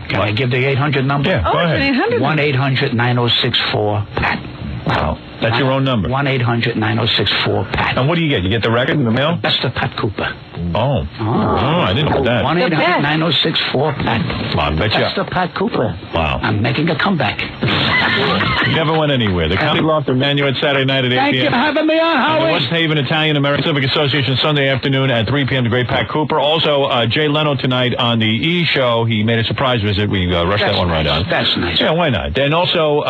Can I give the 800 number? Yeah, go ahead. 1-800-9064-PAT. Wow. That's your own number. 1-800-9064-PAT. And what do you get? You get the record in the mail? Best of Pat Cooper. Oh, I didn't know that. 1-800-9064-PAT. Well, I bet you. Best of Pat Cooper. Wow. I'm making a comeback. You never went anywhere. The Comedy Loft in Nanuet Saturday night at 8 p.m. Thank you for having me on, And Howard. the West Haven Italian American Civic Association Sunday afternoon at 3 p.m. The great Pat Cooper. Also, Jay Leno tonight on the E! Show. He made a surprise visit. We rushed that one right on. That's nice. Yeah, why not? And also,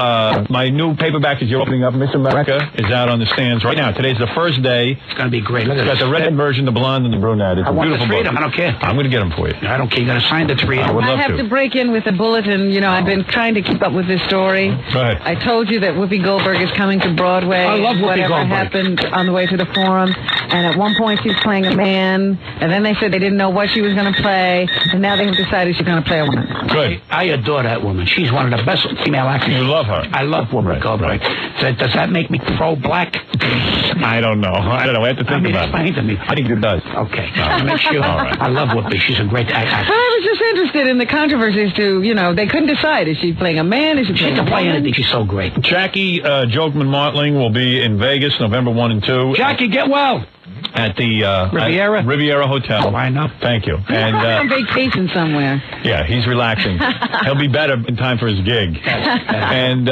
my new paperback is you're opening up. Miss America is out on the stands right now. Today's the first day. It's going to be great. Look at It's got this. the red version, the blonde, and the brunette. It's I a want beautiful the book. freedom. I don't care. I'm going to get them for you. I don't care. You're going to sign the three. I would love I have to break in with a bulletin. You know, I've been trying to keep up with this story. Go ahead. I told you that Whoopi Goldberg is coming to Broadway. I love Whoopi Whatever Goldberg. happened on the way to the Forum. And at one point she's playing a man. And then they said they didn't know what she was going to play. And now they've decided she's going to play a woman. Good. I adore that woman. She's one of the best female actors. You love her. I love Whoopi Goldberg. Does that make me pro-black? I don't know. I have to think about explain it. to me. I think it does. Okay. I'll make sure. All right. I love Whoopi. She's a great actress. But I was just interested in the controversy as to, you know, they couldn't decide. Is she playing a man? Is she She playing can a play woman? anything. She's so great. Jackie Jokeman-Martling will be in Vegas November 1 and 2. Jackie, get well. At the Riviera? at Riviera Hotel. Why not? Thank you. He's And probably on vacation somewhere. yeah, he's relaxing. He'll be better in time for his gig. And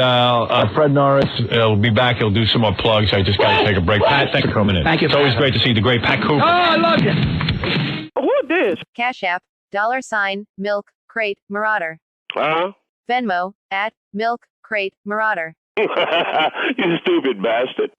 Fred Norris will be back. He'll do some more plugs. I just got to take a break. Pat, thanks for coming in. Thank you. It's always great to see the great Pat Cooper. Oh, I love you. Who this? Cash.App, $MilkCratemarauder. Huh? Venmo, @MilkCratemarauder. You stupid bastard.